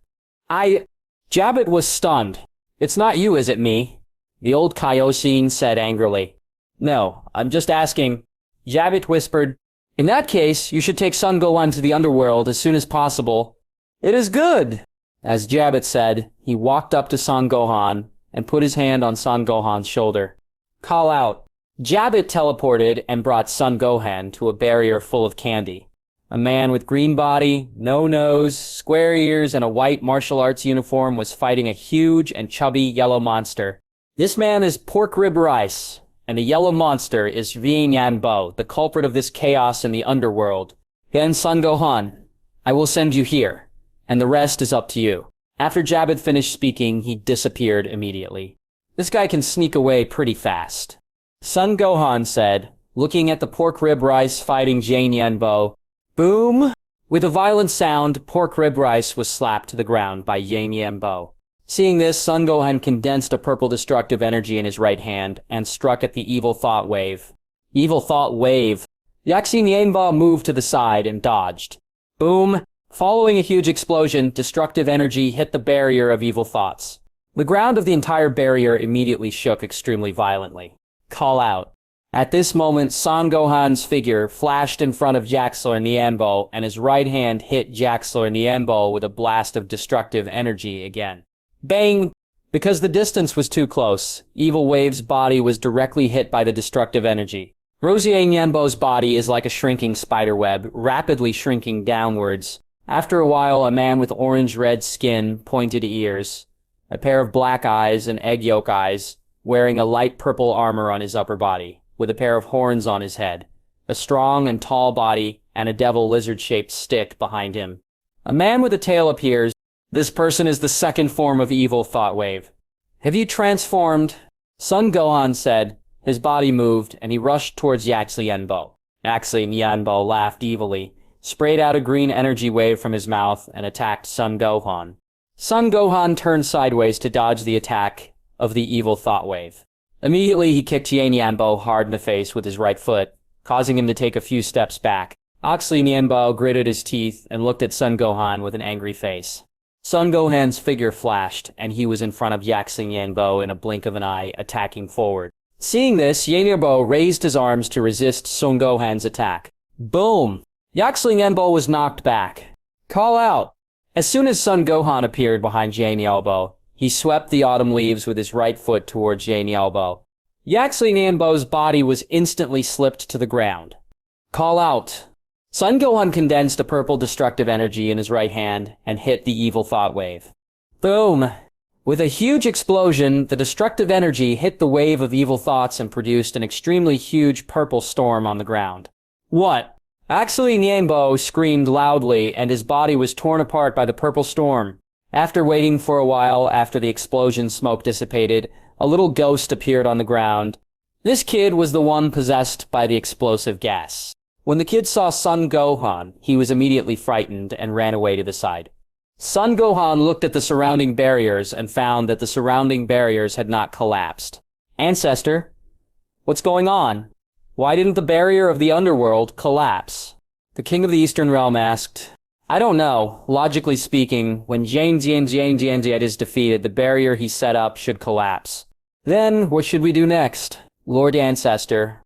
Jabbit was stunned. It's not you, is it me? The old Kaioshin said angrily. No, I'm just asking. Jabbit whispered, in that case, you should take Son Gohan to the underworld as soon as possible. It is good. As Jabbit said, he walked up to Son Gohan and put his hand on Son Gohan's shoulder. Call out. Jabbit teleported and brought Son Gohan to a barrier full of candy. A man with green body, no nose, square ears, and a white martial arts uniform was fighting a huge and chubby yellow monster. This man is Pork Rib Rice, and the yellow monster is Vien Yanbo, the culprit of this chaos in the underworld. Then Son Gohan, I will send you here, and the rest is up to you. After Jabbit finished speaking, he disappeared immediately. This guy can sneak away pretty fast. Son Gohan said, looking at the Pork Rib Rice fighting Vien Yanbo, boom! With a violent sound, Pork Rib Rice was slapped to the ground by Vien Yanbo. Seeing this, Son Gohan condensed a purple destructive energy in his right hand and struck at the Evil Thought Wave. Evil Thought Wave. Yaxin Yanbo moved to the side and dodged. Boom! Following a huge explosion, destructive energy hit the barrier of evil thoughts. The ground of the entire barrier immediately shook extremely violently. Call out. At this moment, Son Gohan's figure flashed in front of Jaxlor Nianbo, and his right hand hit Jaxlor Nianbo with a blast of destructive energy again. Bang! Because the distance was too close, Evil Wave's body was directly hit by the destructive energy. Rosier Nianbo's body is like a shrinking spiderweb, rapidly shrinking downwards. After a while, a man with orange-red skin, pointed ears, a pair of black eyes and egg yolk eyes, wearing a light purple armor on his upper body, with a pair of horns on his head, a strong and tall body, and a devil lizard-shaped stick behind him. A man with a tail appears. This person is the second form of Evil Thought Wave. Have you transformed? Son Gohan said. His body moved, and he rushed towards Yaxi Yanbo. Yaxi Yanbo laughed evilly, sprayed out a green energy wave from his mouth, and attacked Son Gohan. Son Gohan turned sideways to dodge the attack of the Evil Thought Wave. Immediately, he kicked Vien Yanbo hard in the face with his right foot, causing him to take a few steps back. Yaxi Yanbo gritted his teeth and looked at Son Gohan with an angry face. Son Gohan's figure flashed, and he was in front of Yaxi Yanbo in a blink of an eye, attacking forward. Seeing this, Vien Yanbo raised his arms to resist Son Gohan's attack. Boom! Yaxi Yanbo was knocked back. Call out! As soon as Son Gohan appeared behind Vien Yanbo, he swept the autumn leaves with his right foot towards Vien Yanbo. Yaxi Yanbo's body was instantly slipped to the ground. Call out! Son Gohan condensed a purple destructive energy in his right hand and hit the evil thought wave. Boom! With a huge explosion, the destructive energy hit the wave of evil thoughts and produced an extremely huge purple storm on the ground. What? Actually, Nienbo screamed loudly, and his body was torn apart by the purple storm. After waiting for a while after the explosion smoke dissipated, a little ghost appeared on the ground. This kid was the one possessed by the explosive gas. When the kid saw Son Gohan, he was immediately frightened and ran away to the side. Son Gohan looked at the surrounding barriers and found that the surrounding barriers had not collapsed. Ancestor, what's going on? Why didn't the barrier of the underworld collapse? The king of the Eastern Realm asked. I don't know. Logically speaking, when Jian is defeated, the barrier he set up should collapse. Then, what should we do next? Lord Ancestor.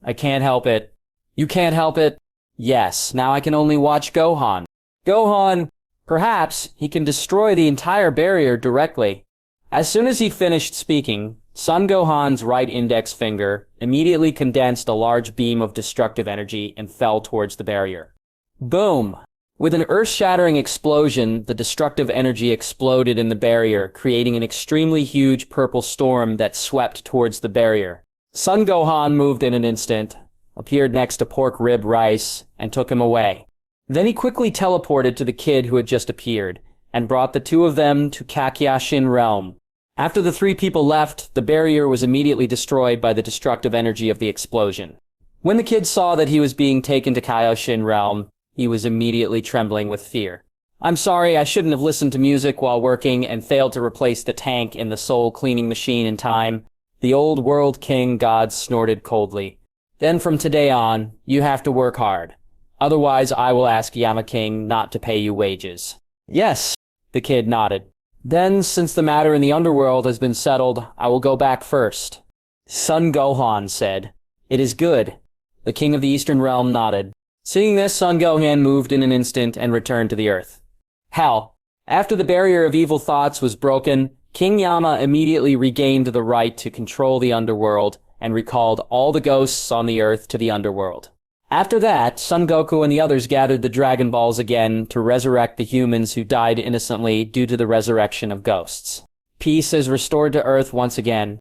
I can't help it. You can't help it? Yes, now I can only watch Gohan. Gohan, perhaps he can destroy the entire barrier directly. As soon as he finished speaking, Son Gohan's right index finger immediately condensed a large beam of destructive energy and fell towards the barrier. Boom! With an earth-shattering explosion, the destructive energy exploded in the barrier, creating an extremely huge purple storm that swept towards the barrier. Son Gohan moved in an instant, appeared next to pork rib rice, and took him away. Then he quickly teleported to the kid who had just appeared, and brought the two of them to Kakyashin Realm. After the three people left, the barrier was immediately destroyed by the destructive energy of the explosion. When the kid saw that he was being taken to Kaioshin Realm, he was immediately trembling with fear. I'm sorry, I shouldn't have listened to music while working and failed to replace the tank in the soul cleaning machine in time. The old world king god snorted coldly. Then from today on, you have to work hard. Otherwise, I will ask Yama King not to pay you wages. Yes, the kid nodded. Then, since the matter in the underworld has been settled, I will go back first. Son Gohan said. It is good. The king of the Eastern Realm nodded. Seeing this, Son Gohan moved in an instant and returned to the earth. Hell, after the barrier of evil thoughts was broken, King Yama immediately regained the right to control the underworld and recalled all the ghosts on the earth to the underworld. After that, Son Goku and the others gathered the Dragon Balls again to resurrect the humans who died innocently due to the resurrection of ghosts. Peace is restored to Earth once again.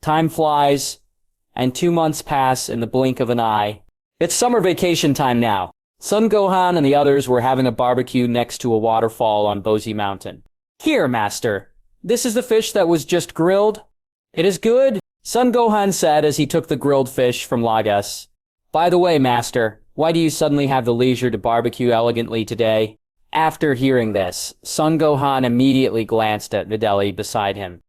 Time flies, and 2 months pass in the blink of an eye. It's summer vacation time now. Son Gohan and the others were having a barbecue next to a waterfall on Bozy Mountain. Here, Master. This is the fish that was just grilled. It is good, Son Gohan said as he took the grilled fish from Lagos. By the way, Master, why do you suddenly have the leisure to barbecue elegantly today? After hearing this, Son Gohan immediately glanced at Videli beside him.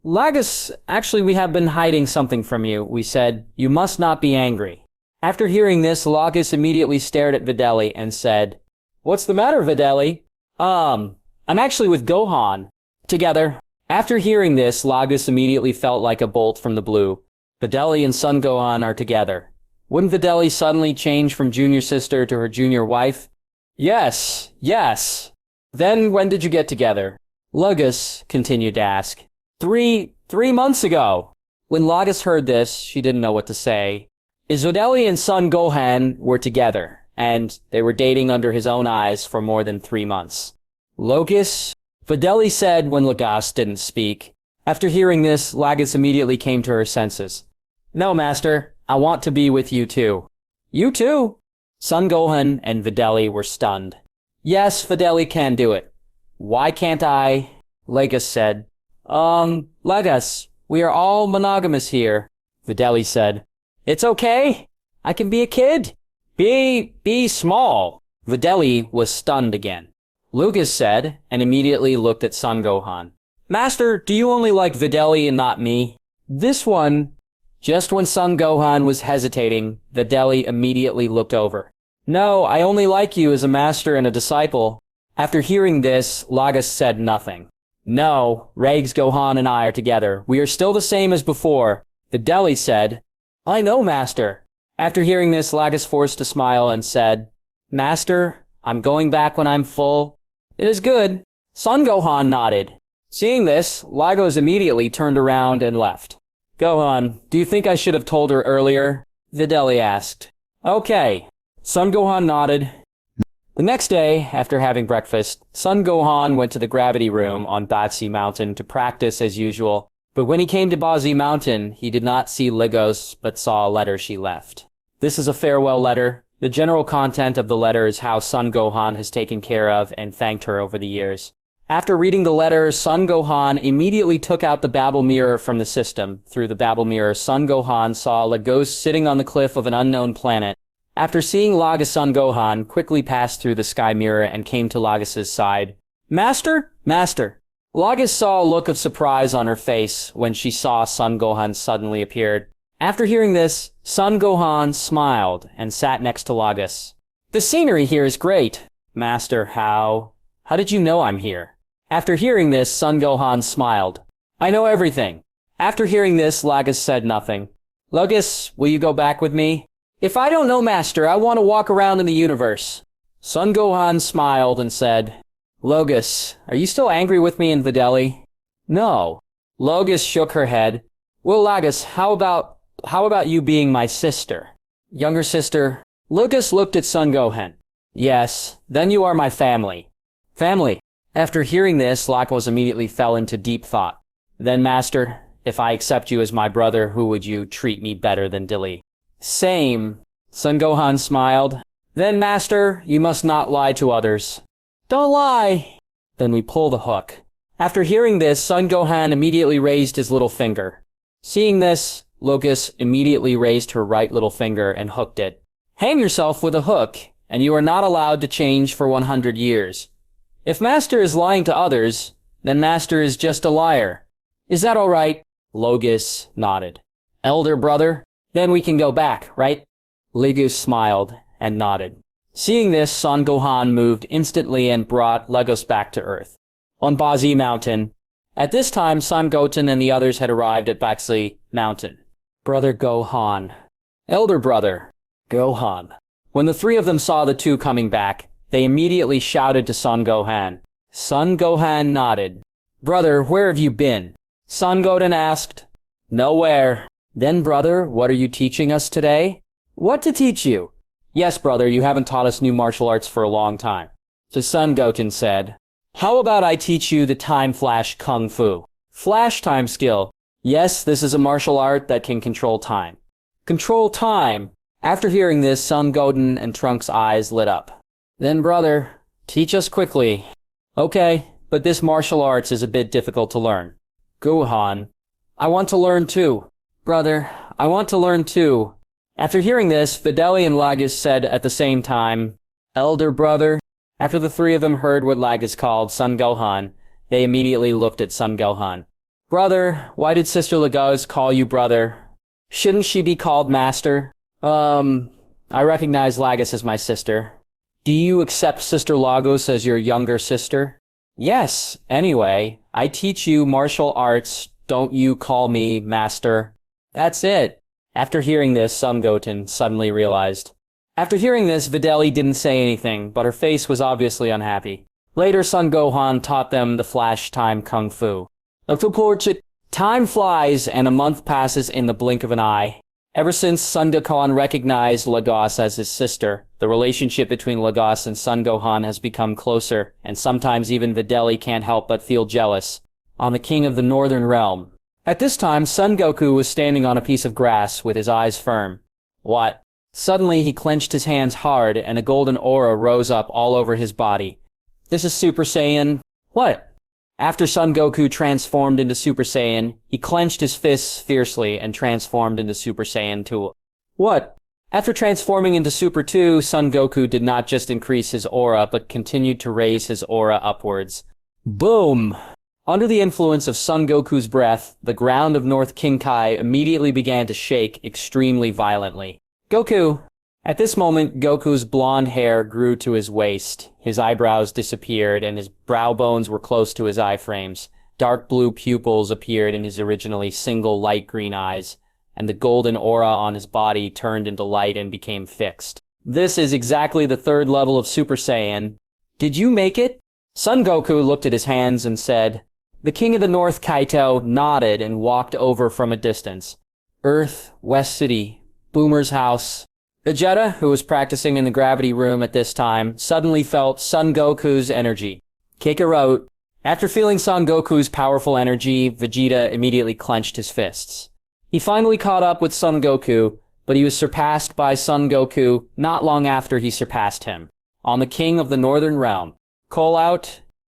Lagos, actually we have been hiding something from you, we said. You must not be angry. After hearing this, Lagos immediately stared at Videli and said, What's the matter, Videli? I'm actually with Gohan. Together. After hearing this, Lagos immediately felt like a bolt from the blue. Videli and Son Gohan are together. Wouldn't Videli suddenly change from junior sister to her junior wife? Yes. Then when did you get together? Lagos continued to ask. Three months ago. When Lagos heard this, she didn't know what to say. Videli and Son Gohan were together, and they were dating under his own eyes for more than 3 months. Lagos? Videli said when Lagos didn't speak. After hearing this, Lagos immediately came to her senses. No, Master. I want to be with you too. You too? Son Gohan and Videli were stunned. Yes, Videli can do it. Why can't I? Lagos said. Lagos, we are all monogamous here. Videli said. It's okay. I can be a kid. Be small. Videli was stunned again. Lagos said, and immediately looked at Son Gohan. Master, do you only like Videli and not me? This one... Just when Son Gohan was hesitating, Videli immediately looked over. No, I only like you as a master and a disciple. After hearing this, Lagos said nothing. No, Regs, Gohan, and I are together. We are still the same as before. Videli said, I know, Master. After hearing this, Lagos forced a smile and said, Master, I'm going back when I'm full. It is good. Son Gohan nodded. Seeing this, Lagos immediately turned around and left. Gohan, do you think I should have told her earlier? Videli asked. Okay. Son Gohan nodded. The next day, after having breakfast, Son Gohan went to the gravity room on Bazi Mountain to practice as usual, but when he came to Bazi Mountain, he did not see Lagos, but saw a letter she left. This is a farewell letter. The general content of the letter is how Son Gohan has taken care of and thanked her over the years. After reading the letter, Son Gohan immediately took out the Babel Mirror from the system. Through the Babel Mirror, Son Gohan saw Lagos sitting on the cliff of an unknown planet. After seeing Lagos, Son Gohan quickly passed through the sky mirror and came to Lagos's side. Master? Master. Lagos saw a look of surprise on her face when she saw Son Gohan suddenly appeared. After hearing this, Son Gohan smiled and sat next to Lagos. The scenery here is great. Master, how did you know I'm here? After hearing this, Son Gohan smiled. I know everything. After hearing this, Lagos said nothing. Lagos, will you go back with me? If I don't know, Master, I want to walk around in the universe. Son Gohan smiled and said, Logos, are you still angry with me in Videli? No. Logos shook her head. Well, Lagos, how about you being my sister? Younger sister? Logos looked at Son Gohan. Yes, then you are my family. Family. After hearing this, Lagos immediately fell into deep thought. Then, Master, if I accept you as my brother, who would you treat me better than Dilly? Same. Son Gohan smiled. Then, Master, you must not lie to others. Don't lie. Then we pull the hook. After hearing this, Son Gohan immediately raised his little finger. Seeing this, Logos immediately raised her right little finger and hooked it. Hang yourself with a hook, and you are not allowed to change for 100 years. If Master is lying to others, then Master is just a liar. Is that all right? Logos nodded. Elder brother? Then we can go back, right? Lagos smiled and nodded. Seeing this, Son Gohan moved instantly and brought Lagos back to Earth. On Bazi Mountain. At this time, Son Goten and the others had arrived at Bazi Mountain. Brother Gohan. Elder brother. Gohan. When the three of them saw the two coming back, they immediately shouted to Son Gohan. Son Gohan nodded. Brother, where have you been? Son Goten asked. Nowhere. Then, brother, what are you teaching us today? What to teach you? Yes, brother, you haven't taught us new martial arts for a long time. So Son Goten said, how about I teach you the Time Flash Kung Fu? Flash time skill. Yes, this is a martial art that can control time. Control time. After hearing this, Son Goten and Trunks' eyes lit up. Then, brother, teach us quickly. Okay, but this martial arts is a bit difficult to learn. Gohan, I want to learn too. Brother, I want to learn too. After hearing this, Videli and Lagos said at the same time, Elder brother. After the three of them heard what Lagos called Son Gohan, they immediately looked at Son Gohan. Brother, why did Sister Lagos call you brother? Shouldn't she be called master? I recognize Lagos as my sister. Do you accept Sister Lagos as your younger sister? Yes, anyway, I teach you martial arts. Don't you call me master. That's it. After hearing this, Son Goten suddenly realized. After hearing this, Videli didn't say anything, but her face was obviously unhappy. Later, Son Gohan taught them the flash time kung fu. Time flies, and a month passes in the blink of an eye. Ever since Son Gohan recognized Lagos as his sister, the relationship between Lagos and Son Gohan has become closer, and sometimes even Videli can't help but feel jealous. On the king of the Northern Realm. At this time, Son Goku was standing on a piece of grass with his eyes firm. What? Suddenly, he clenched his hands hard, and a golden aura rose up all over his body. This is Super Saiyan. What? After Son Goku transformed into Super Saiyan, he clenched his fists fiercely and transformed into Super Saiyan 2. What? After transforming into Super 2, Son Goku did not just increase his aura, but continued to raise his aura upwards. Boom! Under the influence of Son Goku's breath, the ground of North Kinkai immediately began to shake extremely violently. Goku! At this moment, Goku's blonde hair grew to his waist, his eyebrows disappeared, and his brow bones were close to his eye frames. Dark blue pupils appeared in his originally single light green eyes, and the golden aura on his body turned into light and became fixed. This is exactly the third level of Super Saiyan. Did you make it? Son Goku looked at his hands and said. The King of the North Kaito nodded and walked over from a distance. Earth, West City, Boomer's house. Vegeta, who was practicing in the gravity room at this time, suddenly felt Son Goku's energy. Kakarot. After feeling Son Goku's powerful energy, Vegeta immediately clenched his fists. He finally caught up with Son Goku, but he was surpassed by Son Goku not long after he surpassed him. On the King of the Northern Realm. Call out.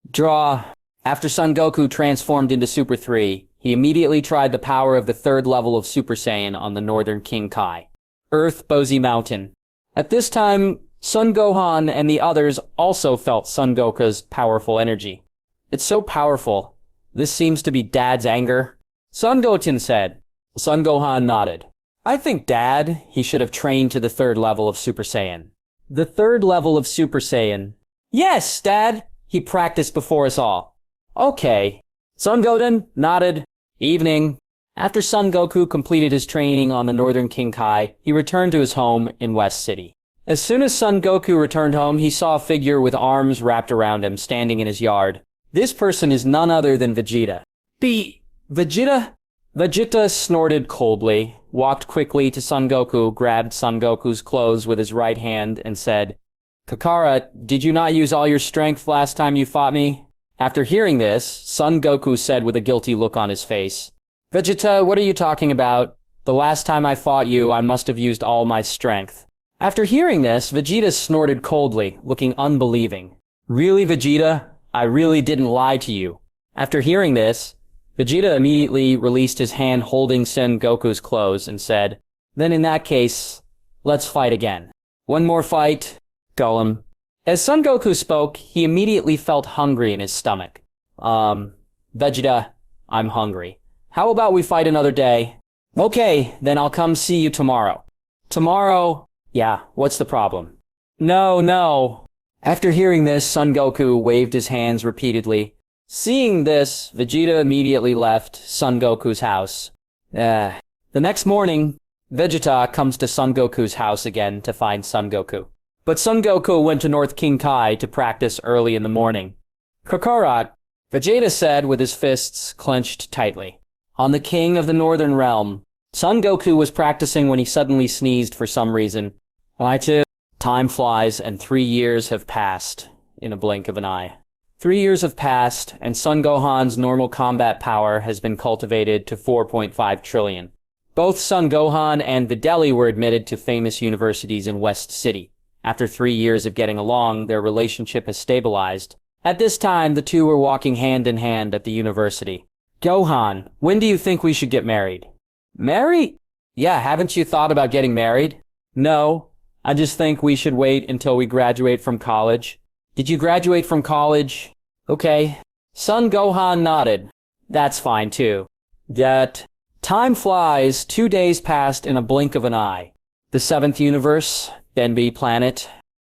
Draw. After Son Goku transformed into Super 3, he immediately tried the power of the third level of Super Saiyan on the Northern King Kai. Earth Bozy Mountain. At this time, Son Gohan and the others also felt Son Goku's powerful energy. It's so powerful. This seems to be Dad's anger. Son Goten said. Son Gohan nodded. I think Dad, he should have trained to the third level of Super Saiyan. The third level of Super Saiyan. Yes, Dad! He practiced before us all. Okay. Son Goten nodded. Evening. After Son Goku completed his training on the Northern King Kai, he returned to his home in West City. As soon as Son Goku returned home, he saw a figure with arms wrapped around him standing in his yard. This person is none other than Vegeta. Vegeta? Vegeta snorted coldly, walked quickly to Son Goku, grabbed Son Goku's clothes with his right hand, and said, Kakara, did you not use all your strength last time you fought me? After hearing this, Son Goku said with a guilty look on his face, Vegeta, what are you talking about? The last time I fought you, I must have used all my strength. After hearing this, Vegeta snorted coldly, looking unbelieving. Really, Vegeta? I really didn't lie to you. After hearing this, Vegeta immediately released his hand holding Son Goku's clothes and said, Then in that case, let's fight again. One more fight, Golem. As Son Goku spoke, he immediately felt hungry in his stomach. Vegeta, I'm hungry. How about we fight another day? Okay, then I'll come see you tomorrow. Tomorrow? Yeah, what's the problem? No. After hearing this, Son Goku waved his hands repeatedly. Seeing this, Vegeta immediately left Son Goku's house. The next morning, Vegeta comes to Son Goku's house again to find Son Goku. But Son Goku went to North King Kai to practice early in the morning. Kakarot, Vegeta said with his fists clenched tightly. On the King of the Northern Realm, Son Goku was practicing when he suddenly sneezed for some reason. I too. Time flies and 3 years have passed in a blink of an eye. 3 years have passed, and Son Gohan's normal combat power has been cultivated to 4.5 trillion. Both Son Gohan and Videli were admitted to famous universities in West City. After 3 years of getting along, their relationship has stabilized. At this time, the two were walking hand in hand at the university. Gohan, when do you think we should get married? Married? Yeah, haven't you thought about getting married? No, I just think we should wait until we graduate from college. Did you graduate from college? Okay. Son Gohan nodded. That's fine too. That time flies, 2 days passed in a blink of an eye. The 7th universe, Benbi planet.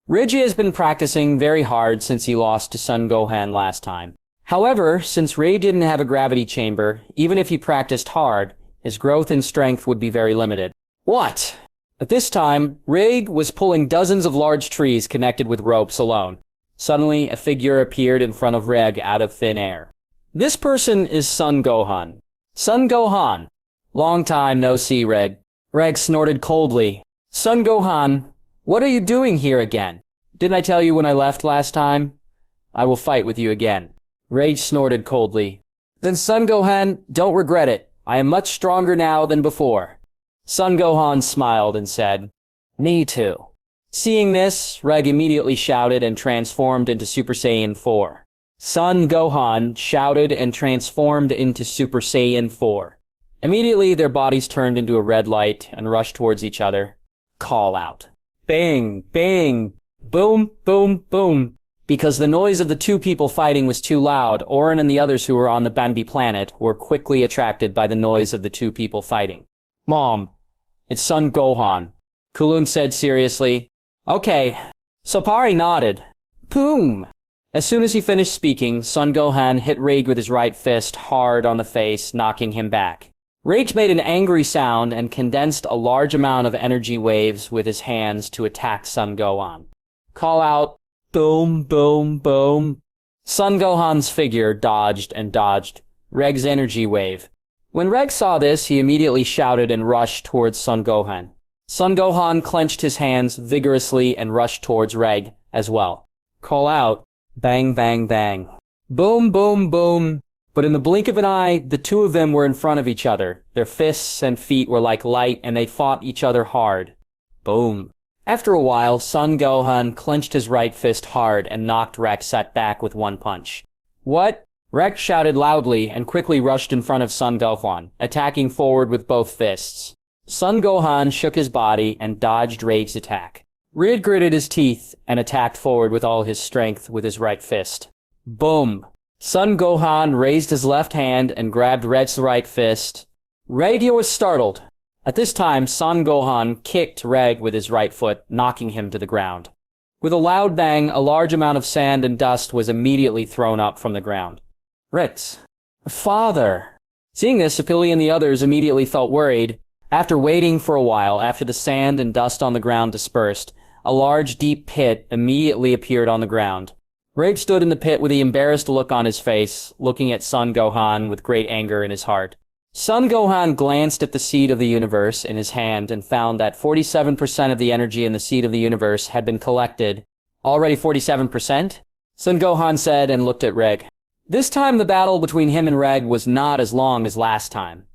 Reggie has been practicing very hard since he lost to Son Gohan last time. However, since Ray didn't have a gravity chamber, even if he practiced hard, his growth in strength would be very limited. What? At this time, Ray was pulling dozens of large trees connected with ropes alone. Suddenly, a figure appeared in front of Reg out of thin air. This person is Son Gohan. Son Gohan. Long time no see, Reg. Reg snorted coldly. Son Gohan, what are you doing here again? Didn't I tell you when I left last time? I will fight with you again. Rage snorted coldly. Then Son Gohan, don't regret it. I am much stronger now than before. Son Gohan smiled and said, Me too. Seeing this, Reg immediately shouted and transformed into Super Saiyan 4. Son Gohan shouted and transformed into Super Saiyan 4. Immediately, their bodies turned into a red light and rushed towards each other. Call out. Bang, bang, boom, boom, boom. Because the noise of the two people fighting was too loud, Oren and the others who were on the Bambi planet were quickly attracted by the noise of the two people fighting. Mom, it's Son Gohan. Kulun said seriously. Okay. Sapari nodded. Boom! As soon as he finished speaking, Son Gohan hit Rage with his right fist hard on the face, knocking him back. Rage made an angry sound and condensed a large amount of energy waves with his hands to attack Son Gohan. Call out, boom, boom, boom. Son Gohan's figure dodged and dodged Reg's energy wave. When Reg saw this, he immediately shouted and rushed towards Son Gohan. Son Gohan clenched his hands vigorously and rushed towards Reg as well. Call out, bang, bang, bang. Boom, boom, boom. But in the blink of an eye, the two of them were in front of each other. Their fists and feet were like light, and they fought each other hard. Boom. After a while, Son Gohan clenched his right fist hard and knocked Rex back with one punch. What? Rex shouted loudly and quickly rushed in front of Son Gohan, attacking forward with both fists. Son Gohan shook his body and dodged Reg's attack. Rid gritted his teeth and attacked forward with all his strength with his right fist. Boom! Son Gohan raised his left hand and grabbed Reg's right fist. Reg was startled. At this time, Son Gohan kicked Reg with his right foot, knocking him to the ground. With a loud bang, a large amount of sand and dust was immediately thrown up from the ground. Rex. Father! Seeing this, Sapili and the others immediately felt worried. After waiting for a while, after the sand and dust on the ground dispersed, a large, deep pit immediately appeared on the ground. Reg stood in the pit with the embarrassed look on his face, looking at Son Gohan with great anger in his heart. Son Gohan glanced at the seed of the universe in his hand and found that 47% of the energy in the seed of the universe had been collected. Already 47%? Son Gohan said and looked at Reg. This time the battle between him and Reg was not as long as last time.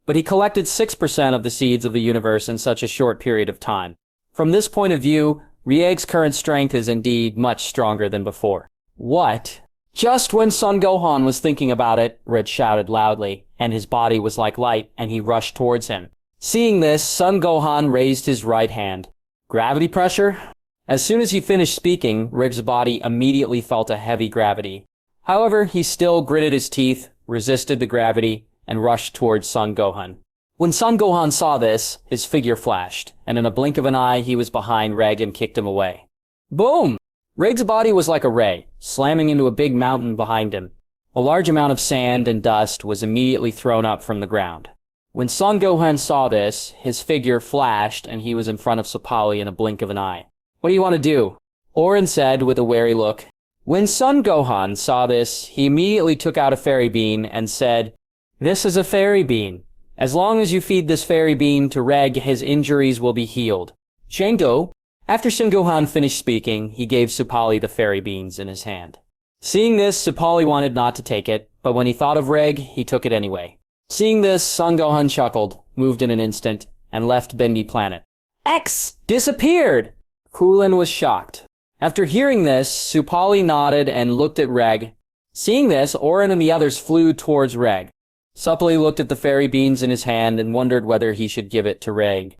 But he collected 6% of the seeds of the universe in such a short period of time. From this point of view, Reg's current strength is indeed much stronger than before. What? Just when Son Gohan was thinking about it, Reg shouted loudly, and his body was like light, and he rushed towards him. Seeing this, Son Gohan raised his right hand. Gravity pressure? As soon as he finished speaking, Reg's body immediately felt a heavy gravity. However, he still gritted his teeth, resisted the gravity, and rushed towards Son Gohan. When Son Gohan saw this, his figure flashed, and in a blink of an eye he was behind Reg and kicked him away. Boom! Reg's body was like a ray, slamming into a big mountain behind him. A large amount of sand and dust was immediately thrown up from the ground. When Son Gohan saw this, his figure flashed and he was in front of Sapali in a blink of an eye. What do you want to do? Orin said with a wary look. When Son Gohan saw this, he immediately took out a fairy bean and said, This is a fairy bean. As long as you feed this fairy bean to Reg, his injuries will be healed. Shango. After Son Gohan finished speaking, he gave Supali the fairy beans in his hand. Seeing this, Supali wanted not to take it, but when he thought of Reg, he took it anyway. Seeing this, Son Gohan chuckled, moved in an instant, and left Bendy Planet. X disappeared! Kulin was shocked. After hearing this, Supali nodded and looked at Reg. Seeing this, Orin and the others flew towards Reg. Supali looked at the fairy beans in his hand and wondered whether he should give it to Reg.